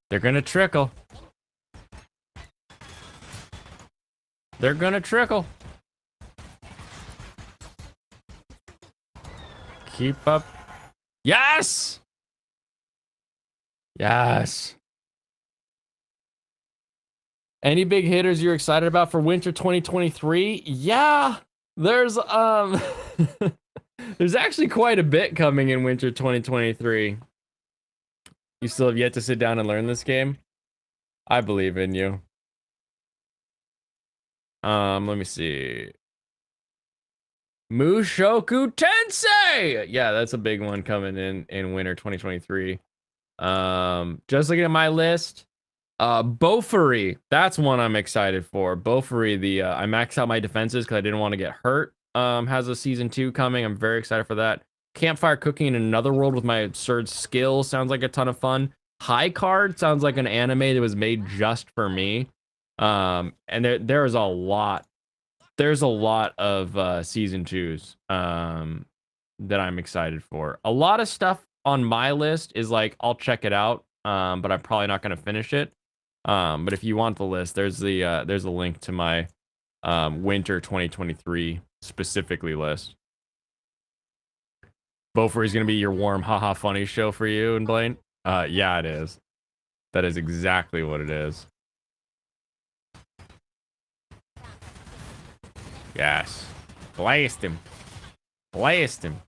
They're gonna trickle. They're gonna trickle. Keep up. Yes! Yes. Any big hitters you're excited about for winter 2023? Yeah. There's there's actually quite a bit coming in winter 2023. You still have yet to sit down and learn this game? I believe in you. Let me see. Mushoku Tensei! Yeah, that's a big one coming in winter 2023. Just looking at my list. Bofuri, that's one I'm excited for. Bofuri, I maxed out my defenses because I didn't want to get hurt. Has a season 2 coming. I'm very excited for that. Campfire Cooking in Another World with my absurd skills sounds like a ton of fun. High Card sounds like an anime that was made just for me. And there is a lot. There's a lot of season 2s that I'm excited for. A lot of stuff on my list is like I'll check it out, but I'm probably not going to finish it. But if you want the list, there's a link to my winter 2023 specifically list. Bofur is going to be your warm haha funny show for you and Blaine. Yeah, it is. That is exactly what it is. Yes. Blast him. Blast him.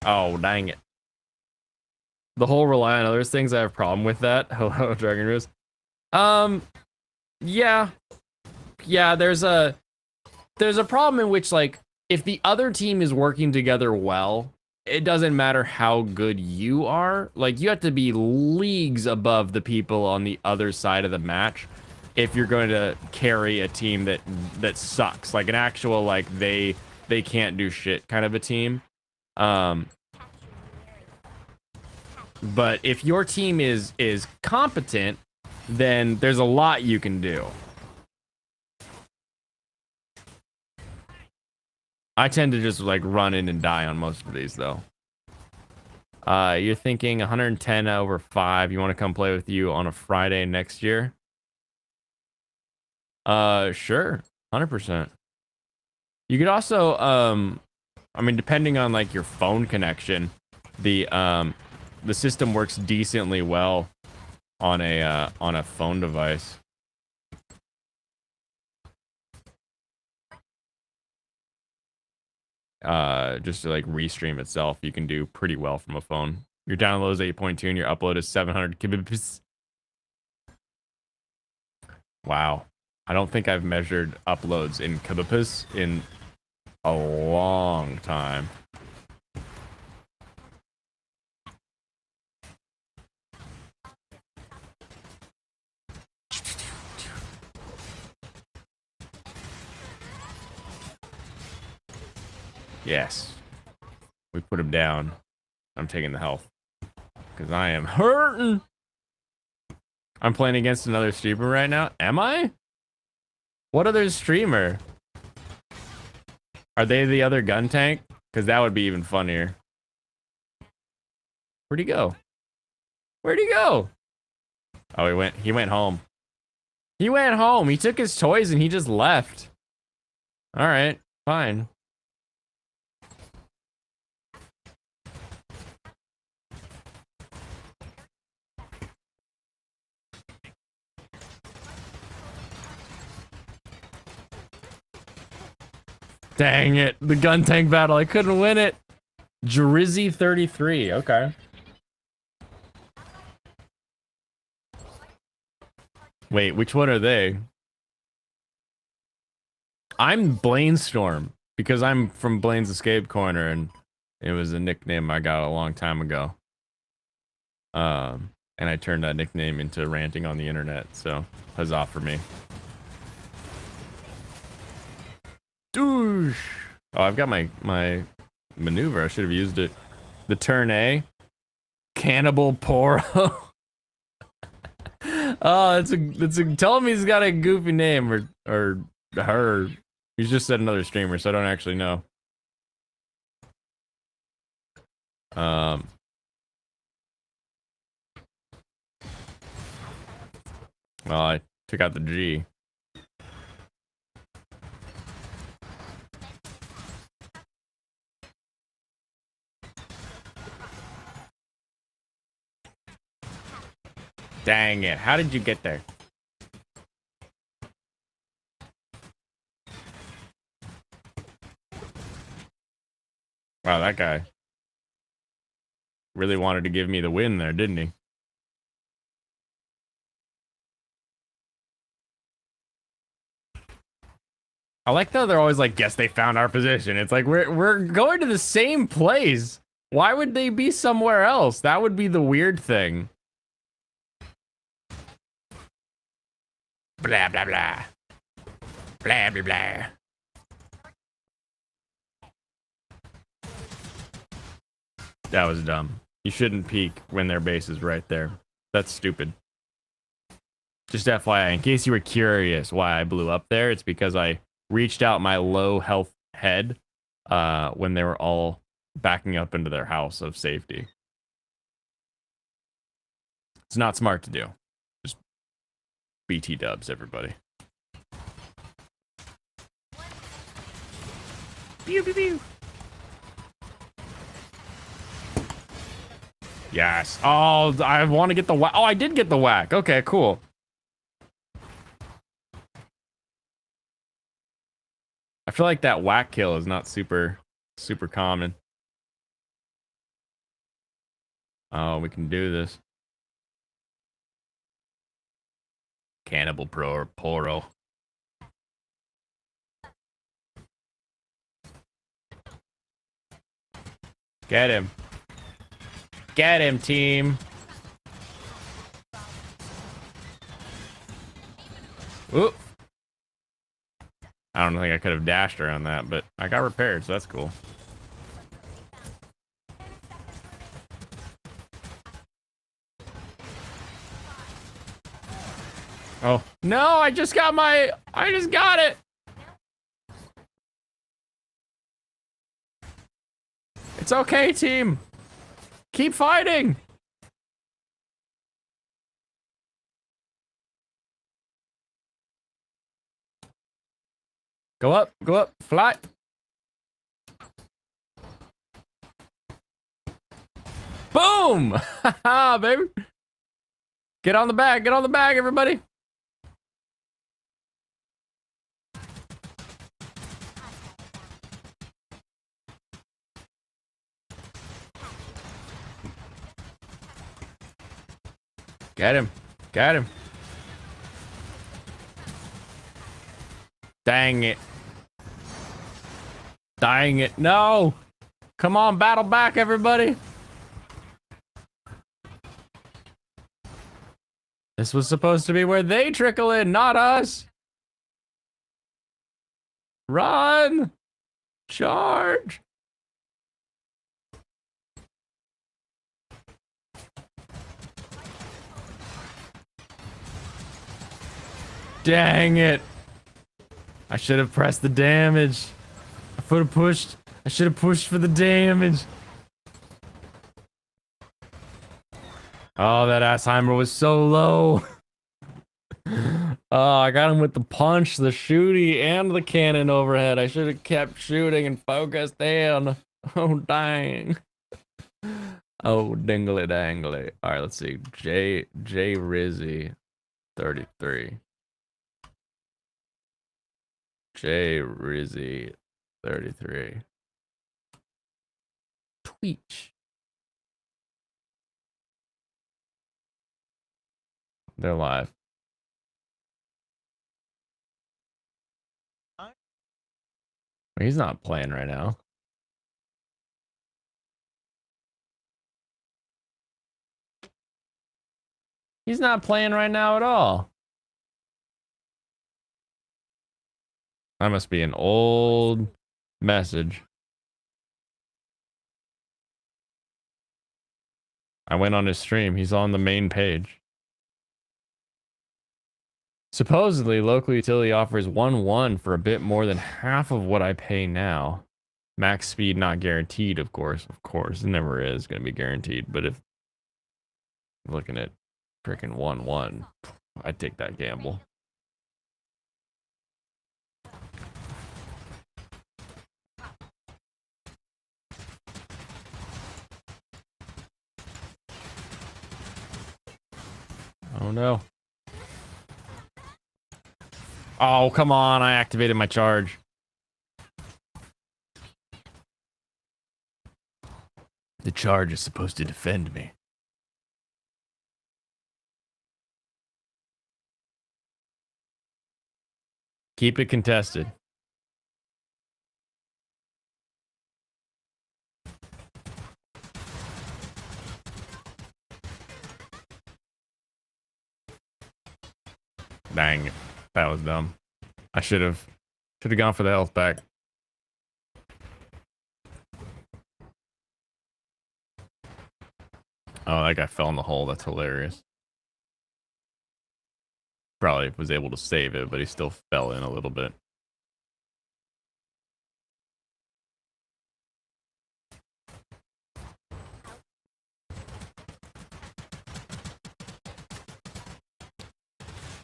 Oh, dang it. The whole rely on others things, I have a problem with that. Hello, Dragon Rose. Yeah. Yeah, there's a problem in which, like, if the other team is working together well, it doesn't matter how good you are. Like, you have to be leagues above the people on the other side of the match if you're going to carry a team that sucks. Like an actual, like, they can't do shit kind of a team. But if your team is competent, then there's a lot you can do. I tend to just like run in and die on most of these though. You're thinking 110 over 5. You want to come play with you on a Friday next year? Sure. 100%. You could also I mean, depending on like your phone connection, the system works decently well on a phone device. Just to like restream itself, you can do pretty well from a phone. Your download is 8.2 and your upload is 700 kbps. Wow. I don't think I've measured uploads in kbps in a long time. Yes. We put him down. I'm taking the health. Because I am hurting. I'm playing against another streamer right now. Am I? What other streamer? Are they the other gun tank? Because that would be even funnier. Where'd he go? Where'd he go? Oh, he went home. He went home. He took his toys and he just left. All right, fine. Dang it. The gun tank battle. I couldn't win it. Drizzy 33. Okay. Wait, which one are they? I'm Blainstorm because I'm from Blaine's Escape Corner and it was a nickname I got a long time ago. And I turned that nickname into ranting on the internet, so huzzah for me. Douche. Oh, I've got my maneuver. I should have used it. The turn A. Cannibal Poro. Oh, tell him he's got a goofy name or her. He's just said another streamer, so I don't actually know. Well, I took out the G. Dang it. How did you get there? Wow, that guy really wanted to give me the win there, didn't he? I like that they're always like, guess they found our position. It's like, we're going to the same place. Why would they be somewhere else? That would be the weird thing. Blah, blah, blah. Blah, blah, blah. That was dumb. You shouldn't peek when their base is right there. That's stupid. Just FYI, in case you were curious why I blew up there, it's because I reached out my low health head when they were all backing up into their house of safety. It's not smart to do. Just BT dubs, everybody. Pew, pew, pew. Yes. Oh, I want to get the whack. Oh, I did get the whack. Okay, cool. I feel like that whack kill is not super common. Oh, we can do this. Cannibal Poro. Get him. Get him, team. Oop. I don't think I could have dashed around that, but I got repaired, so that's cool. Oh, no, I just got it. It's okay, team. Keep fighting. Go up, fly. Boom! Haha, baby. Get on the bag, everybody. Get him. Dang it. No. Come on, battle back, everybody. This was supposed to be where they trickle in, not us. Run. Charge. Dang it. I should have pressed the damage. I should have pushed for the damage. Oh, that Assheimer was so low. Oh, I got him with the punch, the shooty, and the cannon overhead. I should have kept shooting and focused in. Oh, dang. Oh, dingly dangly. All right, let's see. J Rizzy, 33. J Rizzy, 33. Tweech. They're live. He's not playing right now. He's not playing right now at all. That must be an old message. I went on his stream. He's on the main page. Supposedly, local utility offers 1-1 for a bit more than half of what I pay now. Max speed not guaranteed, of course. Of course, it never is going to be guaranteed. But if looking at freaking 1-1, I'd take that gamble. Oh no. Oh, come on. I activated my charge. The charge is supposed to defend me. Keep it contested. Dang it. That was dumb. I should have gone for the health pack. Oh, that guy fell in the hole. That's hilarious. Probably was able to save it, but he still fell in a little bit.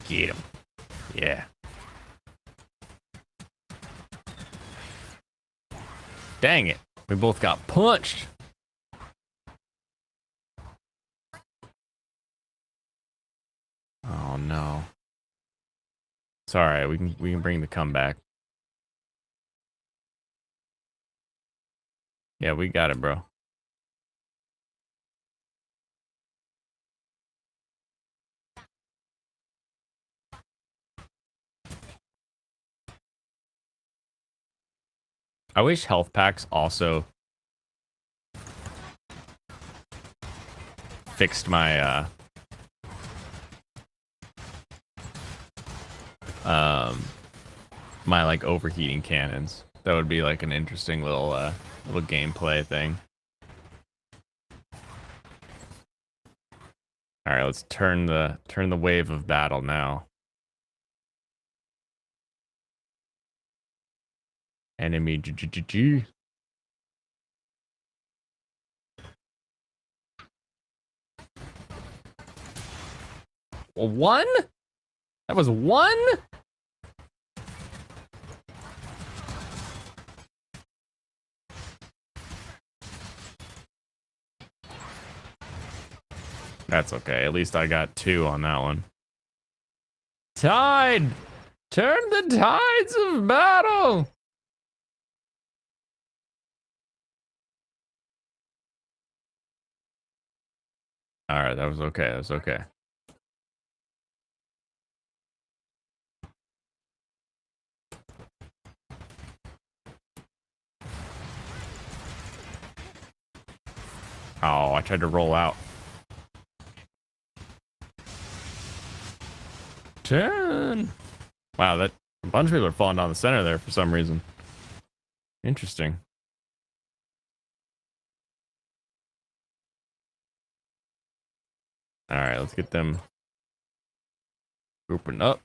Get him. Yeah. Dang it. We both got punched. Oh no. It's all right. We can bring the comeback. Yeah, we got it, bro. I wish health packs also fixed my my like overheating cannons. That would be like an interesting little little gameplay thing. All right, let's turn the wave of battle now. Enemy GGGG. One? That was one? That's okay. At least I got 2 on that one. Tide! Turn the tides of battle! Alright, that was okay. That was okay. Oh, I tried to roll out. 10. Wow, that a bunch of people are falling down the center there for some reason. Interesting. All right, let's get them grouping up.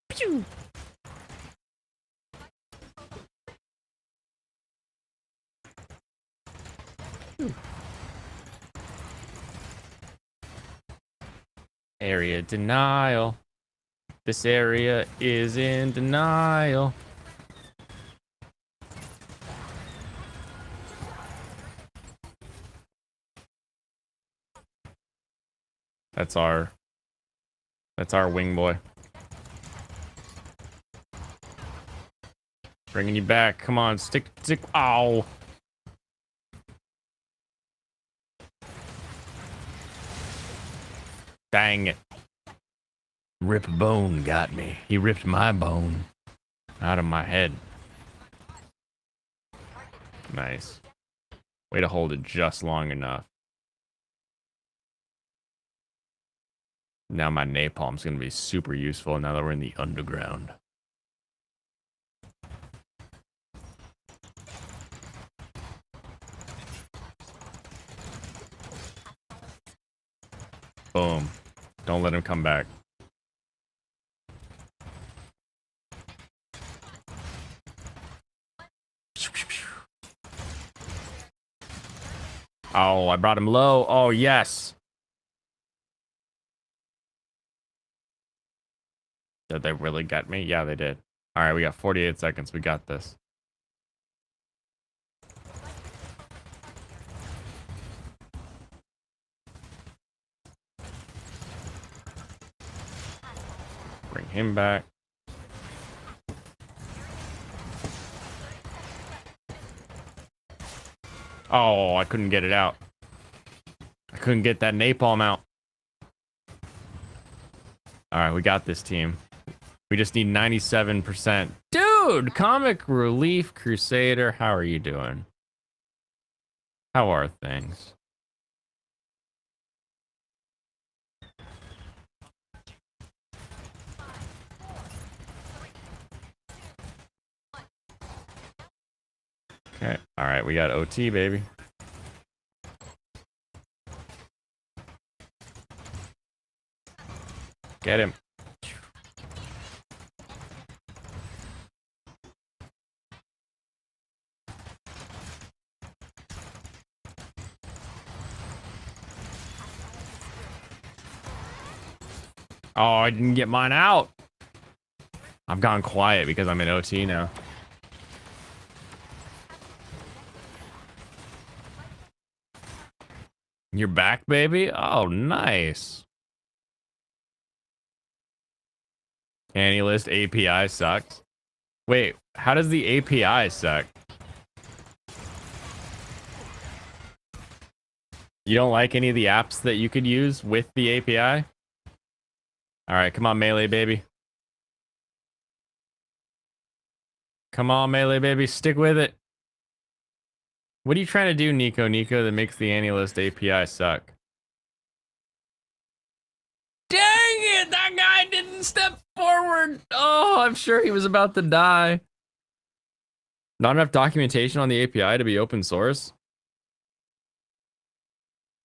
Pew! Area denial. This area is in denial. That's our wing boy. Bringing you back. Come on, stick. Ow. Dang it. Rip Bone got me. He ripped my bone out of my head. Nice. Way to hold it just long enough. Now my napalm's gonna be super useful now that we're in the underground. Boom. Don't let him come back. Oh, I brought him low. Oh, yes. Did they really get me? Yeah, they did. All right, we got 48 seconds. We got this. Bring him back. Oh, I couldn't get it out. I couldn't get that napalm out. All right, we got this, team. We just need 97%. Dude, Comic Relief Crusader, how are you doing? How are things? Okay, all right, we got OT, baby. Get him. Oh, I didn't get mine out. I've gone quiet because I'm in OT now. You're back, baby? Oh, nice. AnyList API sucks. Wait, how does the API suck? You don't like any of the apps that you could use with the API? All right, come on, Melee, baby. Come on, Melee, baby, stick with it. What are you trying to do, Nico? Nico, that makes the AniList API suck. Dang it! That guy didn't step forward. Oh, I'm sure he was about to die. Not enough documentation on the API to be open source.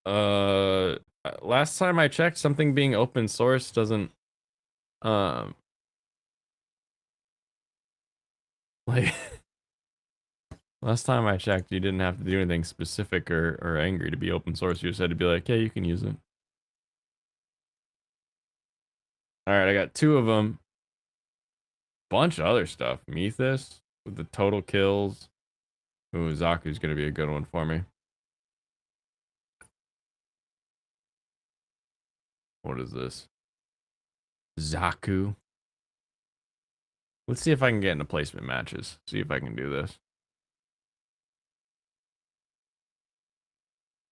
Last time I checked, something being open source doesn't like last time I checked, you didn't have to do anything specific or angry to be open source. You just had to be like, yeah, you can use it. All right, I got 2 of them. Bunch of other stuff. Methus with the total kills. Ooh, Zaku's gonna be a good one for me. What is this? Zaku. Let's see if I can get into placement matches. See if I can do this.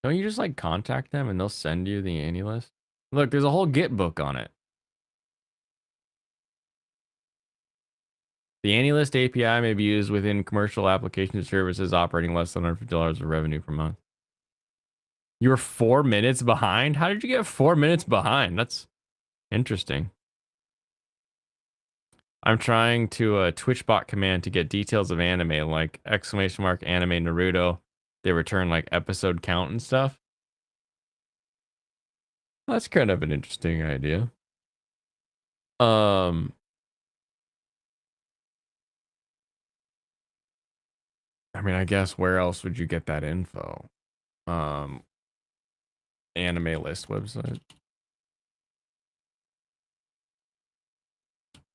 Don't you just like contact them and they'll send you the AniList? Look, there's a whole Git book on it. The AniList API may be used within commercial applications and services operating less than $150 of revenue per month. You were 4 minutes behind? How did you get 4 minutes behind? That's interesting. I'm trying to Twitchbot command to get details of anime like ! Anime Naruto. They return like episode count and stuff. That's kind of an interesting idea. I mean, I guess where else would you get that info? Anime list website.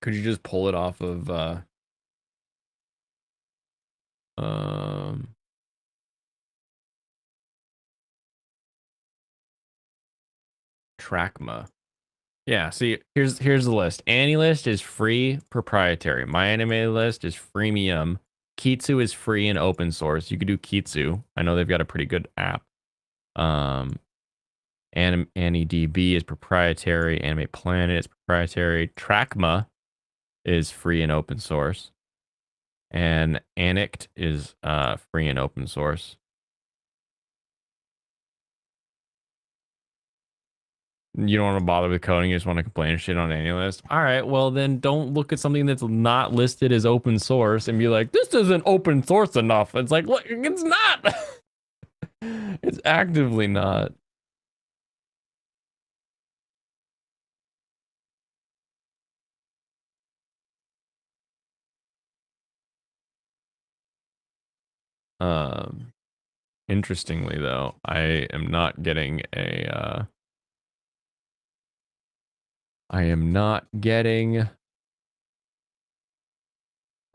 Could you just pull it off of Trackma? Yeah, see, here's the list. AniList is free, proprietary. MyAnimeList is freemium. Kitsu is free and open source. You could do Kitsu. I know they've got a pretty good app. AniDB is proprietary. Anime Planet is proprietary. Trackma is free and open source. And Anict is free and open source. You don't want to bother with coding, you just want to complain and shit on AniList. All right, well then don't look at something that's not listed as open source and be like, this isn't open source enough. It's like, look, it's not. It's actively not. Interestingly though, I am not getting a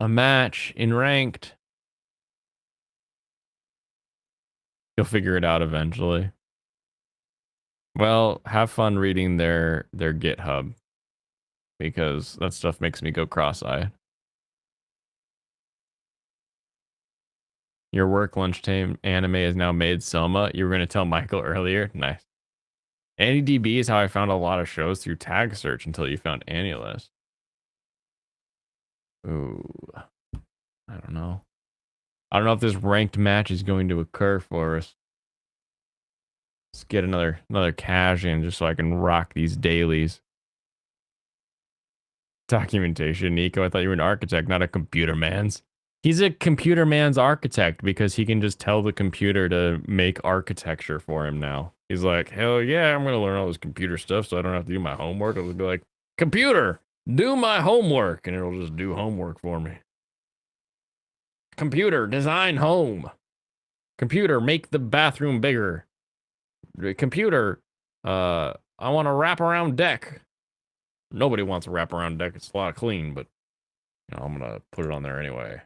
match in ranked. You'll figure it out eventually. Well, have fun reading their GitHub, because that stuff makes me go cross-eyed. Your work lunch time anime is now made Soma. You were going to tell Michael earlier. Nice. AniDB is how I found a lot of shows through tag search until you found AniList. Ooh. I don't know. I don't know if this ranked match is going to occur for us. Let's get another cash in just so I can rock these dailies. Documentation, Nico. I thought you were an architect, not a computer man's. He's a computer man's architect because he can just tell the computer to make architecture for him now. He's like, hell yeah, I'm going to learn all this computer stuff so I don't have to do my homework. I'll be like, computer, do my homework. And it'll just do homework for me. Computer, design home. Computer, make the bathroom bigger. Computer, I want a wraparound deck. Nobody wants a wraparound deck. It's a lot of clean, but you know, I'm going to put it on there anyway.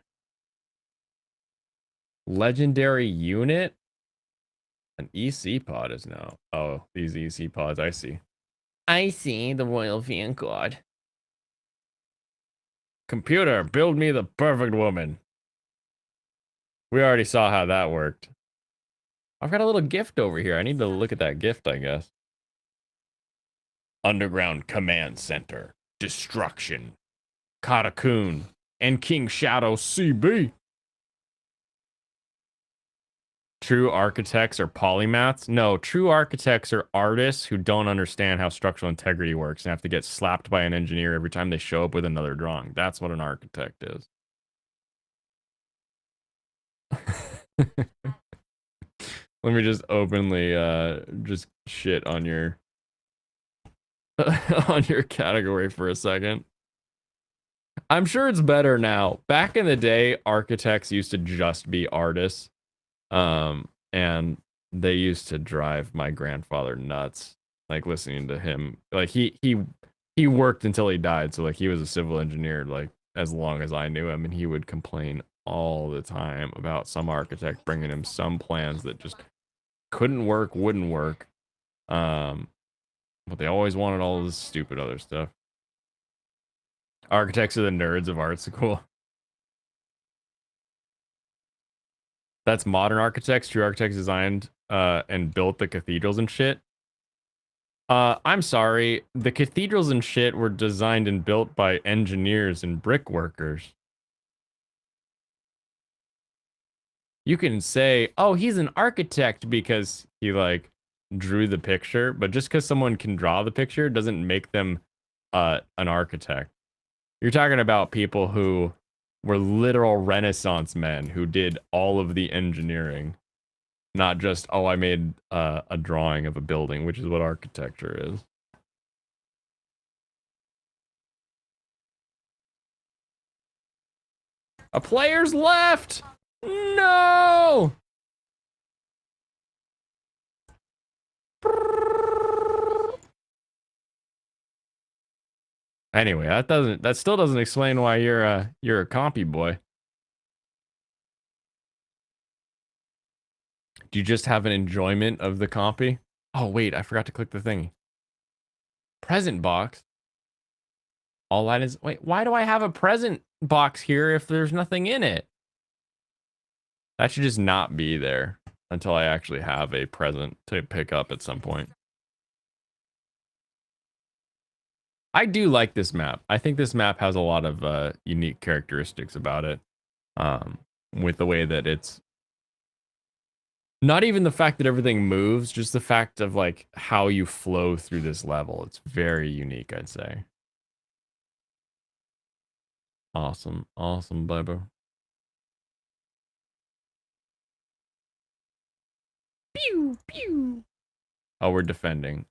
Legendary unit? An EC pod is now. Oh, these EC pods, I see. I see the Royal Vanguard. Computer, build me the perfect woman. We already saw how that worked. I've got a little gift over here. I need to look at that gift, I guess. Underground Command Center. Destruction. Katakun. And King Shadow CB. true architects are polymaths. No, true architects are artists who don't understand how structural integrity works and have to get slapped by an engineer every time they show up with another drawing. That's what an architect is. Let me just openly just shit on your on your category for a second. I'm sure it's better now. Back in the day, architects used to just be artists. And they used to drive my grandfather nuts, like listening to him. Like he worked until he died, so like he was a civil engineer like as long as I knew him, and he would complain all the time about some architect bringing him some plans that just couldn't work, wouldn't work. But they always wanted all this stupid other stuff. Architects are the nerds of art school. That's modern architects. True architects designed and built the cathedrals and shit. I'm sorry. The cathedrals and shit were designed and built by engineers and brick workers. You can say, oh, he's an architect because he like drew the picture, but just because someone can draw the picture doesn't make them an architect. You're talking about people who were literal Renaissance men who did all of the engineering, not just, oh, I made a drawing of a building, which is what architecture is. A player's left! No! Anyway, that still doesn't explain why you're a compy boy. Do you just have an enjoyment of the compy? Oh wait, I forgot to click the thingy. Present box. All that is, wait, why do I have a present box here if there's nothing in it? That should just not be there until I actually have a present to pick up at some point. I do like this map. I think this map has a lot of unique characteristics about it. With the way that it's not even the fact that everything moves, just the fact of like how you flow through this level. It's very unique, I'd say. Awesome, awesome, baby. Pew, pew. Oh, we're defending.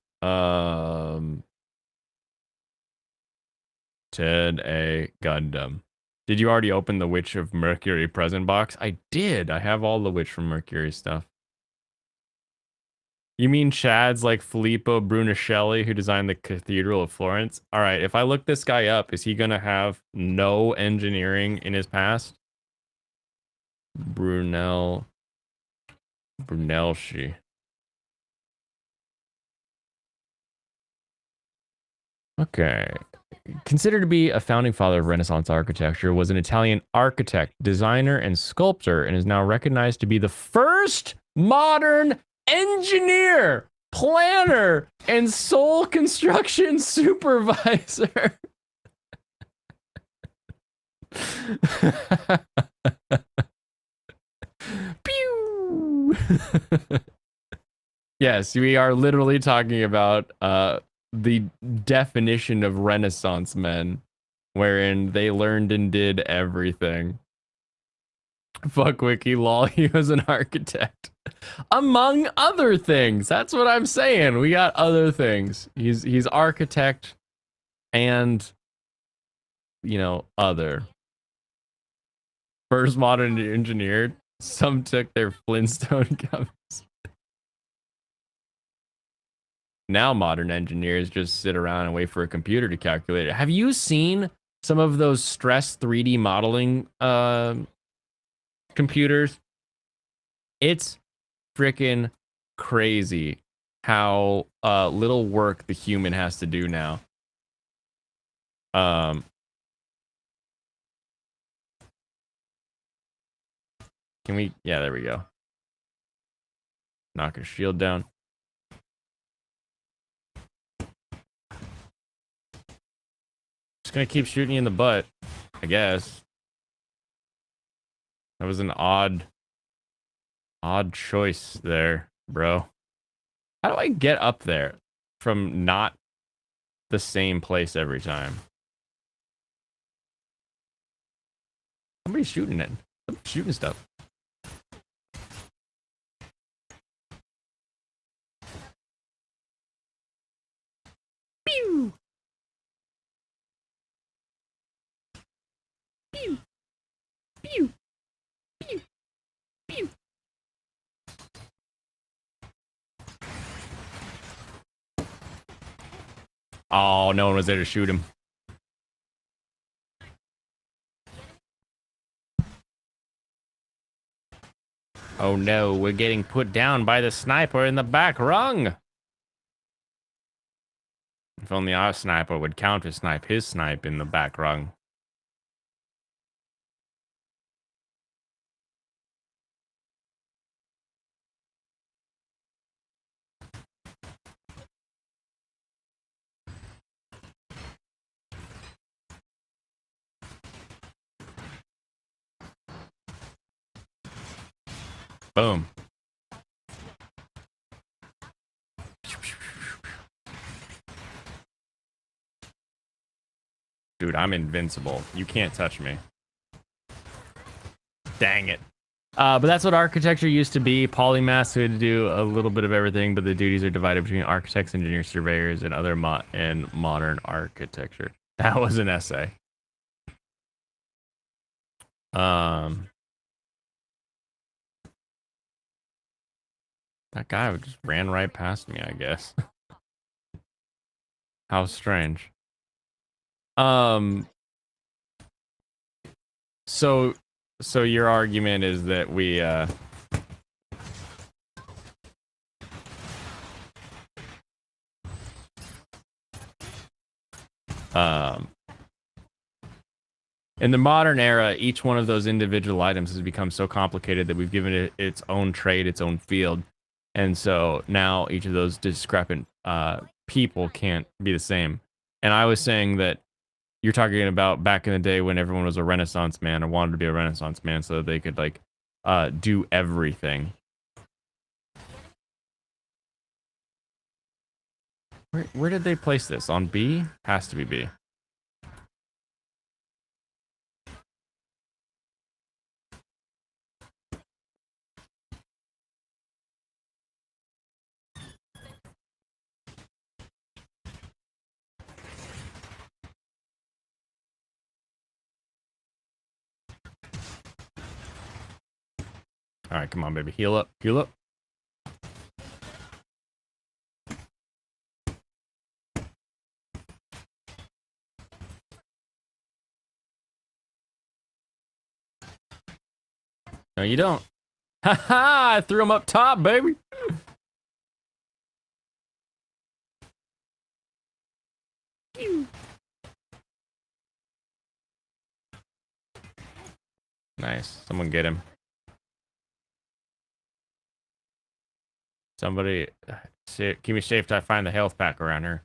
Ted A. Gundam. Did you already open the Witch of Mercury present box? I did. I have all the Witch from Mercury stuff. You mean Chad's like Filippo Brunelleschi, who designed the Cathedral of Florence? All right, if I look this guy up, is he going to have no engineering in his past? Brunelleschi. Okay. Considered to be a founding father of Renaissance architecture, was an Italian architect, designer, and sculptor, and is now recognized to be the first modern engineer, planner, and sole construction supervisor. Pew! Yes, we are literally talking about the definition of Renaissance men, wherein they learned and did everything. Fuck Wiki, lol, he was an architect. Among other things. That's what I'm saying. We got other things. He's architect and, you know, other. First modern engineer. Some took their Flintstone cups. Now modern engineers just sit around and wait for a computer to calculate it. Have you seen some of those stress 3D modeling computers? It's freaking crazy how little work the human has to do now. Can we? Yeah, there we go. Knock his shield down. Just gonna keep shooting you in the butt, I guess. That was an odd Odd choice there, bro. How do I get up there from not the same place every time? Somebody's shooting it. Somebody's shooting stuff. Pew! Pew! Pew! Pew! Pew! Oh, no one was there to shoot him. Oh no, we're getting put down by the sniper in the back rung. If only our sniper would counter snipe his snipe in the back rung. Boom. Dude, I'm invincible. You can't touch me. Dang it. But that's what architecture used to be. Polymaths who had to do a little bit of everything, but the duties are divided between architects, engineers, surveyors, and other modern architecture. That was an essay. That guy just ran right past me, I guess. How strange. So your argument is that we in the modern era, each one of those individual items has become so complicated that we've given it its own trade, its own field. And so now each of those discrepant people can't be the same. And I was saying that you're talking about back in the day when everyone was a Renaissance man or wanted to be a Renaissance man so they could like do everything. Where did they place this? On B? Has to be B. All right, come on, baby. Heal up. Heal up. No, you don't. Ha ha! I threw him up top, baby. Nice. Someone get him. Somebody, keep me safe till I find the health pack around here.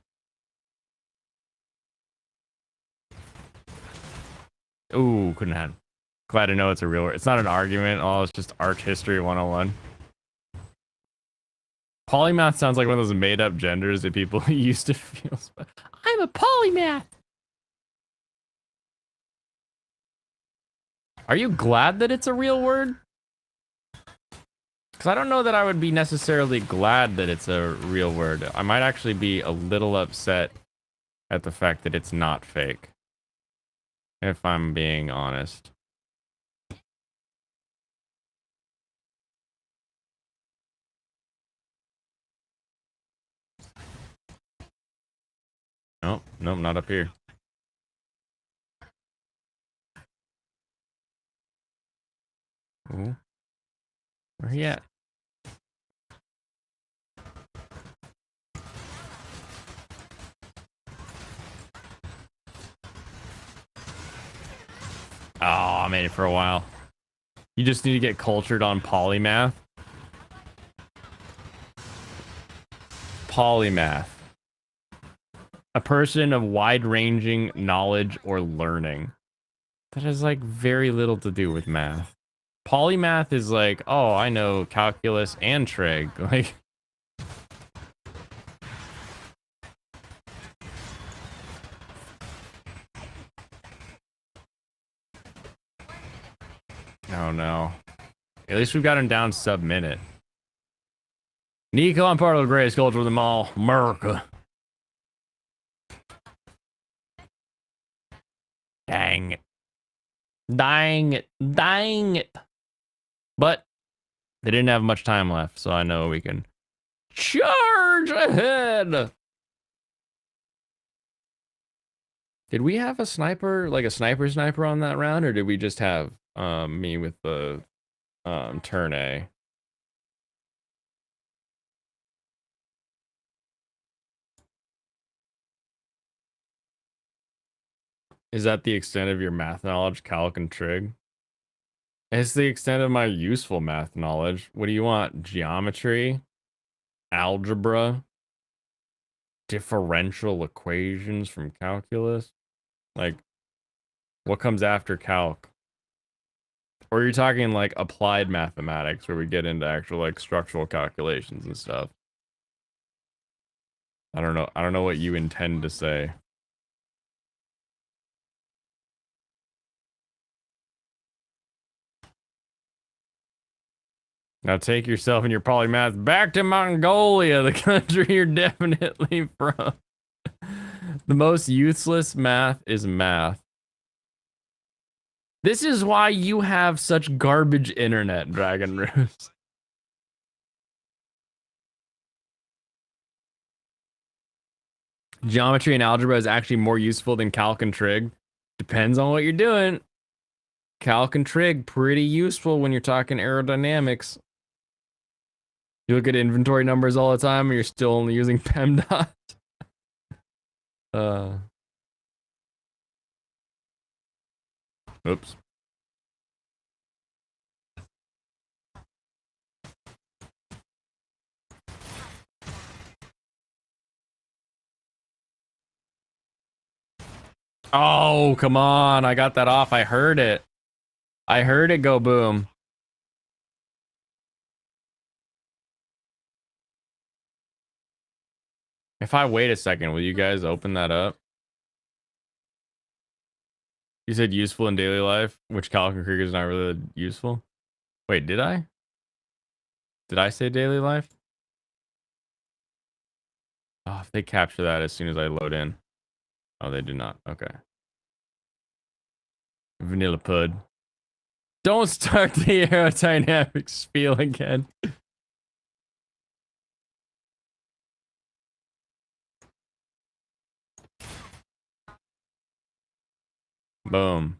Ooh, couldn't have. Glad to know it's a real word. It's not an argument. Oh, it's just art history 101. Polymath sounds like one of those made-up genders that people used to feel. I'm a polymath. Are you glad that it's a real word? Because I don't know that I would be necessarily glad that it's a real word. I might actually be a little upset at the fact that it's not fake. If I'm being honest. Nope, nope, not up here. Ooh. Where he at? Oh, I made it for a while. You just need to get cultured on polymath. Polymath. A person of wide-ranging knowledge or learning. That has like very little to do with math. Polymath is like, oh, I know calculus and trig. Like, oh no. At least we've got him down sub-minute. Nico, I'm part of the greatest culture of them all. America. Dang it. Dang it. Dang it. But they didn't have much time left, so I know we can charge ahead. Did we have a sniper, like a sniper on that round, or did we just have me with the turn A? Is that the extent of your math knowledge, calc and trig? It's the extent of my useful math knowledge. What do you want? Geometry? Algebra? Differential equations from calculus? Like, what comes after calc? Or are you talking like applied mathematics where we get into actual like structural calculations and stuff? I don't know what you intend to say. Now take yourself and your polymath back to Mongolia, the country you're definitely from. The most useless math is math. This is why you have such garbage internet, Dragon Roost. Geometry and algebra is actually more useful than calc and trig. Depends on what you're doing. Calc and trig, pretty useful when you're talking aerodynamics. You look at inventory numbers all the time and you're still only using PEMDAS. Oops. Oh, come on. I got that off. I heard it. I heard it go boom. If I wait a second, will you guys open that up? You said useful in daily life, which calc and trig is not really useful. Wait, did I? Did I say daily life? Oh, if they capture that as soon as I load in. Oh, they do not. Okay. Vanilla Pud. Don't start the aerodynamics spiel again. Boom.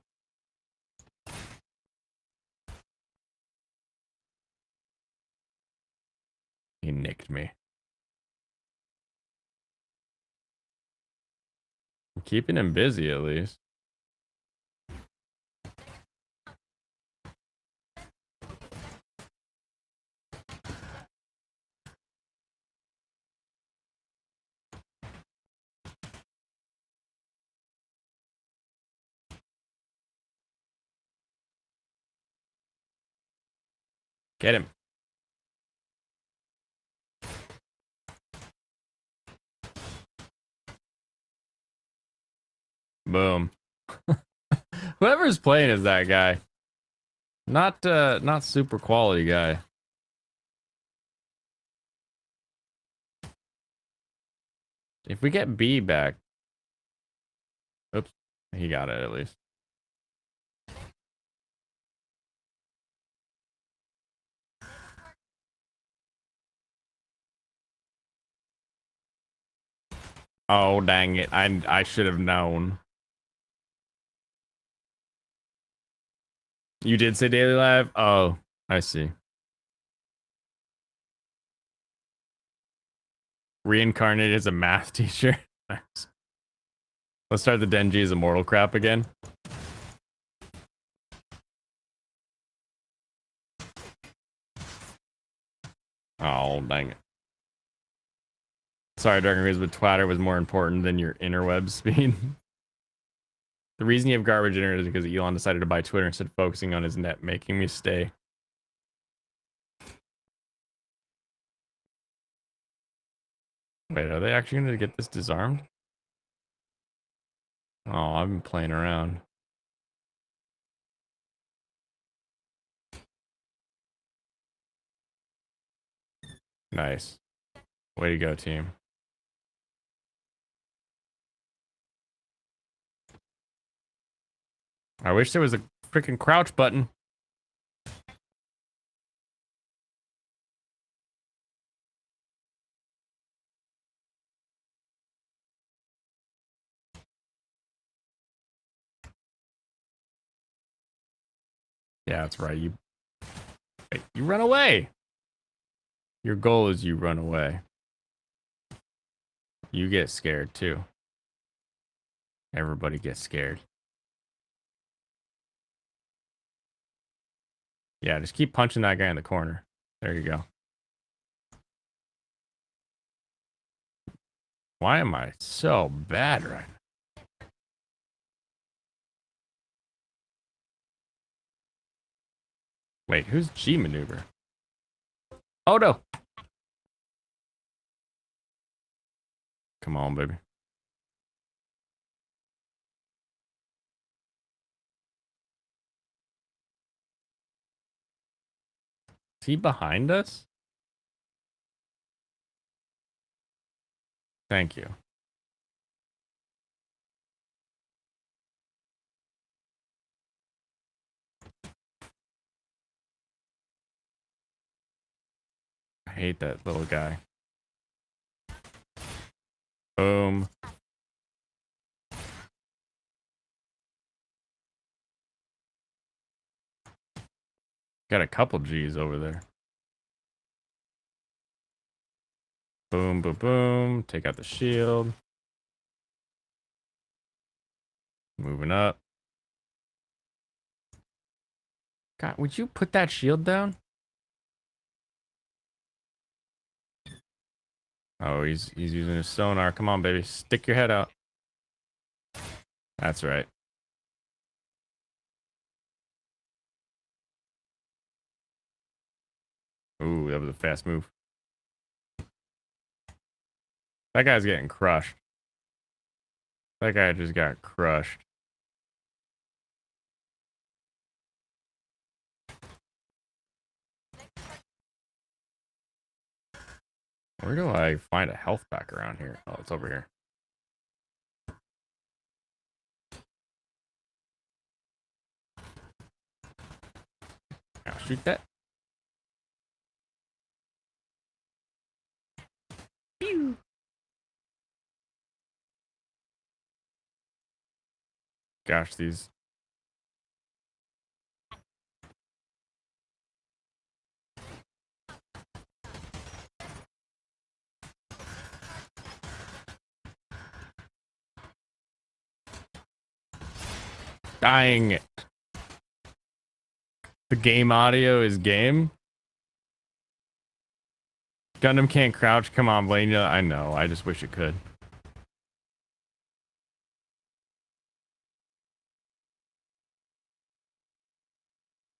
He nicked me. I'm keeping him busy at least. Get him. Boom. Whoever's playing is that guy. Not super quality guy. If we get B back. Oops. He got it at least. Oh, dang it. I should have known. You did say daily life? Oh, I see. Reincarnated as a math teacher. Nice. Let's start the Denji's immortal crap again. Oh, dang it. Sorry, Dragon Rays, but Twitter was more important than your interweb speed. The reason you have garbage internet is because Elon decided to buy Twitter instead of focusing on his net, making me stay. Wait, are they actually going to get this disarmed? Oh, I've been playing around. Nice. Way to go, team. I wish there was a freaking crouch button. Yeah, that's right. You run away. Your goal is you run away. You get scared too. Everybody gets scared. Yeah, just keep punching that guy in the corner. There you go. Why am I so bad right now? Wait, who's G maneuver? Oh no. Come on, baby. Is he behind us? Thank you. I hate that little guy. Boom. Got a couple G's over there. Boom, boom, boom. Take out the shield. Moving up. God, would you put that shield down? Oh, he's using his sonar. Come on, baby. Stick your head out. That's right. Ooh, that was a fast move. That guy's getting crushed. That guy just got crushed. Where do I find a health pack around here? Oh, it's over here. I'll shoot that. Pew. Gosh, these. Dying it. The game audio is game. Gundam can't crouch. Come on, Blaine. I know. I just wish it could.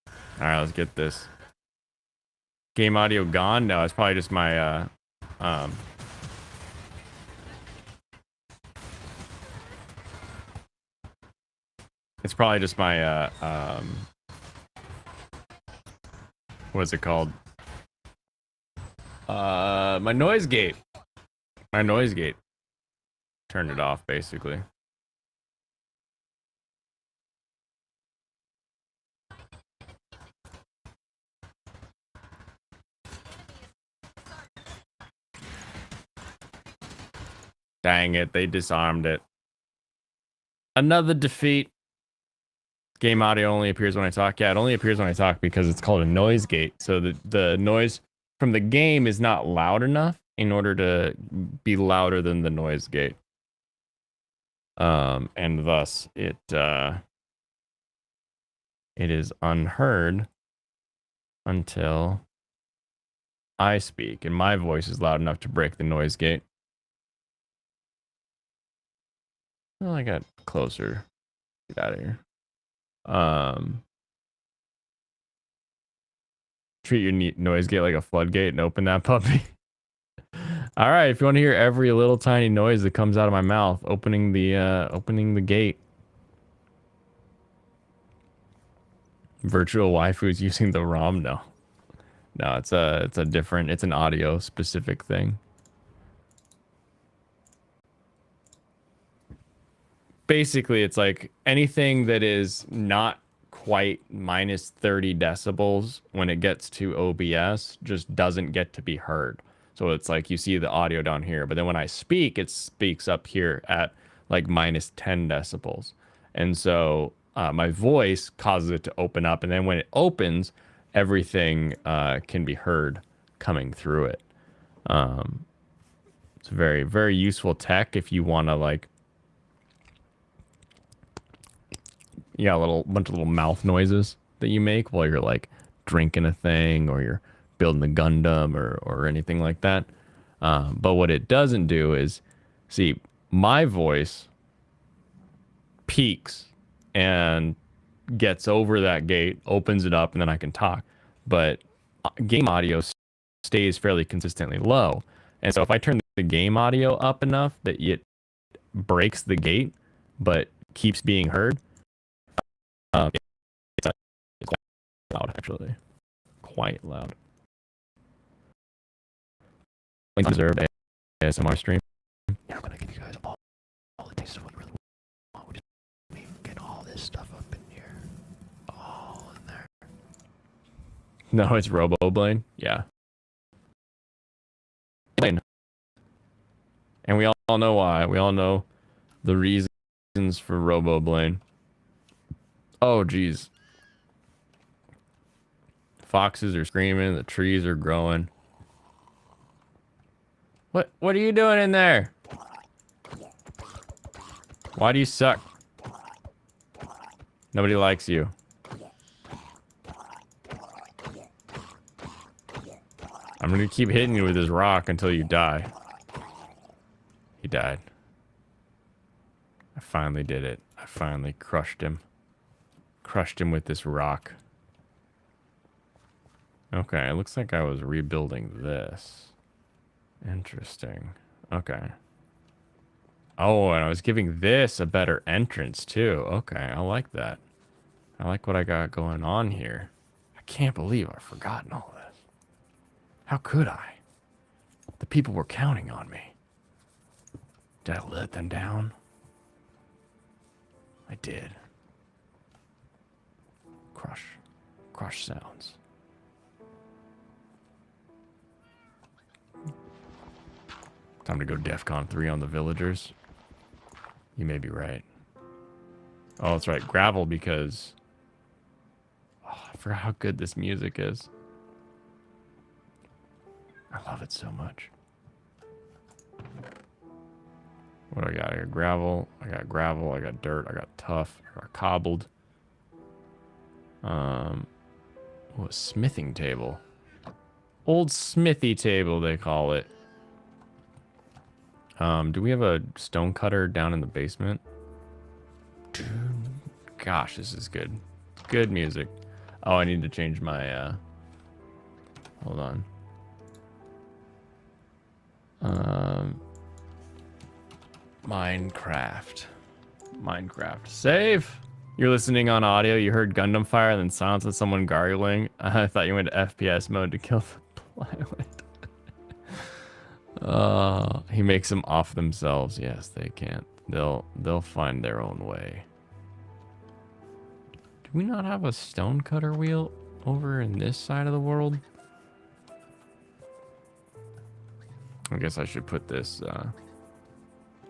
All right, let's get this. Game audio gone? No, it's probably just my it's probably just my what's it called? My noise gate. My noise gate. Turned it off basically. Dang it, they disarmed it. Another defeat. Game audio only appears when I talk. Yeah, it only appears when I talk because it's called a noise gate. So the noise from the game is not loud enough in order to be louder than the noise gate. And thus it is unheard until I speak, and my voice is loud enough to break the noise gate. Well, I got closer. Get out of here. Treat your noise gate like a floodgate and open that puppy. All right, if you want to hear every little tiny noise that comes out of my mouth, opening the gate. Virtual waifu's using the ROM. No, it's a different. It's an audio specific thing. Basically, it's like anything that is not quite minus 30 decibels when it gets to OBS just doesn't get to be heard. So it's like you see the audio down here, but then when I speak, it speaks up here at like minus 10 decibels. And so my voice causes it to open up. And then when it opens, everything can be heard coming through it. It's a very, very useful tech if you want to like, yeah, a bunch of little mouth noises that you make while you're like drinking a thing or you're building a Gundam or anything like that. But what it doesn't do is, see, my voice peaks and gets over that gate, opens it up, and then I can talk. But game audio stays fairly consistently low. And so if I turn the game audio up enough that it breaks the gate, but keeps being heard, it's quite loud, actually. Quite loud. Deserved ASMR stream. Yeah, I'm gonna give you guys all the taste of what you really want. We just get all this stuff up in here. All in there. No, it's RoboBlane. Yeah. And we all know why. We all know the reasons for RoboBlane. Oh, geez. Foxes are screaming. The trees are growing. What are you doing in there? Why do you suck? Nobody likes you. I'm gonna keep hitting you with this rock until you die. He died. I finally did it. I finally crushed him. Crushed him with this rock. Okay, it looks like I was rebuilding this. Interesting. Okay. Oh, and I was giving this a better entrance too. Okay, I like that. I like what I got going on here. I can't believe I've forgotten all this. How could I? The people were counting on me. Did I let them down? I did. Crush. Crush sounds. Time to go DEFCON 3 on the villagers. You may be right. Oh, that's right. Gravel because... Oh, I forgot how good this music is. I love it so much. What do I got? I got gravel. I got gravel. I got dirt. I got tough. I got cobbled. Oh, a smithing table. Old smithy table, they call it. Do we have a stone cutter down in the basement? Dude, gosh, this is good. Good music. Oh, I need to change my, hold on. Minecraft. Save! You're listening on audio, you heard Gundam fire, then silence of someone gargling. I thought you went to FPS mode to kill the pilot. He makes them off themselves. Yes, they can't. They'll find their own way. Do we not have a stone cutter wheel over in this side of the world? I guess I should put this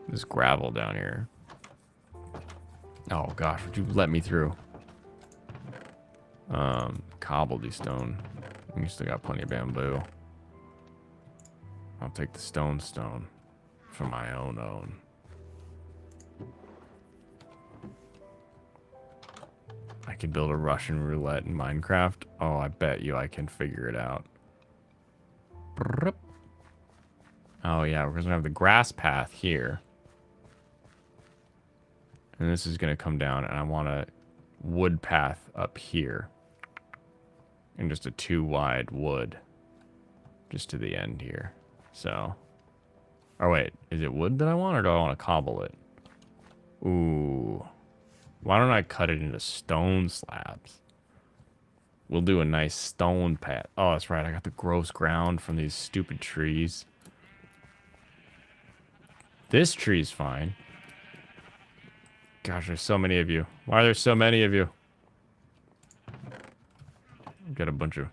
this gravel down here. Oh gosh, would you let me through? Cobblestone. We still got plenty of bamboo. I'll take the stone for my own. I can build a Russian roulette in Minecraft. Oh, I bet you I can figure it out. Oh yeah, we're gonna have the grass path here. And this is gonna come down, and I want a wood path up here. And just a 2 wide wood. Just to the end here. So, Or wait, is it wood that I want, or do I want to cobble it? Ooh. Why don't I cut it into stone slabs? We'll do a nice stone pad. Oh, that's right. I got the gross ground from these stupid trees. This tree's fine. Gosh, there's so many of you. Why are there so many of you? Got a bunch of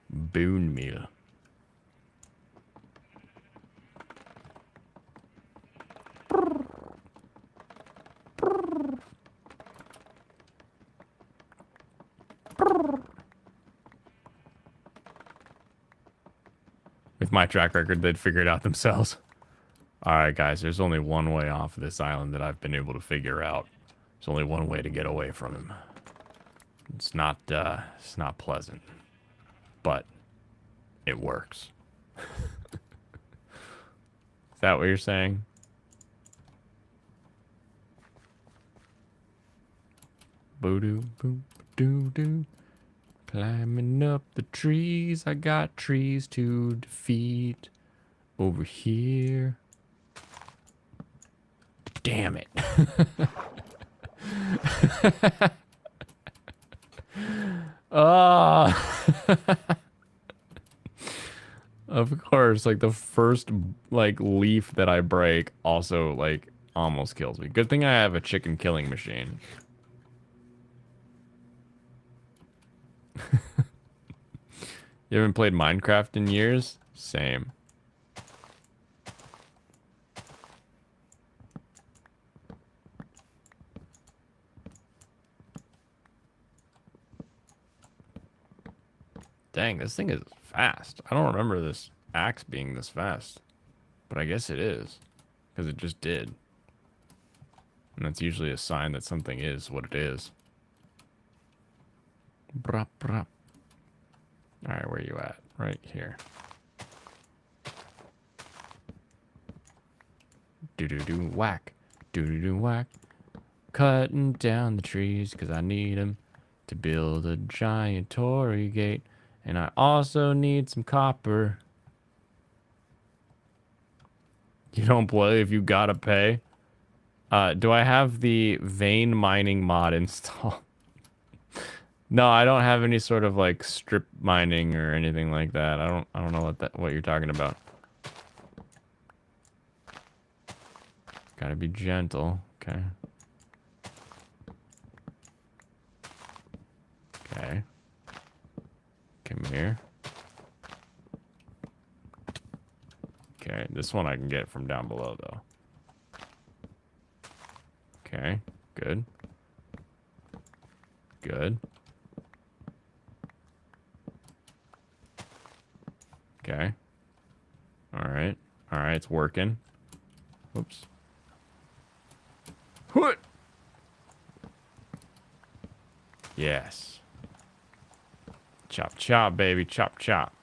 bone meal. With my track record, they'd figure it out themselves. Alright, guys, there's only one way off of this island that I've been able to figure out. There's only one way to get away from him. It's not pleasant. But it works. Is that what you're saying? Boo-doo, boo-doo-doo. Climbing up the trees, I got trees to defeat. Over here. Damn it. Of course, like the first like leaf that I break also like almost kills me. Good thing I have a chicken killing machine. You haven't played Minecraft in years? Same. Dang, this thing is fast. I don't remember this axe being this fast. But I guess it is. Because it just did. And that's usually a sign that something is what it is. Brap, brap. Alright, where are you at? Right here. Do-do-do, whack. Do-do-do, whack. Cutting down the trees because I need them to build a giant torii gate. And I also need some copper. You don't play if you gotta pay. Do I have the vein mining mod installed? No, I don't have any sort of like strip mining or anything like that. I don't know what you're talking about. Gotta be gentle. Okay. Okay. Come here. Okay, this one I can get from down below though. Okay, good. Good. Okay. Alright. Alright, it's working. Oops. What? Yes. Chop, chop, baby. Chop, chop.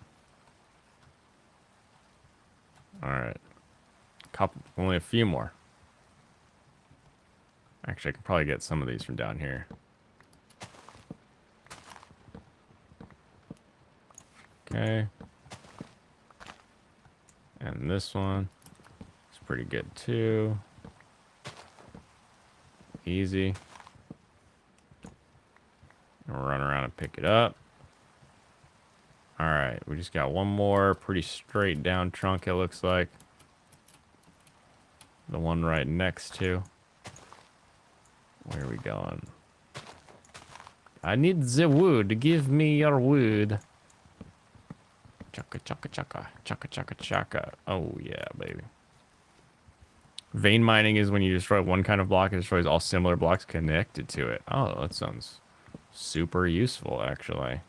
Alright. Couple, only a few more. Actually, I could probably get some of these from down here. Okay. And this one is pretty good too. Easy. I'll run around and pick it up. Alright, we just got one more pretty straight down trunk, it looks like. The one right next to. Where are we going? I need the wood. Give me your wood. Chaka, chaka, chaka. Chaka, chaka, chaka. Oh, yeah, baby. Vein mining is when you destroy one kind of block, it destroys all similar blocks connected to it. Oh, that sounds super useful, actually.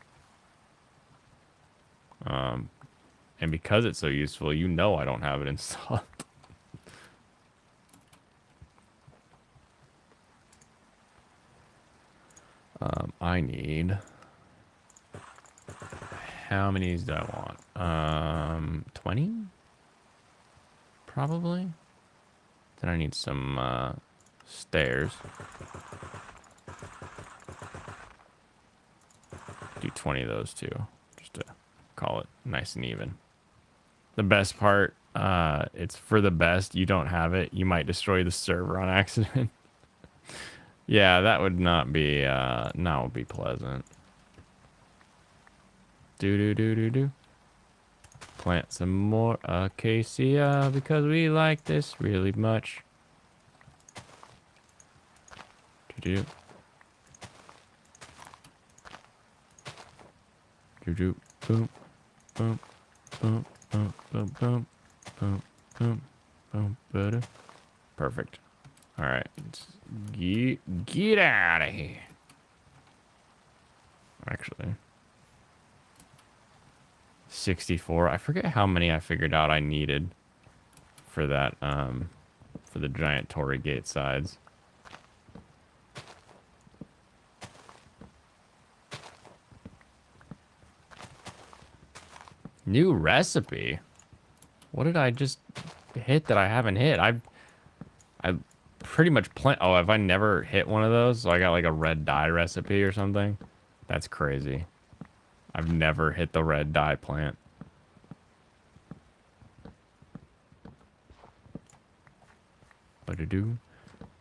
And because it's so useful, you know I don't have it installed. I need... How many do I want? 20? Probably. Then I need some stairs. Do 20 of those too, just to call it nice and even. The best part it's for the best. You don't have it, you might destroy the server on accident. Yeah, that would not be pleasant. Do. Plant some more acacia because we like this really much. Do. Boom, boom, boom, boom, boom, boom, boom, boom, boom, boom. Perfect. All right, get out of here. Actually, 64. I forget how many I figured out I needed for that. For the giant Torii Gate sides. New recipe? What did I just hit that I haven't hit? I pretty much oh, have I never hit one of those? So I got like a red dye recipe or something? That's crazy. I've never hit the red dye plant. What-a-do?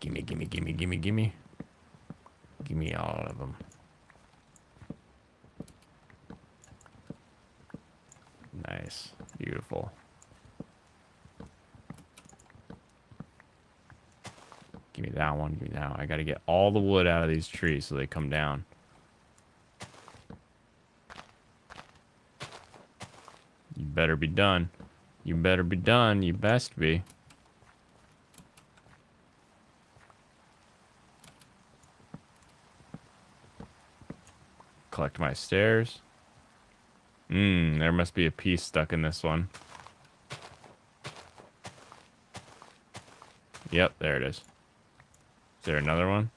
Gimme. Give me all of them. Nice. Beautiful. Give me that one. Give me that one. I gotta get all the wood out of these trees so they come down. You better be done. You better be done. You best be. Collect my stairs. There must be a piece stuck in this one. Yep, there it is. Is there another one?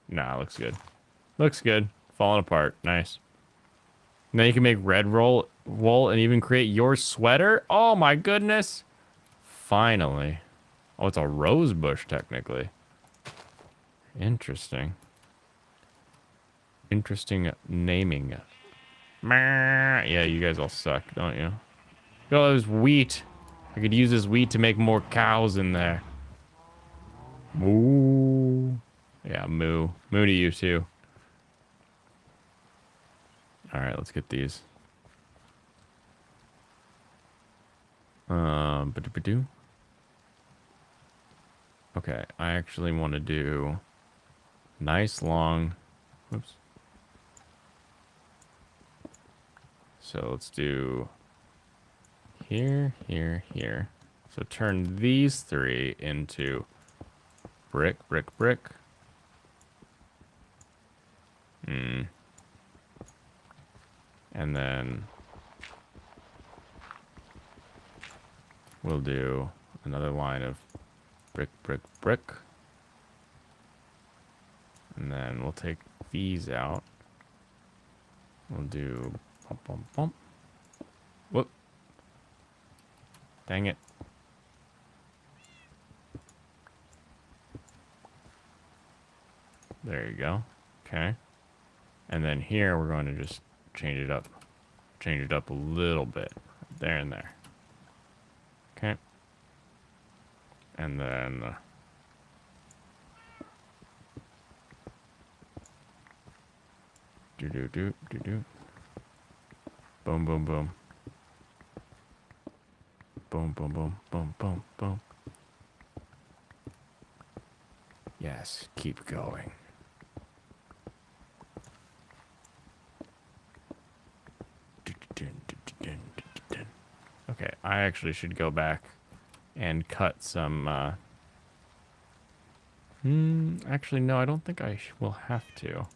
Nah, looks good. Looks good. Falling apart. Nice. Now you can make red wool and even create your sweater. Oh my goodness. Finally. Oh, it's a rose bush technically. Interesting. Interesting naming. Yeah, you guys all suck, don't you? Oh, there's wheat. I could use this wheat to make more cows in there. Moo. Yeah, moo. Moo to you too. Alright, let's get these. Ba-do-ba-do. Okay, I actually want to do nice long. Whoops. So let's do here, here, here. So turn these three into brick. And then we'll do another line of brick. And then we'll take these out. We'll do bump. Whoop. Dang it. There you go. Okay. And then here we're going to just change it up. Change it up a little bit. There and there. Okay. And then do. Boom. Boom. Yes, keep going. Okay, I actually should go back and cut some, actually, no, I don't think I will have to.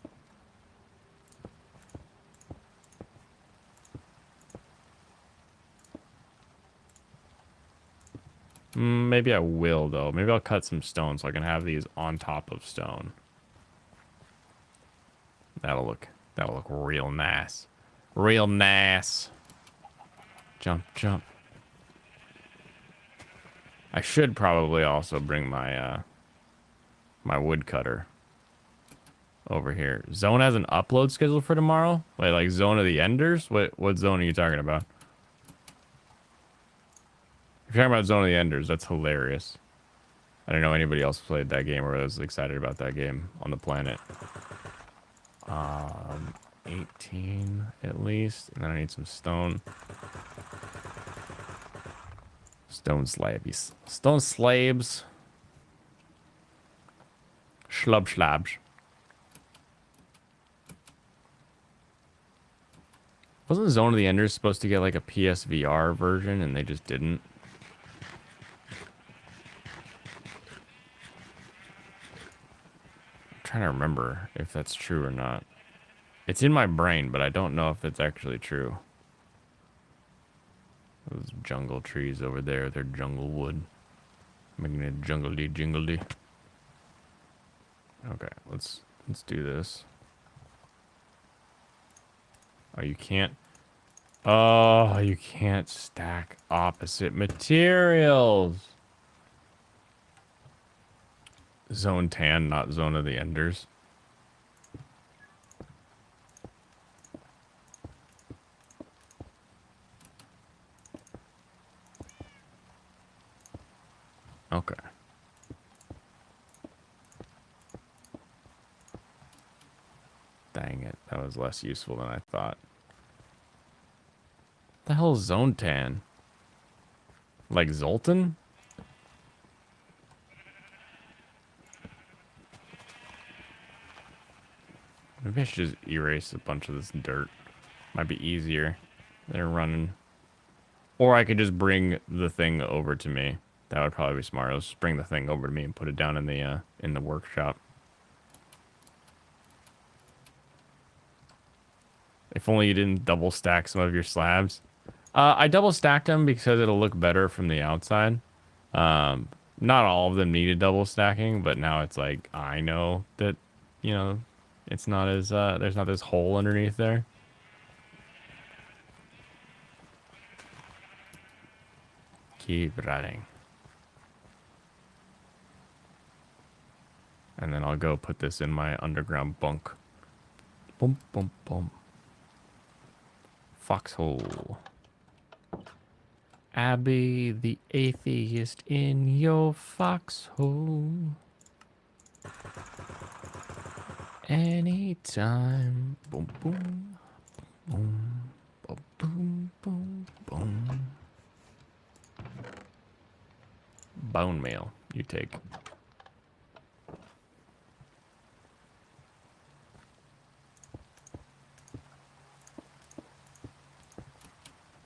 Maybe I will, though. Maybe I'll cut some stone so I can have these on top of stone. That'll look real nice. Real nice. Jump. I should probably also bring my my woodcutter over here. Zone has an upload schedule for tomorrow? Wait, like Zone of the Enders? What zone are you talking about? If you're talking about Zone of the Enders, that's hilarious. I don't know anybody else played that game or was excited about that game on the planet. 18 at least, and then I need some stone. Stone slabs. Stone slabs. Schlub schlabs. Wasn't Zone of the Enders supposed to get like a PSVR version and they just didn't? I'm trying to remember if that's true or not. It's in my brain, but I don't know if it's actually true. Those jungle trees over there, they're jungle wood. Making it jungledy jingledy. Okay, let's do this. Oh, you can't. Oh, you can't stack opposite materials. Zone Tan, not Zone of the Enders. Okay. Dang it, that was less useful than I thought. The hell is Zone Tan? Like Zoltan? Maybe I should just erase a bunch of this dirt. Might be easier than running. Or I could just bring the thing over to me. That would probably be smart. Let's just bring the thing over to me and put it down in the workshop. If only you didn't double stack some of your slabs. I double stacked them because it'll look better from the outside. Not all of them needed double stacking, but now it's like I know that, you know, it's not as there's not this hole underneath there. Keep running. And then I'll go put this in my underground bunk. Boom, boom, boom. Foxhole. Abby the atheist in your foxhole. Anytime. Boom, boom. Boom. Boom, boom, boom, boom. Bone meal, you take.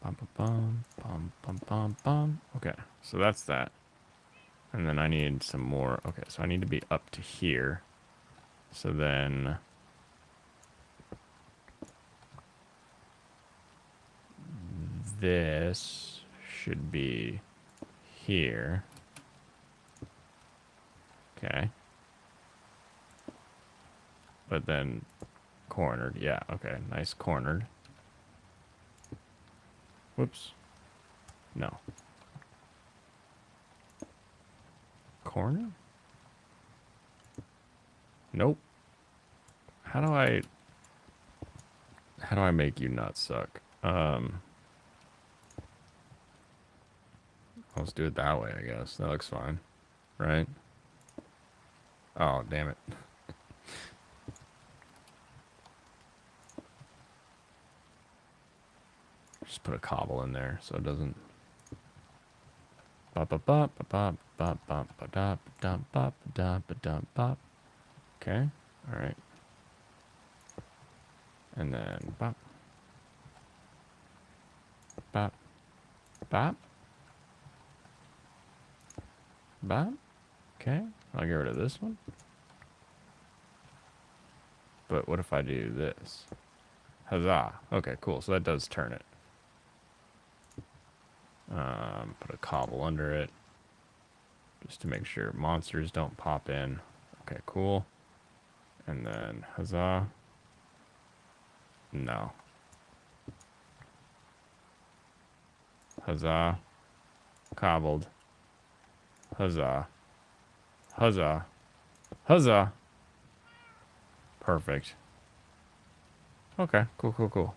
Bum, bum, bum, bum, bum, bum. Okay, so that's that. And then I need some more. Okay, so I need to be up to here. So then this should be here. Okay. But then cornered. Yeah, okay. Nice cornered. Whoops. No. Corner? Nope. How do I make you not suck? Let's do it that way, I guess. That looks fine. Right? Oh, damn it. Just put a cobble in there so it doesn't. Okay, all right. And then bop, bop, bop, bop. Okay, I'll get rid of this one. But what if I do this? Huzzah. Okay, cool. So that does turn it. Put a cobble under it. Just to make sure monsters don't pop in. Okay, cool. And then huzzah. No. Huzzah. Cobbled. Huzzah. Huzzah. Huzzah. Perfect. Okay, cool, cool, cool.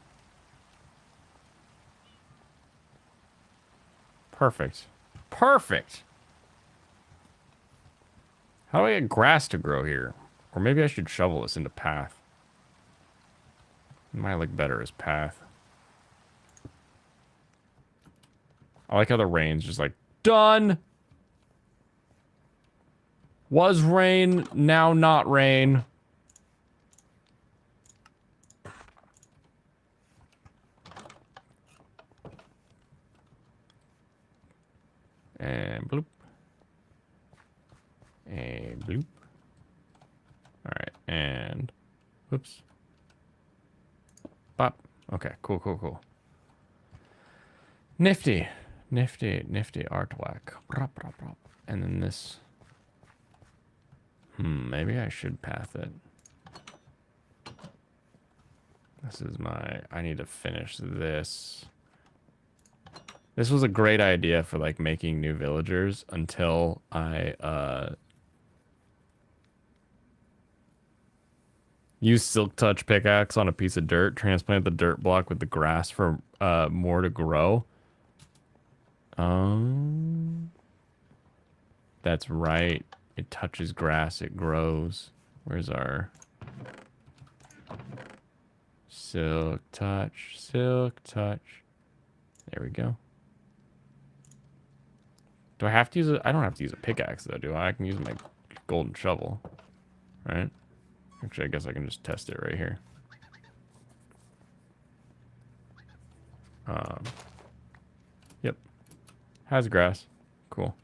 Perfect. Perfect. How do I get grass to grow here? Or maybe I should shovel this into path. It might look better as path. I like how the rain's just like, done! Was rain, now not rain. And bloop. And bloop. Alright, and... Whoops. Bop. Okay, cool, cool, cool. Nifty. Nifty, nifty artwork. And then this... maybe I should path it. This is my... I need to finish this. This was a great idea for, like, making new villagers until I, use Silk Touch pickaxe on a piece of dirt, transplant the dirt block with the grass for, more to grow. That's right. It touches grass, it grows. Where's our... Silk Touch, Silk Touch. There we go. Do I have to use a... I don't have to use a pickaxe, though, do I? I can use my golden shovel. Right? Actually, I guess I can just test it right here. Yep. Has grass. Cool.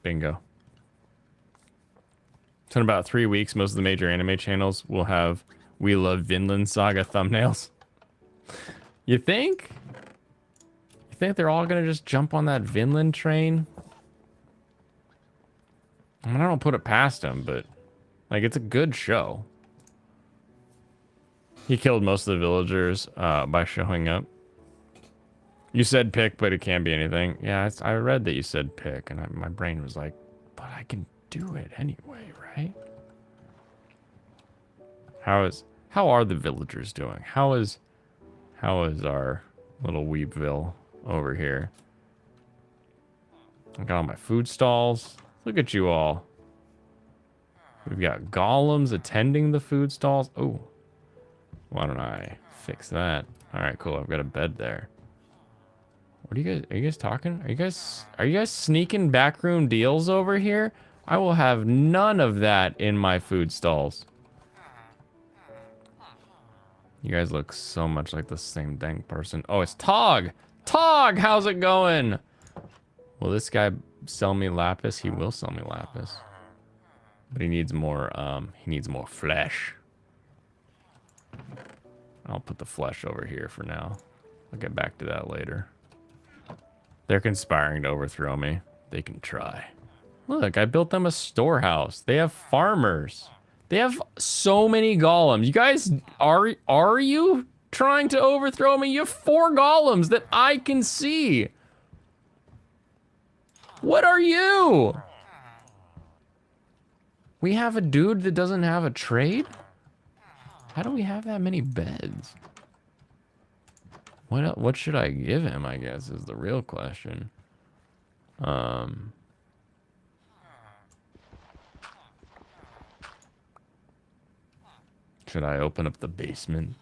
Bingo. So in about 3 weeks, most of the major anime channels will have We Love Vinland Saga thumbnails. You think? You think they're all gonna just jump on that Vinland train? I mean, I don't put it past them, but like, it's a good show. He killed most of the villagers by showing up. You said pick, but it can't be anything. Yeah, I read that you said pick, and my brain was like, but I can do it anyway, right? How are the villagers doing? How is our little Weepville over here? I got all my food stalls. Look at you all. We've got golems attending the food stalls. Oh, why don't I fix that? All right, cool. I've got a bed there. What are you guys talking? Are you guys sneaking backroom deals over here? I will have none of that in my food stalls. You guys look so much like the same dang person. Oh, it's Tog. Tog, how's it going? Will this guy sell me lapis? He will sell me lapis. But he needs more flesh. I'll put the flesh over here for now. I'll get back to that later. They're conspiring to overthrow me. They can try. Look, I built them a storehouse. They have farmers. They have so many golems. You guys, are you trying to overthrow me? You have 4 golems that I can see. What are you? We have a dude that doesn't have a trade? How do we have that many beds? What should I give him, I guess, is the real question. Should I open up the basement?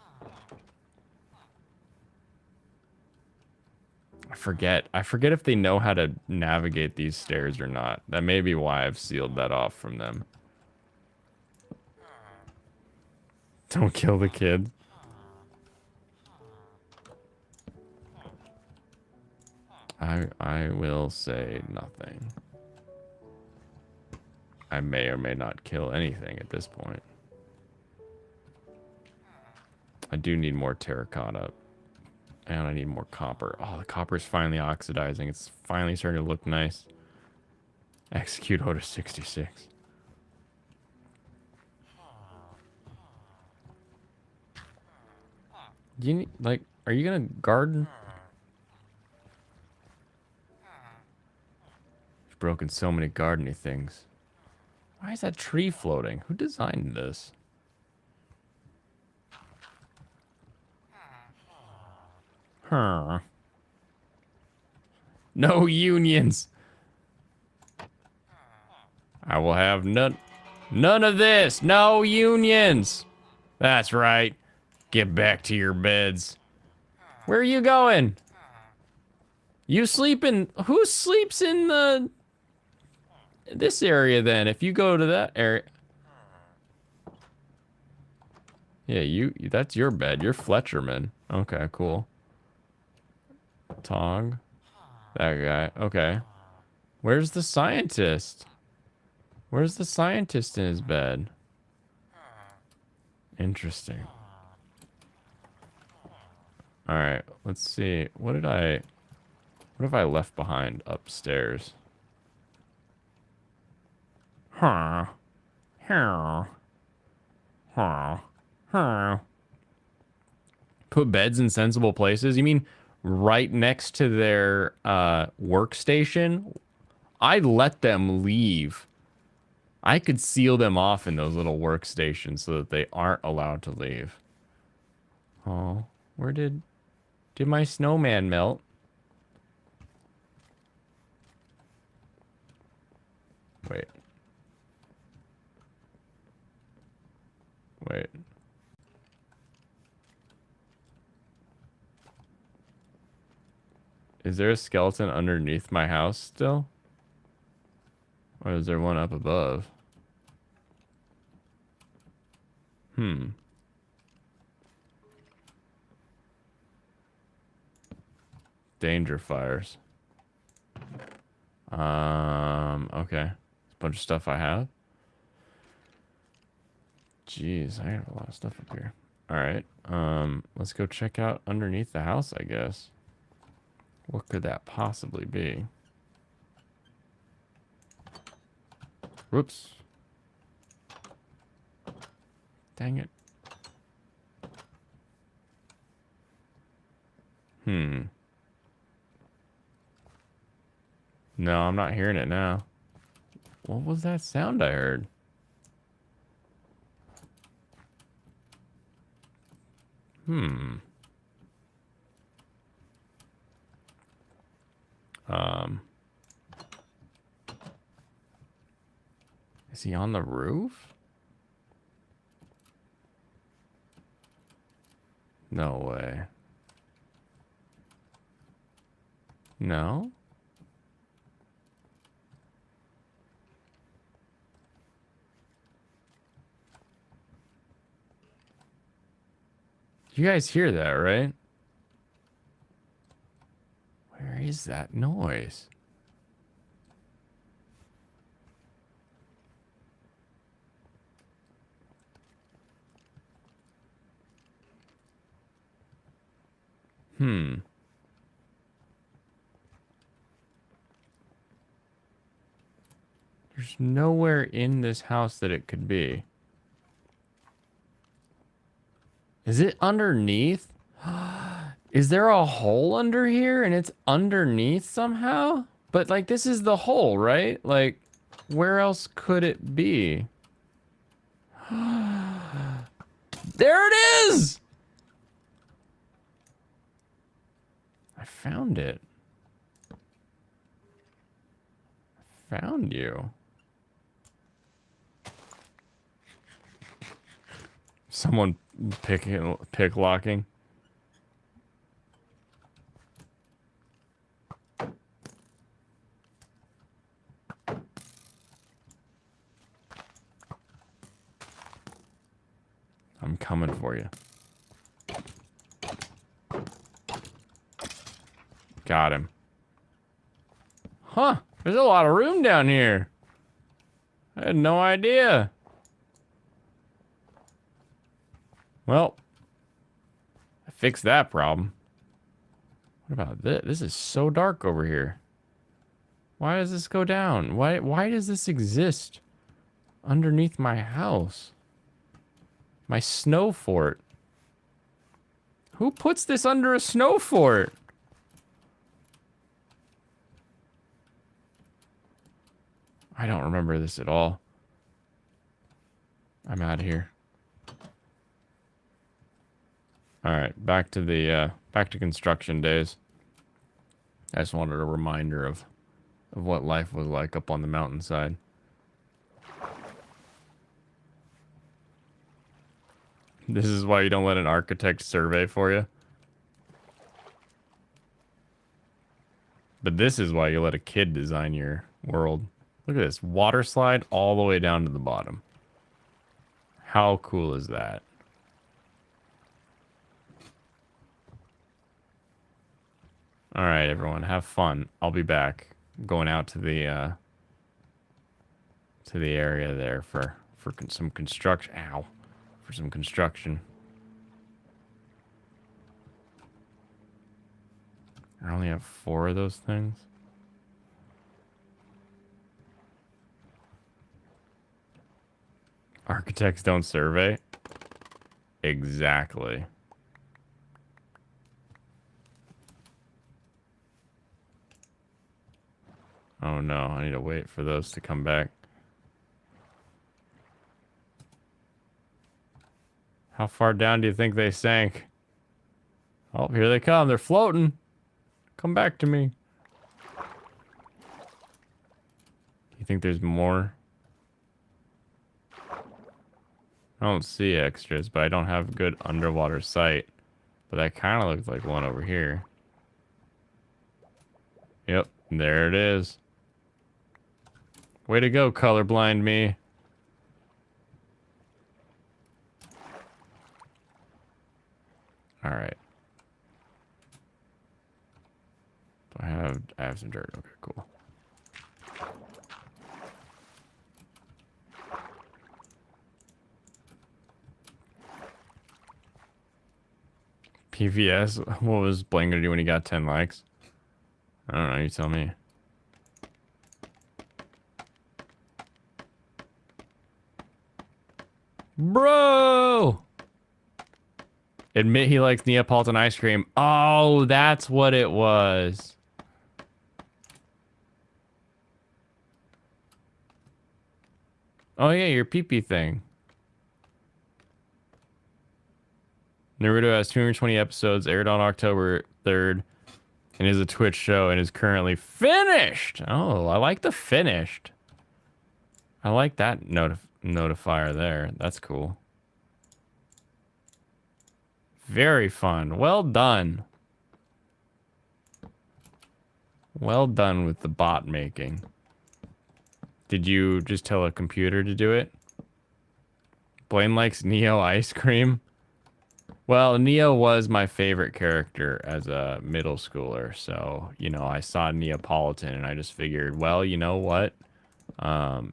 I forget if they know how to navigate these stairs or not. That may be why I've sealed that off from them. Don't kill the kid. I will say nothing. I may or may not kill anything at this point. I do need more terracotta. And I need more copper. Oh, the copper's finally oxidizing. It's finally starting to look nice. Execute order 66. Do you need, like, are you gonna garden? I've broken so many gardening things. Why is that tree floating? Who designed this? Huh. No unions. I will have none of this. No unions. That's right. Get back to your beds. Where are you going? You sleep in... Who sleeps in this area then? If you go to that area... Yeah, that's your bed. You're Fletcherman. Okay, cool. Tog. That guy. Okay. Where's the scientist? Where's the scientist in his bed? Interesting. Alright, let's see. What have I left behind upstairs? Huh. Huh. Huh. Huh. Put beds in sensible places? You mean right next to their workstation? I'd let them leave. I could seal them off in those little workstations so that they aren't allowed to leave. Oh, where did my snowman melt? Wait. Wait. Is there a skeleton underneath my house still? Or is there one up above? Danger fires. Okay. A bunch of stuff I have. Jeez, I have a lot of stuff up here. Alright. Let's go check out underneath the house, I guess. What could that possibly be? Whoops. Dang it. No, I'm not hearing it now. What was that sound I heard? Is he on the roof? No way. No? You guys hear that, right? Where is that noise? There's nowhere in this house that it could be. Is it underneath? Is there a hole under here and it's underneath somehow? But like this is the hole, right? Like where else could it be? There it is! I found it. I found you. Someone pick locking. I'm coming for you. Got him. Huh. There's a lot of room down here. I had no idea. Well, I fixed that problem. What about this? This is so dark over here. Why does this go down? Why does this exist underneath my house? My snow fort. Who puts this under a snow fort? I don't remember this at all. I'm out of here. All right, back to construction days. I just wanted a reminder of what life was like up on the mountainside. This is why you don't let an architect survey for you. But this is why you let a kid design your world. Look at this. Water slide all the way down to the bottom. How cool is that? All right, everyone. Have fun. I'll be back. I'm going out to the area there for some construction. Ow. For some construction. I only have 4 of those things. Architects don't survey? Exactly. Oh no, I need to wait for those to come back. How far down do you think they sank? Oh, here they come. They're floating. Come back to me. You think there's more? I don't see extras, but I don't have good underwater sight. But that kind of looks like one over here. Yep, there it is. Way to go, colorblind me. All right. I have some dirt. Okay, cool. PVS, what was Blaine gonna do when he got 10 likes? I don't know, you tell me. Bro! Admit he likes Neapolitan ice cream. Oh, that's what it was. Oh yeah, your pee-pee thing. Naruto has 220 episodes, aired on October 3rd, and is a Twitch show and is currently finished. Oh, I like the finished. I like that notifier there. That's cool. Very fun. Well done. Well done with the bot making. Did you just tell a computer to do it? Blaine likes Neo ice cream. Well, Neo was my favorite character as a middle schooler. So, you know, I saw Neapolitan and I just figured, well, you know what?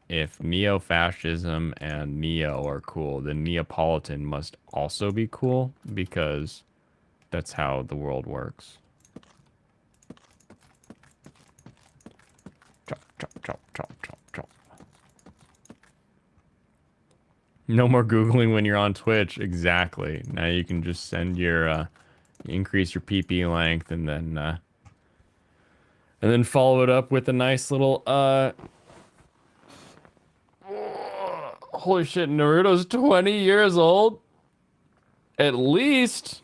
If neo-fascism and Neo are cool, then Neapolitan must also be cool because that's how the world works. Chop, chop, chop, chop, chop, chop. No more Googling when you're on Twitch. Exactly. Now you can just send your, increase your PP length and then follow it up with a nice little, holy shit, Naruto's 20 years old? At least.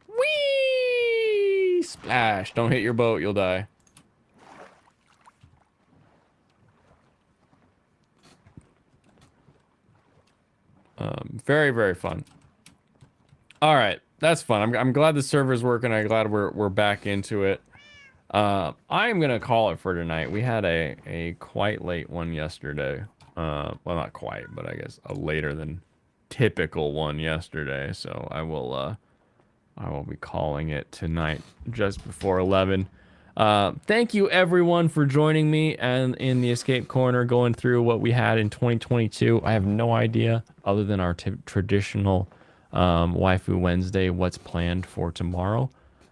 Whee! Splash. Don't hit your boat, you'll die. Very, very fun. All right, that's fun. I'm glad the server's working. I'm glad we're back into it. I'm gonna call it for tonight. We had a quite late one yesterday. Well, not quite, but I guess a later than typical one yesterday. So I will be calling it tonight, just before 11. Thank you everyone for joining me and in the Escape Corner, going through what we had in 2022. I have no idea, other than our traditional Waifu Wednesday, what's planned for tomorrow.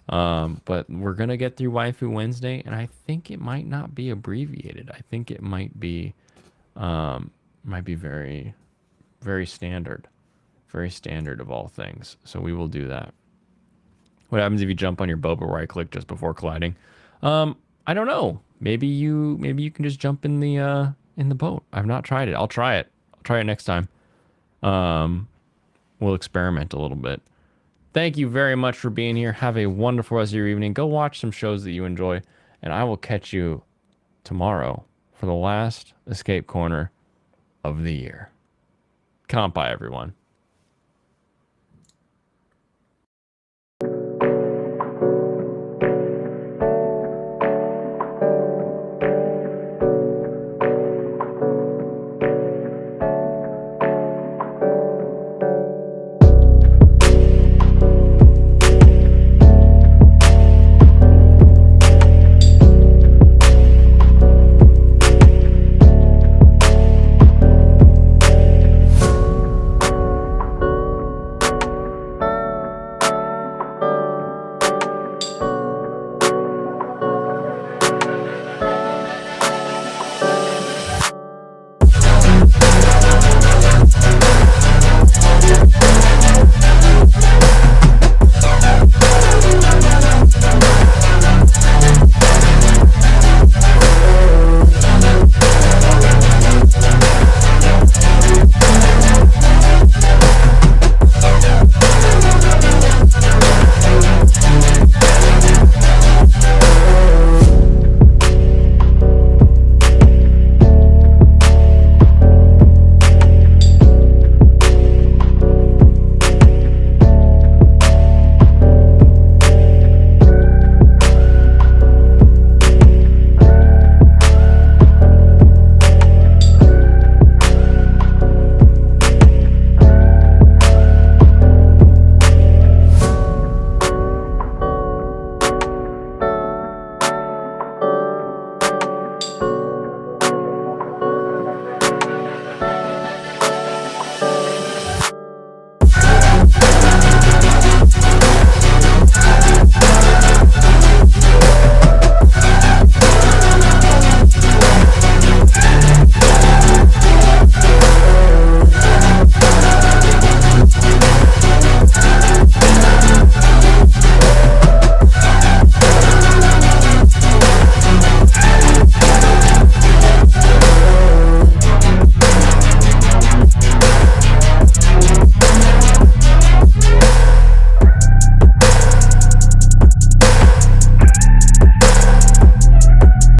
But we're gonna get through Waifu Wednesday, and I think it might not be abbreviated. I think it might be very, very standard of all things. So we will do that. What happens if you jump on your boat but right-click just before colliding? I don't know. Maybe you can just jump in the boat. I've not tried it. I'll try it. I'll try it next time. We'll experiment a little bit. Thank you very much for being here. Have a wonderful rest of your evening. Go watch some shows that you enjoy, and I will catch you tomorrow for the last Escape Corner of the year. Comp by everyone.